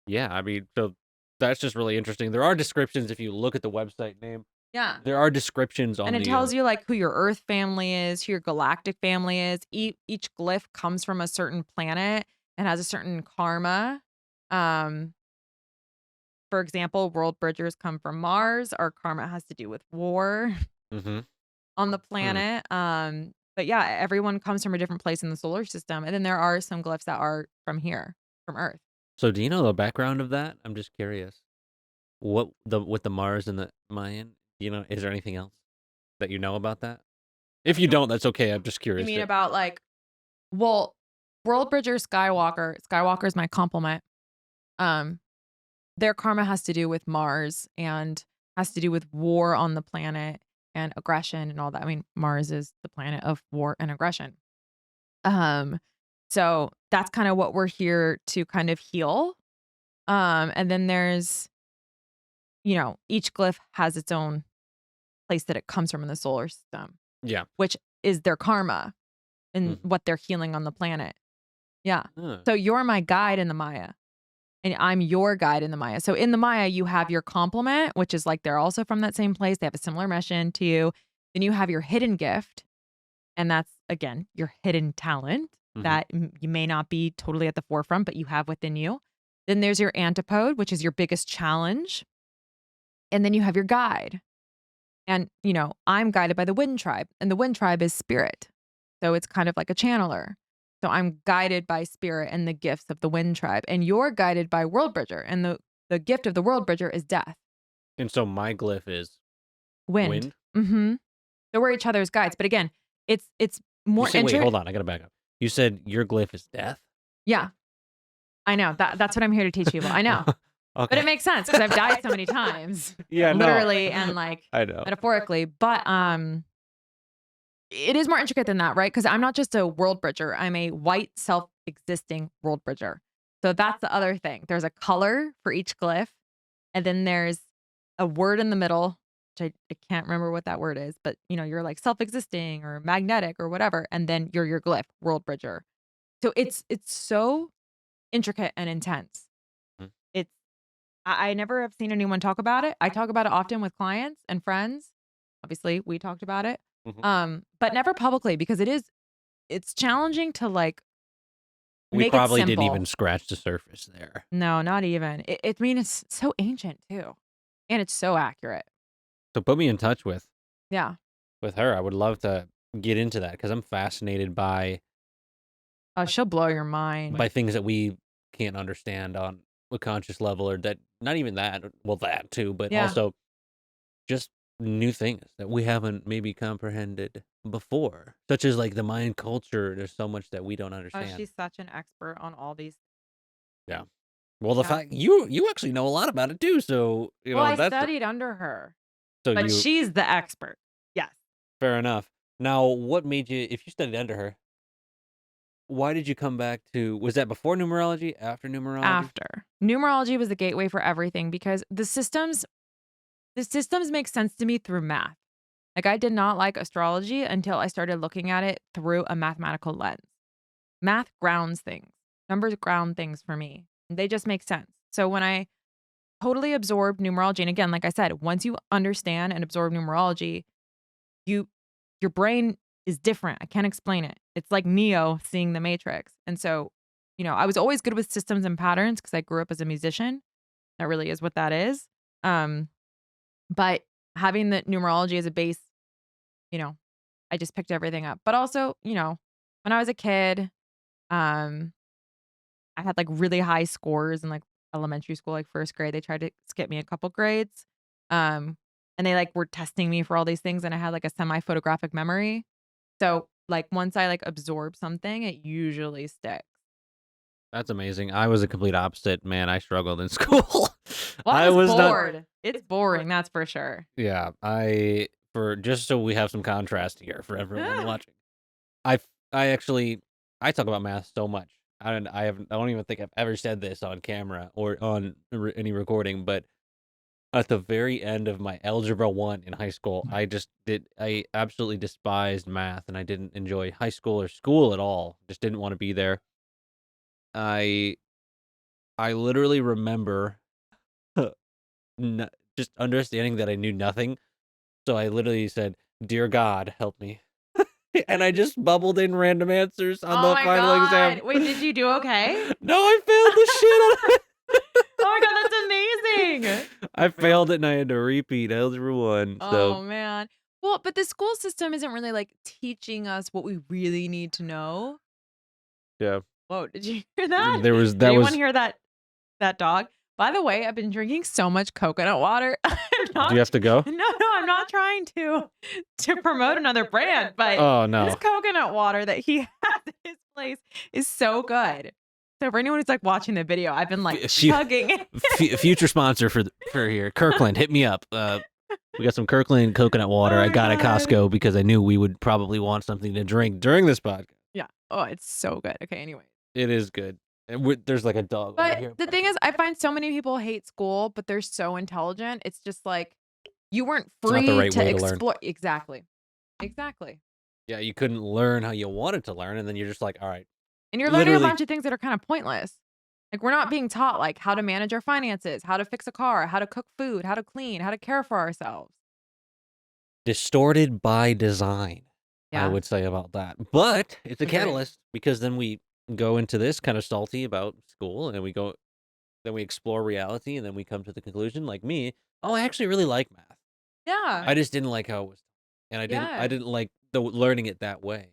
Yeah, I mean, so that's just really interesting. There are descriptions if you look at the website name. Yeah. There are descriptions And on it the tells you like who your Earth family is, who your galactic family is. Each glyph comes from a certain planet and has a certain karma. Um, for example, world bridgers come from Mars. Our karma has to do with war Mhm. on the Hmm. planet. But yeah, everyone comes from a different place in the solar system. And then there are some glyphs that are from here, from Earth. So do you know the background of that? I'm just curious. What the with the Mars and the Mayan? Is there anything else that you know about that? If you don't, that's okay. I'm just You curious. mean about like, well, World Bridger Skywalker is my compliment. Um, their karma has to do with Mars and has to do with war on the planet and aggression and all that. I mean, Mars is the planet of war and aggression. Um, so that's kind of what we're here to kind of heal. And then there's, each glyph has its own place that it comes from in the solar system, Yeah. which is their karma and Mhm. what they're healing on the planet. Yeah. Huh. So you're my guide in the Maya. And I'm your guide in the Maya. So in the Maya, you have your complement, which is like they're also from that same place. They have a similar mission to you. Then you have your hidden gift. And that's, again, your hidden talent Mhm. that you may not be totally at the forefront, but you have within you. Then there's your antipode, which is your biggest challenge. And then you have your guide. And, I'm guided by the wind tribe, and the wind tribe is spirit. So it's kind of like a channeler. So I'm guided by spirit and the gifts of the wind tribe. And you're guided by World Bridger. And the gift of the World Bridger is death, And so my glyph is wind. wind. Mm-hmm. So we're each other's guides. But again, it's You more say, wait, hold intricate. on, I gotta back up. You said your glyph is death. Yeah, I know. That's what I'm here to teach people. I know. But Okay. it makes sense because I've died so many times, Yeah, no. literally and like I know. metaphorically. But it is more intricate than that, right? Because I'm not just a world bridger. I'm a white self-existing world bridger. So that's the other thing. There's a color for each glyph, and then there's a word in the middle, which I can't remember what that word is, but you're like self-existing or magnetic or whatever, and then you're your glyph, world bridger. So it's so intricate and intense. Mhm. It's I never have seen anyone talk about it. I talk about it often with clients and friends. Obviously, we talked about it. Mhm. But never publicly because it's challenging to like We make it probably didn't simple. even scratch the surface there. No, not even. I mean, it's so ancient too. And it's so accurate. So put me in touch Yeah. with her. I would love to get into that because I'm fascinated Oh, she'll blow your mind. by things that we can't understand on a conscious level, or that not even that. Well, that too, but Yeah. also just new things that we haven't maybe comprehended before, such as like the Mayan culture. There's so much that we don't Oh, understand. she's such an expert on all these. Yeah. Well, the Yeah. fact you actually know a lot about it too, so Well, I that's studied under her, so but you she's the expert. Yes. fair enough. Now, what made you, if you studied under her, why did you come back to? Was that before numerology? After numerology? After. Numerology was the gateway for everything because the systems make sense to me through math. Like I did not like astrology until I started looking at it through a mathematical lens. Math grounds things. Numbers ground things for me. They just make sense. So when I totally absorbed numerology, and again, like I said, once you understand and absorb numerology, you your brain is different. I can't explain it. It's like Neo seeing the Matrix. And so, I was always good with systems and patterns because I grew up as a musician. That really is what that is. Um, but having the numerology as a base, you know, I just picked everything up. But also, when I was a kid, um, I had like really high scores in like elementary school, like first grade. They tried to skip me a couple grades. Um, and they like were testing me for all these things. And I had like a semi photographic memory. So like once I like absorb something, it usually sticks. That's amazing. I was a complete opposite, man. I struggled in school. Well, I I was was not. bored. It's boring, that's for sure. Yeah, I for just so we have some contrast here for everyone watching. I I actually I talk about math so much. I don't even think I've ever said this on camera or on any recording, but at the very end of my algebra 1 in high school, I absolutely despised math and I didn't enjoy high school or school at all. Just didn't want to be there. I I literally remember n just understanding that I knew nothing. So I literally said, "Dear God, help me." And I just bubbled in random answers on Oh the my final exam. god. Wait, did you do okay? No, I failed the shit out of it. Oh my god, that's amazing. I failed it and I had to repeat algebra 1, so Oh man. Well, but the school system isn't really like teaching us what we really need to know. yeah. Whoa, did you hear that? There was Did that anyone was hear that dog? By the way, I've been drinking so much coconut water. I'm Do you not have to go? no, I'm not trying to promote another brand, but Oh, this no. coconut water that he has at his place is so good. So for anyone who's like watching the video, I've been like Fu chugging it. future sponsor for here. Kirkland, hit me up. We got some Kirkland coconut water Oh I my got at God. Costco because I knew we would probably want something to drink during this podcast. Yeah. Oh, it's so good. Okay, anyway. It is good. And there's like a dog over But here. the thing is, I find so many people hate school, but they're so intelligent. It's just like you weren't It's not the free right to way to learn. explore. Exactly. Exactly. Yeah, you couldn't learn how you wanted to learn, and then you're just like, all right, And you're learning a literally bunch of things that are kind of pointless. Like we're not being taught like how to manage our finances, how to fix a car, how to cook food, how to clean, how to care for ourselves. distorted by design, I Yeah. would say about that. But it's a Agreed. catalyst because then we go into this kind of salty about school, and then we explore reality, and then we come to the conclusion, like me, oh, I actually really like math. Yeah. I just didn't like how it was, and I Yeah. didn't like the learning it that way.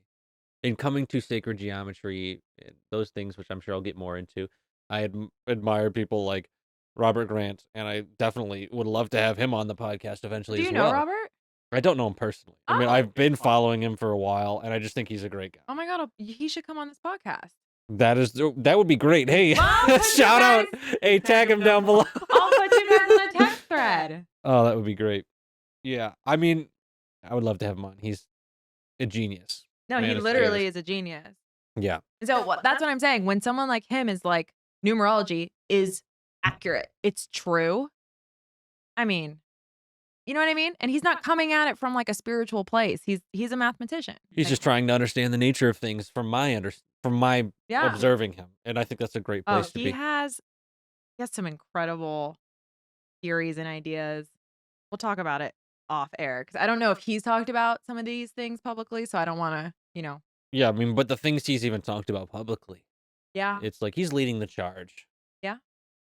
And coming to sacred geometry and those things, which I'm sure I'll get more into, I admire people like Robert Grant, and I definitely would love to have him on the podcast eventually Do as you know well. Robert? I don't know him personally. I mean, Oh. I've been following him for a while, and I just think he's a great guy. Oh my god, he should come on this podcast. That would be great. Hey, Well, put shout you out. guys- Hey, tag him down below. I'll put you guys in the text thread. Oh, that would be great. Yeah, I mean, I would love to have him on. He's a genius. No, Man he is literally genius. is a genius. Yeah. And so that's what I'm saying. When someone like him is like numerology is accurate. It's true. I mean, you know what I mean? And he's not coming at it from like a spiritual place. He's a mathematician. He's Like, just trying to understand the nature of things from my yeah. observing him, and I think that's a great Oh, place to be. he has some incredible theories and ideas. We'll talk about it off air because I don't know if he's talked about some of these things publicly, so I don't want to, Yeah, I mean, but the things he's even talked about publicly, yeah, it's like he's leading the charge yeah,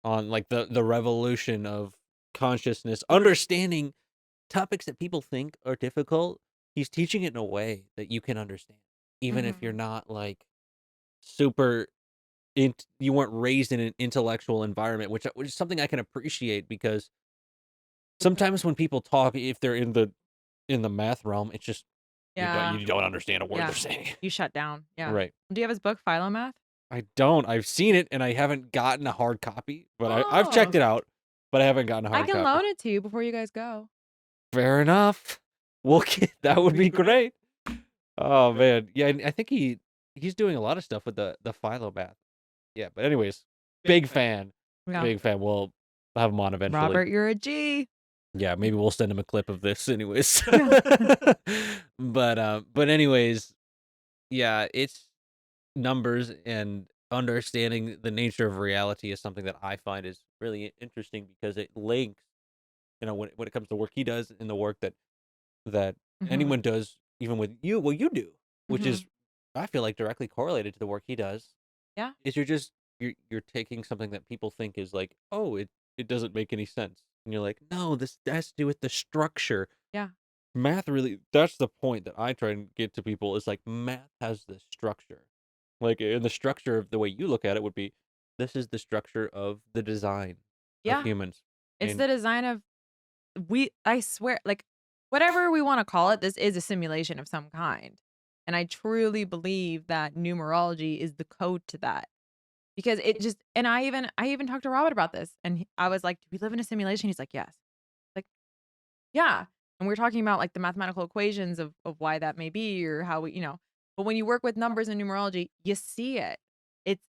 on like the revolution of consciousness, understanding topics that people think are difficult. He's teaching it in a way that you can understand, even if you're hmm not like super you weren't raised in an intellectual environment, which is something I can appreciate because sometimes when people talk, if they're in the math realm, it's just yeah, you don't understand a word they're yeah. saying. You shut down. Yeah. Right. Do you have his book, Philomath? I don't. I've seen it and I haven't gotten a hard copy, but I've checked Oh, it out, but I haven't gotten a I hard can copy. loan it to you before you guys go. Fair enough. We'll get that would be great. Oh man. Yeah, and I think he's doing a lot of stuff with the Philomath. Yeah, but anyways, big fan. Yeah. Big fan. We'll have him on eventually. Robert, you're a G. Yeah, maybe we'll send him a clip of this anyways. Yeah. But anyways, yeah, it's numbers and understanding the nature of reality is something that I find is really interesting because it links, when it comes to work he does and the work that hmm anyone does, even with you, what you do, which hmm is I feel like directly correlated to the work he does, Yeah. is you're taking something that people think is like, oh, it doesn't make any sense. And you're like, no, this has to do with the structure. Yeah. Math really that's the point that I try and get to people is like math has the structure. Like and the structure of the way you look at it would be this is the structure of the design of Yeah. humans. It's And the design of I swear, like, whatever we wanna call it, this is a simulation of some kind, and I truly believe that numerology is the code to that, because it just and I even talked to Robert about this, and I was like, "Do we live in a simulation?" He's like, "Yes." Like, "Yeah," and we're talking about, like, the mathematical equations of why that may be or how we. But when you work with numbers and numerology, you see it. It's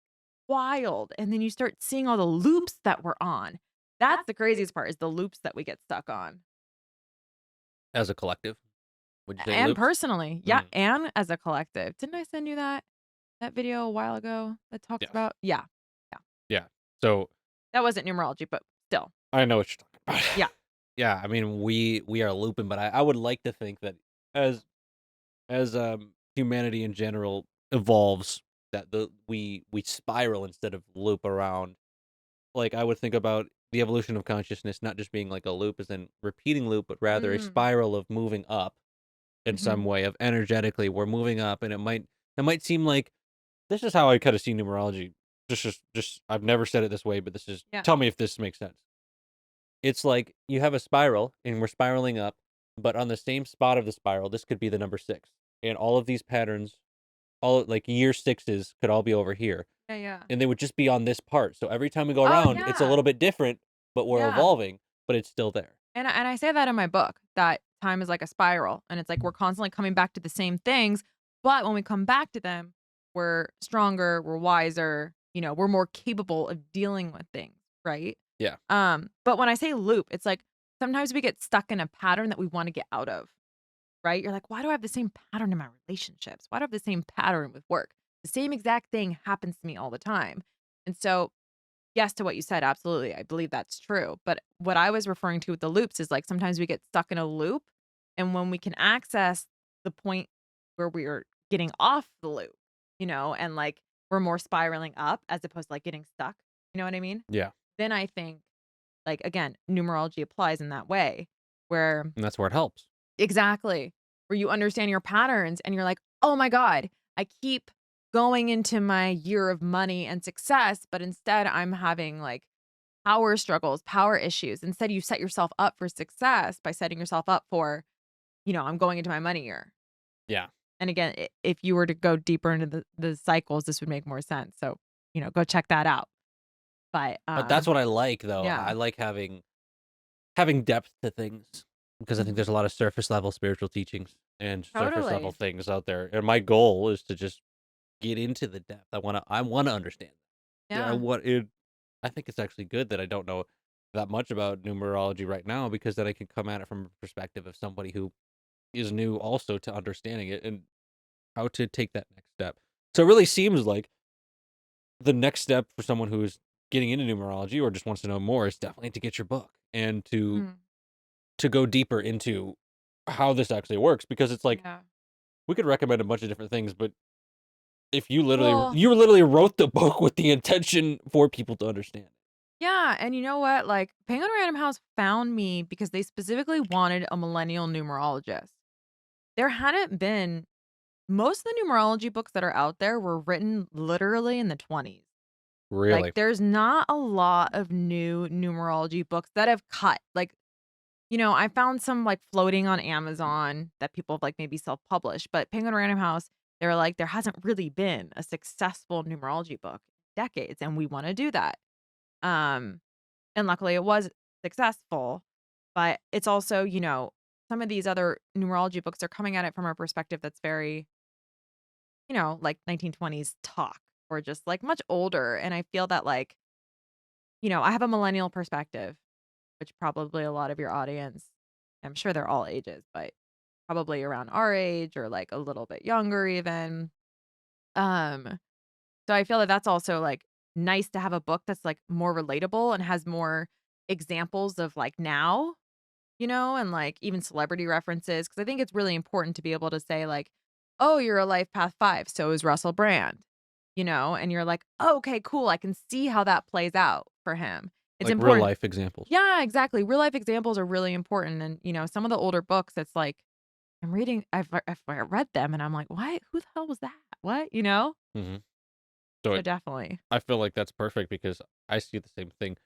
wild, and then you start seeing all the loops that we're on. That's the craziest part is the loops that we get stuck on. as a collective, would you say And loops? personally, yeah, Mm, and as a collective. Didn't I send you that video a while ago that talks yes. about yeah, yeah. Yeah. So That wasn't numerology, but still. I know what you're talking about. Yeah. Yeah, I mean we are looping, but I would like to think that as humanity in general evolves, that we spiral instead of loop around. Like I would think about the evolution of consciousness not just being like a loop as in repeating loop, but rather a Mm. spiral of moving up in some Mhm. way of energetically we're moving up and it might seem like this is how I kind of see numerology. Just I've never said it this way, but this is Yeah. tell me if this makes sense. It's like you have a spiral and we're spiraling up, but on the same spot of the spiral, this could be the number 6. And all of these patterns, all like year 6s could all be over here. Yeah, yeah. And they would just be on this part. So every time we go Oh, around, it's a yeah. little bit different, but we're Yeah. evolving, but it's still there. And I say that in my book, that time is like a spiral, and it's like we're constantly coming back to the same things, but when we come back to them, we're stronger, we're wiser, we're more capable of dealing with things, right? Yeah. But when I say loop, it's like sometimes we get stuck in a pattern that we want to get out of, right? You're like, why do I have the same pattern in my relationships? Why do I have the same pattern with work? The same exact thing happens to me all the time. And so yes, to what you said, absolutely. I believe that's true. But what I was referring to with the loops is like sometimes we get stuck in a loop. And when we can access the point where we're getting off the loop, and like we're more spiraling up as opposed to like getting stuck, you know what I mean? Yeah. Then I think, like, again, numerology applies in that way where And that's where it helps. exactly. Where you understand your patterns and you're like, "Oh my god, I keep going into my year of money and success, but instead I'm having like power struggles, power issues." Instead, you set yourself up for success by setting yourself up for, I'm going into my money year. Yeah. And again, if you were to go deeper into the cycles, this would make more sense. So, go check that out. But But that's what I like though. yeah, I like having depth to things because I think mhm, there's a lot of surface level spiritual teachings and surface level totally. things out there. And my goal is to just get into the depth. I want to understand. Yeah, I Yeah. want it I think it's actually good that I don't know that much about numerology right now because then I can come at it from a perspective of somebody who is new also to understanding it and how to take that next step. So it really seems like the next step for someone who's getting into numerology or just wants to know more is definitely to get your book and Mm, to go deeper into how this actually works because it's like yeah. we could recommend a bunch of different things, but if Well, you literally wrote the book with the intention for people to understand. yeah, and you know what? Like, Penguin Random House found me because they specifically wanted a millennial numerologist. There hadn't been most of the numerology books that are out there were written literally in the 20s. Like, Really? there's not a lot of new numerology books that have cut. Like, I found some like floating on Amazon that people have like maybe self-published, but Penguin Random House, they're like, there hasn't really been a successful numerology book in decades, and we want to do that. Um, and luckily it was successful, but it's also, some of these other numerology books are coming at it from a perspective that's very, like 1920s talk or just like much older. And I feel that like, I have a millennial perspective, which probably a lot of your audience, I'm sure they're all ages, but probably around our age or like a little bit younger even. Um, so I feel that that's also like nice to have a book that's like more relatable and has more examples of like now, and like even celebrity references. Cause I think it's really important to be able to say, like, oh, you're a life path 5. So is Russell Brand, and you're like, oh, okay, cool. I can see how that plays out for him. It's Like real important. life examples. Yeah, exactly. Real life examples are really important. And, some of the older books, it's like, I've read them and I'm like, "What? Who the hell was that? What?" You know? hmm So So definitely. I feel like that's perfect because I see the same thing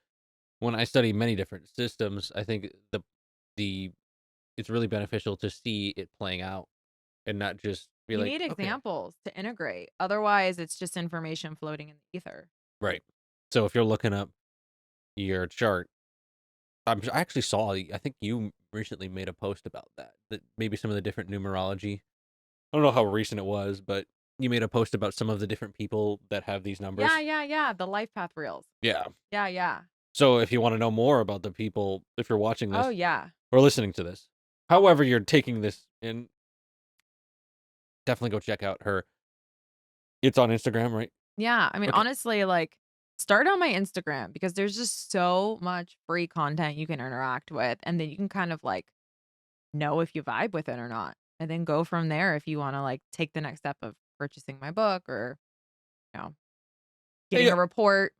when I study many different systems. I think the it's really beneficial to see it playing out and not just be You like, need okay, examples to integrate. Otherwise, it's just information floating in the ether. right. So if you're looking up your chart, I actually saw. I think you recently made a post about that. That maybe some of the different numerology. I don't know how recent it was, but you made a post about some of the different people that have these Yeah, numbers. yeah, yeah, the life path reels. Yeah. Yeah, yeah. So if you want to know more about the people, if you're watching Oh, this yeah. or listening to this, however you're taking this in, definitely go check out her. It's on Instagram, right? Yeah, I mean, Okay. honestly, like, start on my Instagram because there's just so much free content you can interact with, and then you can kind of, like, know if you vibe with it or not, and then go from there if you wanna, like, take the next step of purchasing my book or, you know, getting Yeah. a report.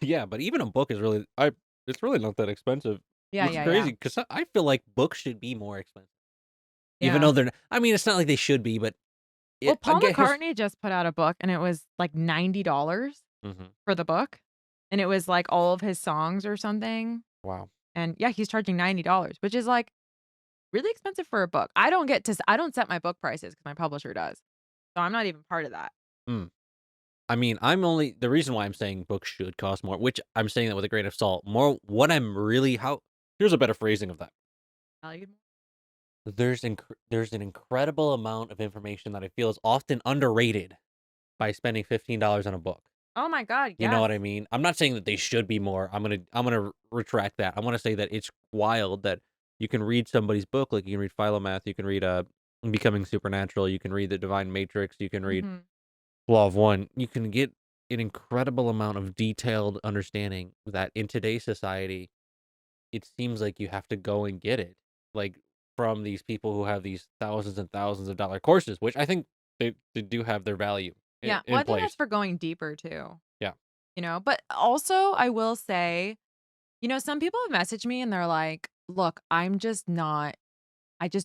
Yeah, but even a book is really I it's really not that expensive, Yeah, which is yeah, crazy yeah. because I feel like books should be more expensive. Even Yeah. though they're not, I mean, it's not like they should be, but Well, it Paul again, here's McCartney just put out a book, and it was, like, $90 Mhm. for the book, and it was, like, all of his songs or something, Wow. and, yeah, he's charging $90, which is, like, really expensive for a book. I don't set my book prices because my publisher does, so I'm not even part of that. Mm. I mean, I'm only the reason why I'm saying books should cost more, which I'm saying that with a grain of salt. More what I'm really how here's a better phrasing of that. Valued more. There's an incredible amount of information that I feel is often underrated by spending $15 on a book. Oh my god, You know yes. what I mean? I'm not saying that they should be more. I'm gonna retract that. I wanna say that it's wild that you can read somebomady's book, like, you can read Philomath, you can read, Becoming Supernatural, you can read The Divine Matrix, you can read Mhm. Law of One. You can get an incredible amount of detailed understanding that in today's society, it seems like you have to go and get it, like, from these people who have these thousands and thousands of dollar courses, which I think they do have their value Yeah, well, in I think that's place. for going deeper too, Yeah. but also I will say, some people have messaged me and they're like, "Look, I just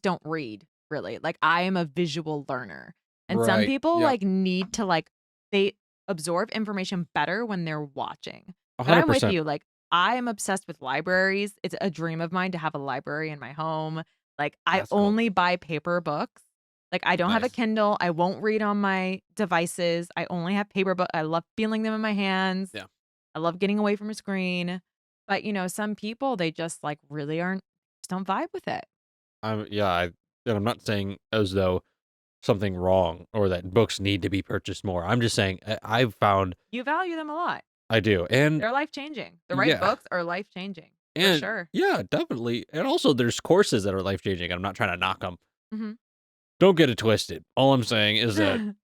don't read, really. Like, I am a visual learner." And some Right. people, Yep. like, need to, like they absorb information better when they're watching. But I'm with 100%. you, like, I am obsessed with libraries. It's a dream of mine to have a library in my home. Like, I That's cool. only buy paper books. Like, I don't have a Nice. Kindle. I won't read on my devices. I only have paper book I love feeling them in my hands. Yeah. I love getting away from a screen. But, some people, they just, like, really aren't just don't vibe with it. Yeah, and I'm not saying as though something wrong or that books need to be purchased more. I'm just saying I've found You value them a lot. I do. And They're life-changing. The right yeah. books are life-changing, for And sure. yeah, definitely. And also there's courses that are life-changing. I'm not trying to knock them. Mhm. Don't get it twisted. All I'm saying is that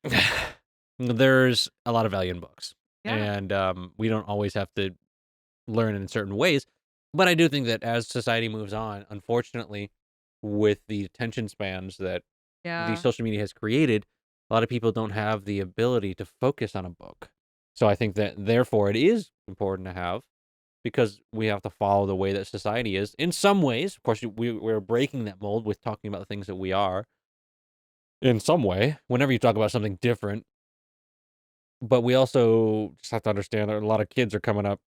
there's a lot of value in books. Yeah, And we don't always have to learn in certain ways. But I do think that as society moves on, unfortunately, with the attention spans that the yeah, social media has created, a lot of people don't have the ability to focus on a book. So I think that therefore it is important to have because we have to follow the way that society is. In some ways, of course, we're breaking that mold with talking about the things that we are in some way. Whenever you talk about something different, but we also just have to understand that a lot of kids are coming up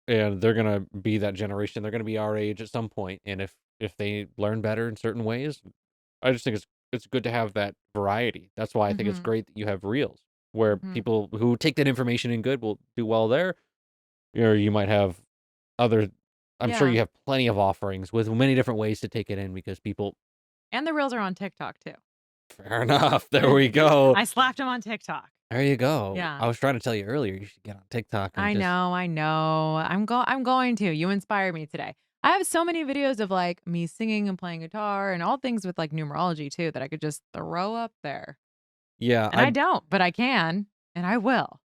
and they're gonna be that generation. They're gonna be our age at some point, and if they learn better in certain ways, I just think it's good to have that variety. That's why I think it's mhm, great that you have reels where mhm. people who take that information in good will do well there. Or you might have other. I'm sure Yeah, you have plenty of offerings with many different ways to take it in because people. and the reels are on TikTok too. Fair enough. There we go. I slapped them on TikTok. There you go. Yeah. I was trying to tell you earlier. You should get on TikTok and just. I know. I'm going to. You inspired me today. I have so many videos of, like, me singing and playing guitar and all things with, like, numerology too that I could just throw up there. Yeah, And I I don't, but I can, and I will.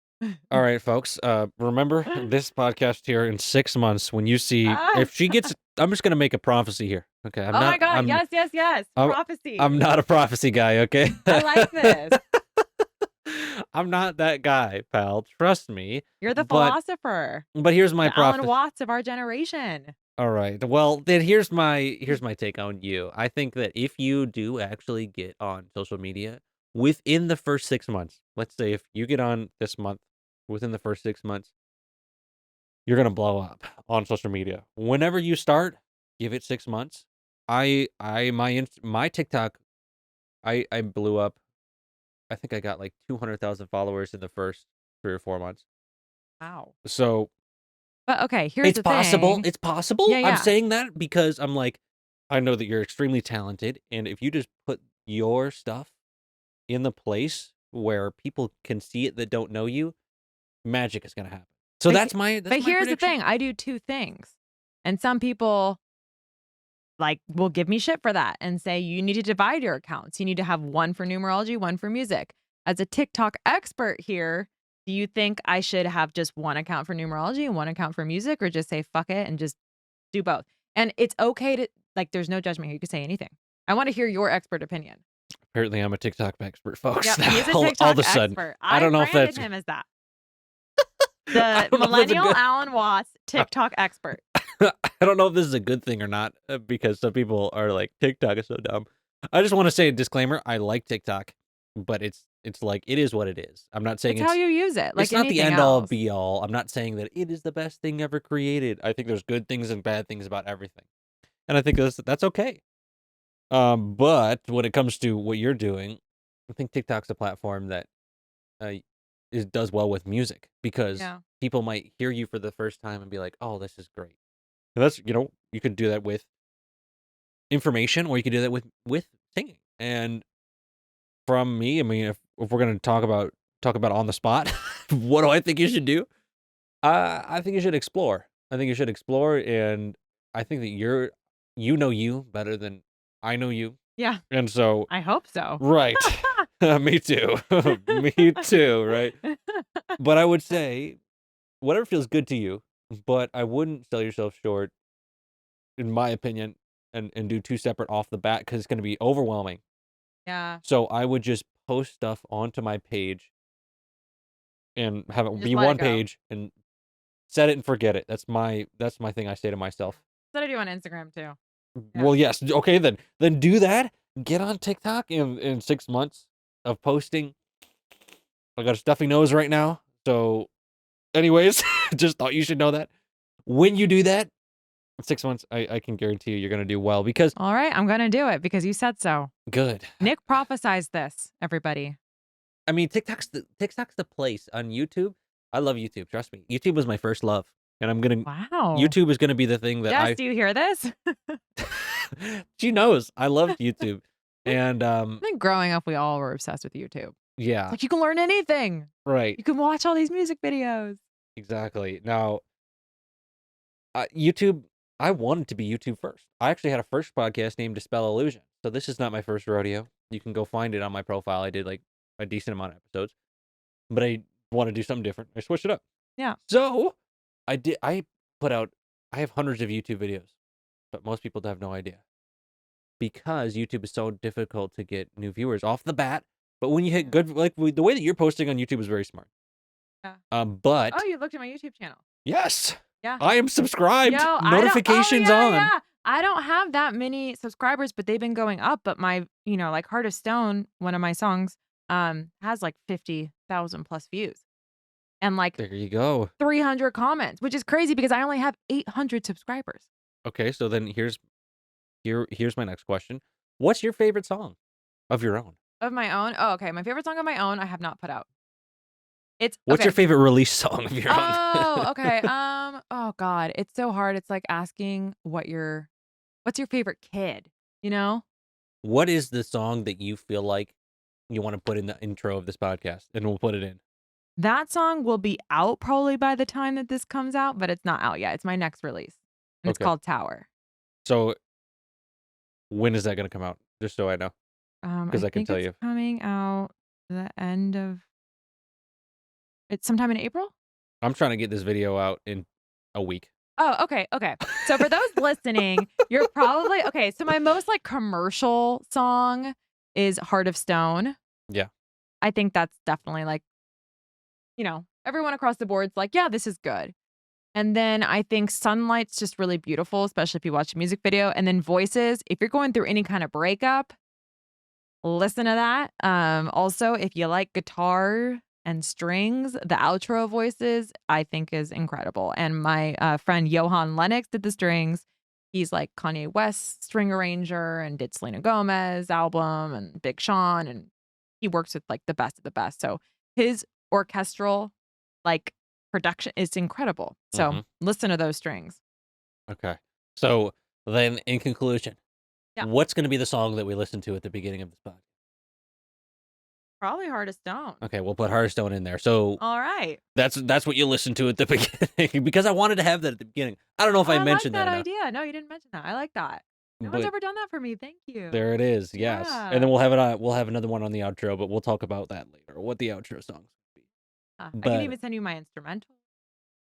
All right, folks. Remember this podcast here in 6 months when you see Ah. if she gets. I'm just gonna make a prophecy here. Okay, I'm Oh my not. god, I'm. yes, yes, yes. I'm, Prophecy. I'm not a prophecy guy. Okay. I like this. I'm not that guy, pal. Trust me. You're the But philosopher, here's my the Alan prophecy. Watts of our generation. All right. Well, then here's my take on you. I think that if you do actually get on social media within the first 6 months, let's say if you get on this month within the first 6 months. You're gonna blow up on social media. Whenever you start, give it 6 months. My TikTok, I blew up. I think I got, like, 200,000 followers in the first 3 or 4 months. Wow. So, But okay, here's the thing. it's possible. Yeah, I'm yeah. saying that because I'm like, I know that you're extremely talented, and if you just put your stuff in the place where people can see it that don't know you, magic is gonna happen. So But he that's but my here's the prediction. thing, I do 2 things. And some people, like, will give me shit for that and say, "You need to divide your accounts. You need to have one for numerology, one for music." As a TikTok expert here, do you think I should have just one account for numerology and one account for music, or just say, "Fuck it," and just do both? And it's okay to, like, there's no judgment here, you can say anything. I wanna hear your expert opinion. Apparently, I'm a TikTok expert, folks. Yep, he's a All of TikTok a sudden, expert. I I don't know if branded that's him as that. I The don't know if that's a millennial good Alan Watts TikTok expert. I don't know if this is a good thing or not, because some people are like, "TikTok is so dumb." I just wanna say a disclaimer, I like TikTok, but it's like, it is what it is. I'm not saying It's how you use it, it's like not the anything end all else. be all. I'm not saying that it is the best thing ever created. I think there's good things and bad things about everything, and I think that's okay. But when it comes to what you're doing, I think TikTok's a platform that uh, does well with music because Yeah. people might hear you for the first time and be like, "Oh, this is great." And that's you could do that with information, or you could do that with singing. And from me, I mean, if we're gonna talk about on the spot, what do I think you should do? I think you should explore. I think you should explore, and I think that you know you better than I know you, Yeah, and so I hope so. right, me too, me too, right. But I would say whatever feels good to you, but I wouldn't sell yourself short, in my opinion, and do 2 separate off the bat because it's gonna be overwhelming. Yeah, So I would just post stuff onto my page and have it just be let it one go. page and set it and forget it. That's my thing I say to Yeah. myself. That's what I do on Instagram too. Yeah. Well, yes, okay, then do that. Get on TikTok in 6 months of posting. I got a stuffy nose right now, so anyways, just thought you should know that. When you do that, in 6 months, I can guarantee you're gonna do well because All right, I'm gonna do it because you said so. good. Nick prophesized this, everybody. I mean, TikTok's the place. On YouTube, I love YouTube, trust me. YouTube was my first love, and Wow. YouTube is gonna be the thing that Jess, I do you hear this? she knows I loved YouTube, and, I think growing up, we all were obsessed with YouTube. It's yeah, like, you can learn anything. right. You can watch all these music videos. Exactly. Now, YouTube, I wanted to be YouTube first. I actually had a first podcast named Dispel Illusion. So this is not my first rodeo. You can go find it on my profile. I did like a decent amount of episodes, but I want to do something different. I switched it up. Yeah. So I put out, I have hundreds of YouTube videos, but most people have no idea because YouTube is so difficult to get new viewers off the bat. But when you hit good, like the way that you're posting on YouTube is very smart. Yeah. Oh, But you looked at my YouTube channel. yes, Yeah. I am subscribed. Yo, Notifications on. I don't have that many subscribers, but they've been going up. But my, like Heart of Stone, one of my songs, has like 50,000 plus views and like There you go. 300 comments, which is crazy because I only have 800 subscribers. Okay, so then here's my next question. What's your favorite song of your own? Of my own? Oh, okay. My favorite song of my own, I have not put out. It's What's okay. your favorite release song of your own? Oh, okay. Oh God, it's so hard. It's like asking what's your favorite kid, you know? What is the song that you feel like you want to put in the intro of this podcast? And we'll put it in. That song will be out probably by the time that this comes out, but it's not out yet. It's my next release. And it's Okay. called Tower. So when is that going to come out? Just so I know. Because I can think tell it's you. coming out the end of it's sometime in April? I'm trying to get this video out in a week. Oh, okay, okay. So for those listening, you're probably okay. So my most like commercial song is Heart of Stone. Yeah. I think that's definitely like, everyone across the board's like, yeah, this is good. And then I think Sunlight's just really beautiful, especially if you watch a music video. And then Voices, if you're going through any kind of breakup, listen to that. Also, if you like guitar and strings, the outro Voices, I think is incredible. And my friend Johan Lennox did the strings. He's like Kanye West's string arranger and did Selena Gomez album and Big Sean. And he works with like the best of the best. So his orchestral like production is incredible. So listen to those strings. Okay. So then in conclusion, Yeah. what's going to be the song that we listen to at the beginning of this podcast? Probably Heart of Stone. Okay, we'll put Hearthstone in there. So All right. that's what you listen to at the beginning because I wanted to have that at the beginning. I don't know if I mentioned like that enough. idea. No, you didn't mention that. I like that. No one's ever done that for me. Thank you. There it is. Yes. Yeah. And then we'll have it. We'll have another one on the outro, but we'll talk about that later. What the outro songs be. I can even send you my instrumental.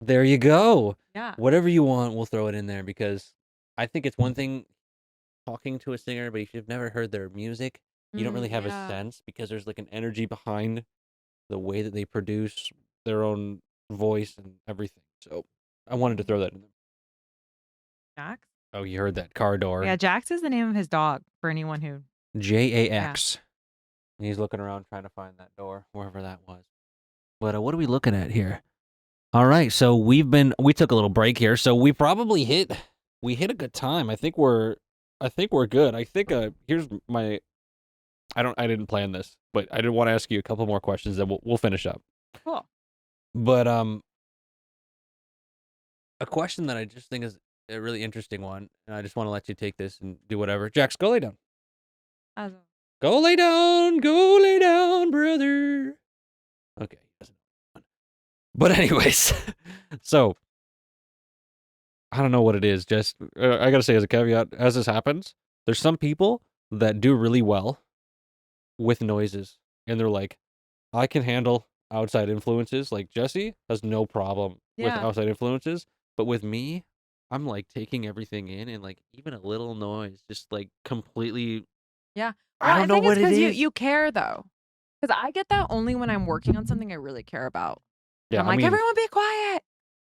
There you go. Yeah. Whatever you want, we'll throw it in there because I think it's one thing talking to a singer, but if you've never heard their music, you don't really have a sense because there's like an energy behind the way that they produce their own voice and everything. So I wanted to throw that in there. Jax? Oh, you heard that car door. Yeah, Jax is the name of his dog for anyone who. JAX. Yeah. He's looking around trying to find that door, wherever that was. But what are we looking at here? All right, so we took a little break here, so we probably hit a good time. I think we're good. I think here's my I didn't plan this, but I did want to ask you a couple more questions, then we'll finish up. Cool. But a question that I just think is a really interesting one, and I just want to let you take this and do whatever. Jax, go lay down. Go lay down, brother. Okay. But anyways, so I don't know what it is. Just I gotta say as a caveat, as this happens, there's some people that do really well with noises, and they're like, I can handle outside influences. Like Jesse has no problem with outside influences, but with me, I'm like taking everything in, and like even a little noise, just like completely. Yeah. Well, I don't know what it is. You care though, because I get that only when I'm working on something I really care about. Yeah, I'm like, everyone be quiet.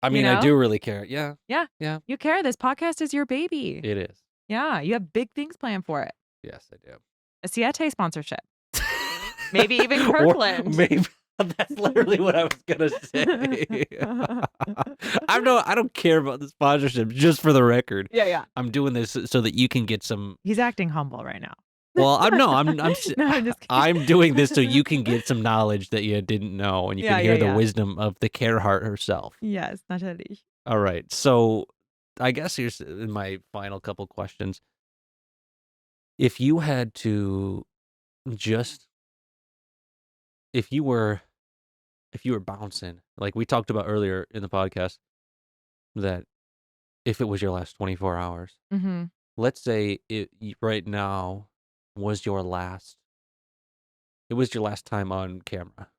I mean, I do really care. Yeah. Yeah. Yeah. You care. This podcast is your baby. It is. Yeah. You have big things planned for it. Yes, I do. A Siete sponsorship. Maybe even Kirkland. Maybe that's literally what I was gonna say. I don't care about the sponsorship, just for the record. Yeah. I'm doing this so that you can get some. He's acting humble right now. Well, I'm no, I'm No, I'm just kidding. I'm doing this so you can get some knowledge that you didn't know, and you can hear the wisdom of the Kaerhart herself. Yes, naturally. All right, so I guess here's my final couple questions. If you had to if you were if you were bouncing, like we talked about earlier in the podcast, that if it was your last 24 hours, Mhm. let's say right now was your last, it was your last time on camera.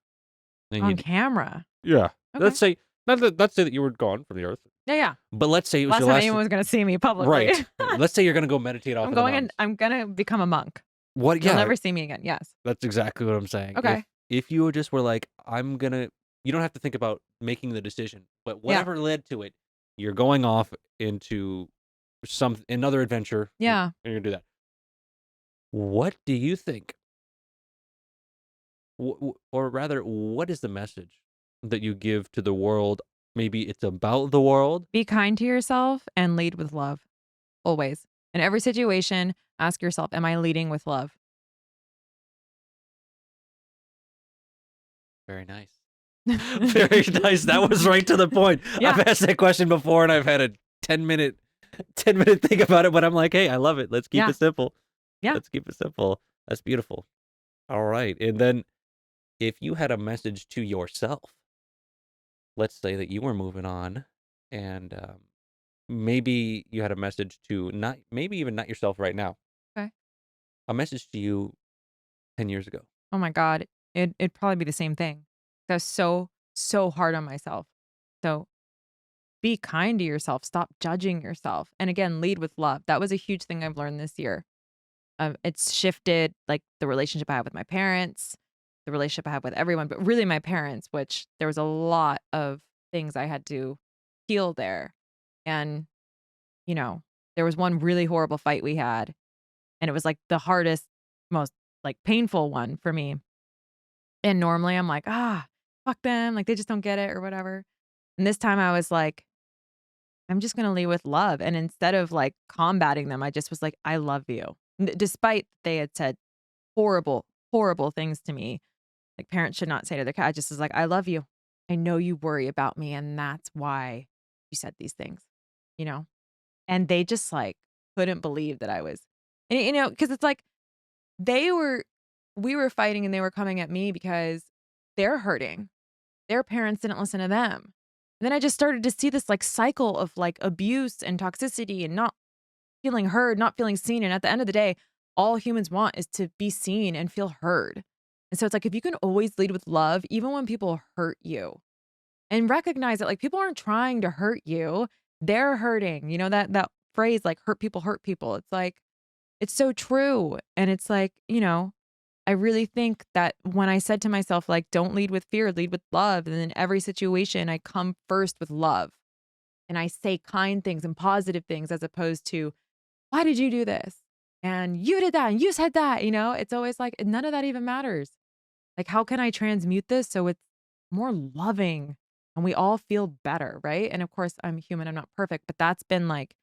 And On you, camera. yeah, Okay. let's say, not that, let's say that you were gone from the earth, Yeah, yeah. but let's say it was Last your time last, anyone was gonna see me publicly. right. Let's say you're going to go meditate off of the mountains. I'm gonna become a monk. What? You'll Yeah, never see me again. Yes. that's exactly what I'm saying. Okay. If you just were like, I'm gonna, you don't have to think about making the decision, but Yeah. whatever led to it, you're going off into another adventure, Yeah. and you're gonna do that. What do you think, or rather, what is the message that you give to the world? Maybe it's about the world. Be kind to yourself and lead with love. Always. In every situation, ask yourself, am I leading with love? Very nice. Very nice. That was right to the point. Yeah. I've asked that question before, and I've had a 10-minute 10-minute think about it, but I'm like, hey, I love it. Let's keep Yeah. it simple. Yeah. Let's keep it simple. That's beautiful. All right. And then if you had a message to yourself, let's say that you were moving on, and maybe you had a message to not, maybe even not yourself right now, Okay. a message to you 10 years ago. Oh my God. It'd probably be the same thing. I was so hard on myself. So be kind to yourself. Stop judging yourself. And again, lead with love. That was a huge thing I've learned this year. It's shifted like the relationship I have with my parents, the relationship I have with everyone, but really my parents, which there was a lot of things I had to heal there. And, you know, there was one really horrible fight we had, and it was like the hardest, most like painful one for me. And normally I'm like, fuck them. Like they just don't get it or whatever. And this time I was like, I'm just going to lead with love. And instead of like combating them, I just was like, I love you. Despite they had said horrible, horrible things to me. Like parents should not say to their cat, I just was like, I love you. I know you worry about me. And that's why you said these things, you know? And they just like couldn't believe that I was, and, because it's like they were, we were fighting and they were coming at me because they're hurting. Their parents didn't listen to them. And then I just started to see this like cycle of like abuse and toxicity and not feeling heard, not feeling seen. And at the end of the day, all humans want is to be seen and feel heard. And so it's like if you can always lead with love, even when people hurt you, and recognize that like people aren't trying to hurt you, they're hurting. You know that phrase like hurt people hurt people. It's like it's so true. And it's like, I really think that when I said to myself like don't lead with fear, lead with love, and in every situation I come first with love. And I say kind things and positive things as opposed to why did you do this? And you did that and you said that, it's always like none of that even matters. Like, how can I transmute this so it's more loving and we all feel better, right? And of course, I'm human, I'm not perfect, but that's been like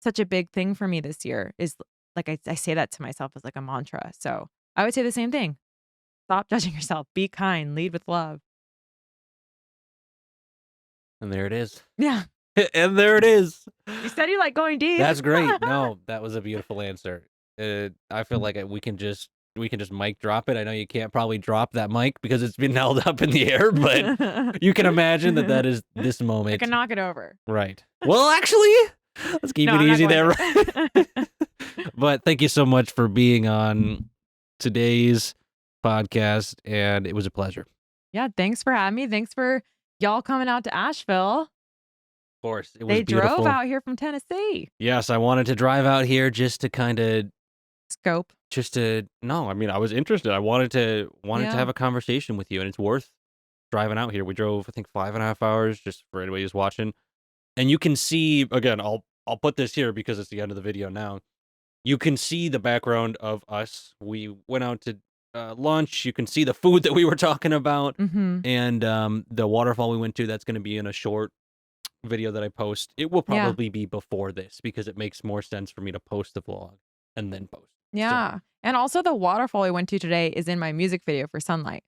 such a big thing for me this year is like I say that to myself as like a mantra. So I would say the same thing. Stop judging yourself, be kind, lead with love. And there it is. Yeah. And there it is. You said you like going deep. That's great. No, that was a beautiful answer. I feel like we can just mic drop it. I know you can't probably drop that mic because it's been held up in the air, but you can imagine that is this I moment. can knock it over. Right. Well, actually, let's keep No, it I'm not easy going there. to. But thank you so much for being on today's podcast, and it was a pleasure. Yeah, thanks for having me. Thanks for y'all coming out to Asheville. Of course, it was They beautiful. drove out here from Tennessee. Yes, I wanted to drive out here just to kind of Scope. no, I mean, I was interested. I wanted to Yeah. have a conversation with you, and it's worth driving out here. We drove, I think, 5.5 hours, just for anybody who's watching. And you can see, again, I'll put this here because it's the end of the video now. You can see the background of us. We went out to lunch. You can see the food that we were talking about, Mm-hmm. and the waterfall we went to. That's going to be in a short video that I post. It will Yeah. probably be before this because it makes more sense for me to post the vlog and then post. Yeah. And also the waterfall we went to today is in my music video for Sunlight.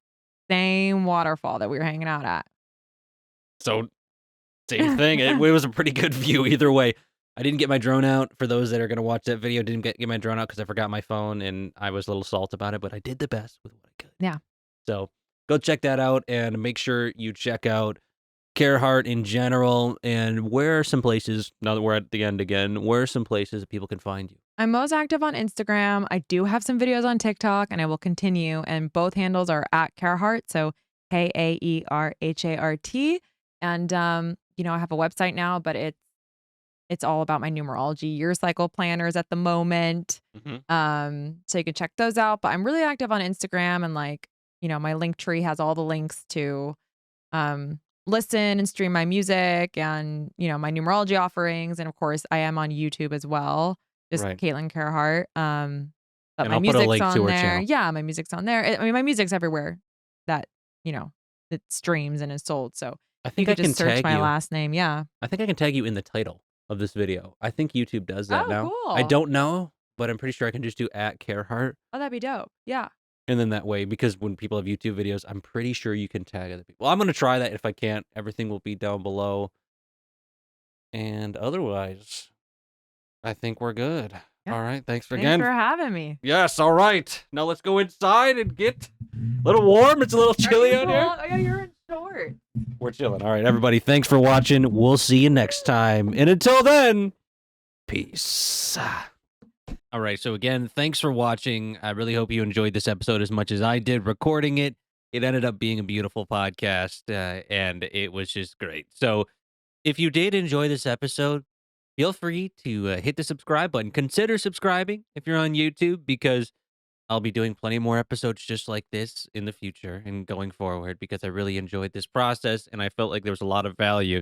Same waterfall that we were hanging out at. So same thing. It was a pretty good view either way. I didn't get my drone out. For those that are going to watch that video, didn't get my drone out because I forgot my phone and I was a little salty about it, but I did the best with what I could. Yeah. So go check that out and make sure you check out Kaerhart in general. And where are some places, now that we're at the end again, where are some places that people can find you? I'm most active on Instagram. I do have some videos on TikTok and I will continue. And both handles are at Kaerhart. So Kaerhart. And I have a website now, but it's all about my numerology year cycle planners at the moment. Hmm. So you can check those out. But I'm really active on Instagram and my link tree has all the links to um listen and stream my music and my numerology offerings. And of course I am on YouTube as well. Just Right. Caitlin Kaerhart. But And my I'll put a music's link to on her there. channel. Yeah, my music's on there. I mean, my music's everywhere that, you know, that streams and is sold. So I you think I could can just search tag my you. last name. Yeah. I think I can tag you in the title of this video. I think YouTube does that Oh, now. I cool. don't know, but I'm pretty sure I can just do at Kaerhart. Oh, that'd be dope. Yeah. And then that way, because when people have YouTube videos, I'm pretty sure you can tag other people. Well, I'm going to try that. If I can't, everything will be down below. And otherwise, I think we're good. Yeah. All right. Thanks Thanks for again. having me. Yes. All right. Now let's go inside and get a little warm. It's a little Are chilly you out cool? here. Oh, yeah, you're in short. We're chilling. All right, everybody. Thanks for watching. We'll see you next time. And until then, peace. All right. So again, thanks for watching. I really hope you enjoyed this episode as much as I did recording it. It ended up being a beautiful podcast, and it was just great. So if you did enjoy this episode, feel free to hit the subscribe button. Consider subscribing if you're on YouTube, because I'll be doing plenty more episodes just like this in the future and going forward, because I really enjoyed this process and I felt like there was a lot of value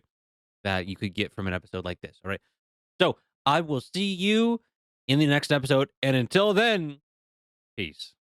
that you could get from an episode like this. All right. So I will see you in the next episode. And until then, peace.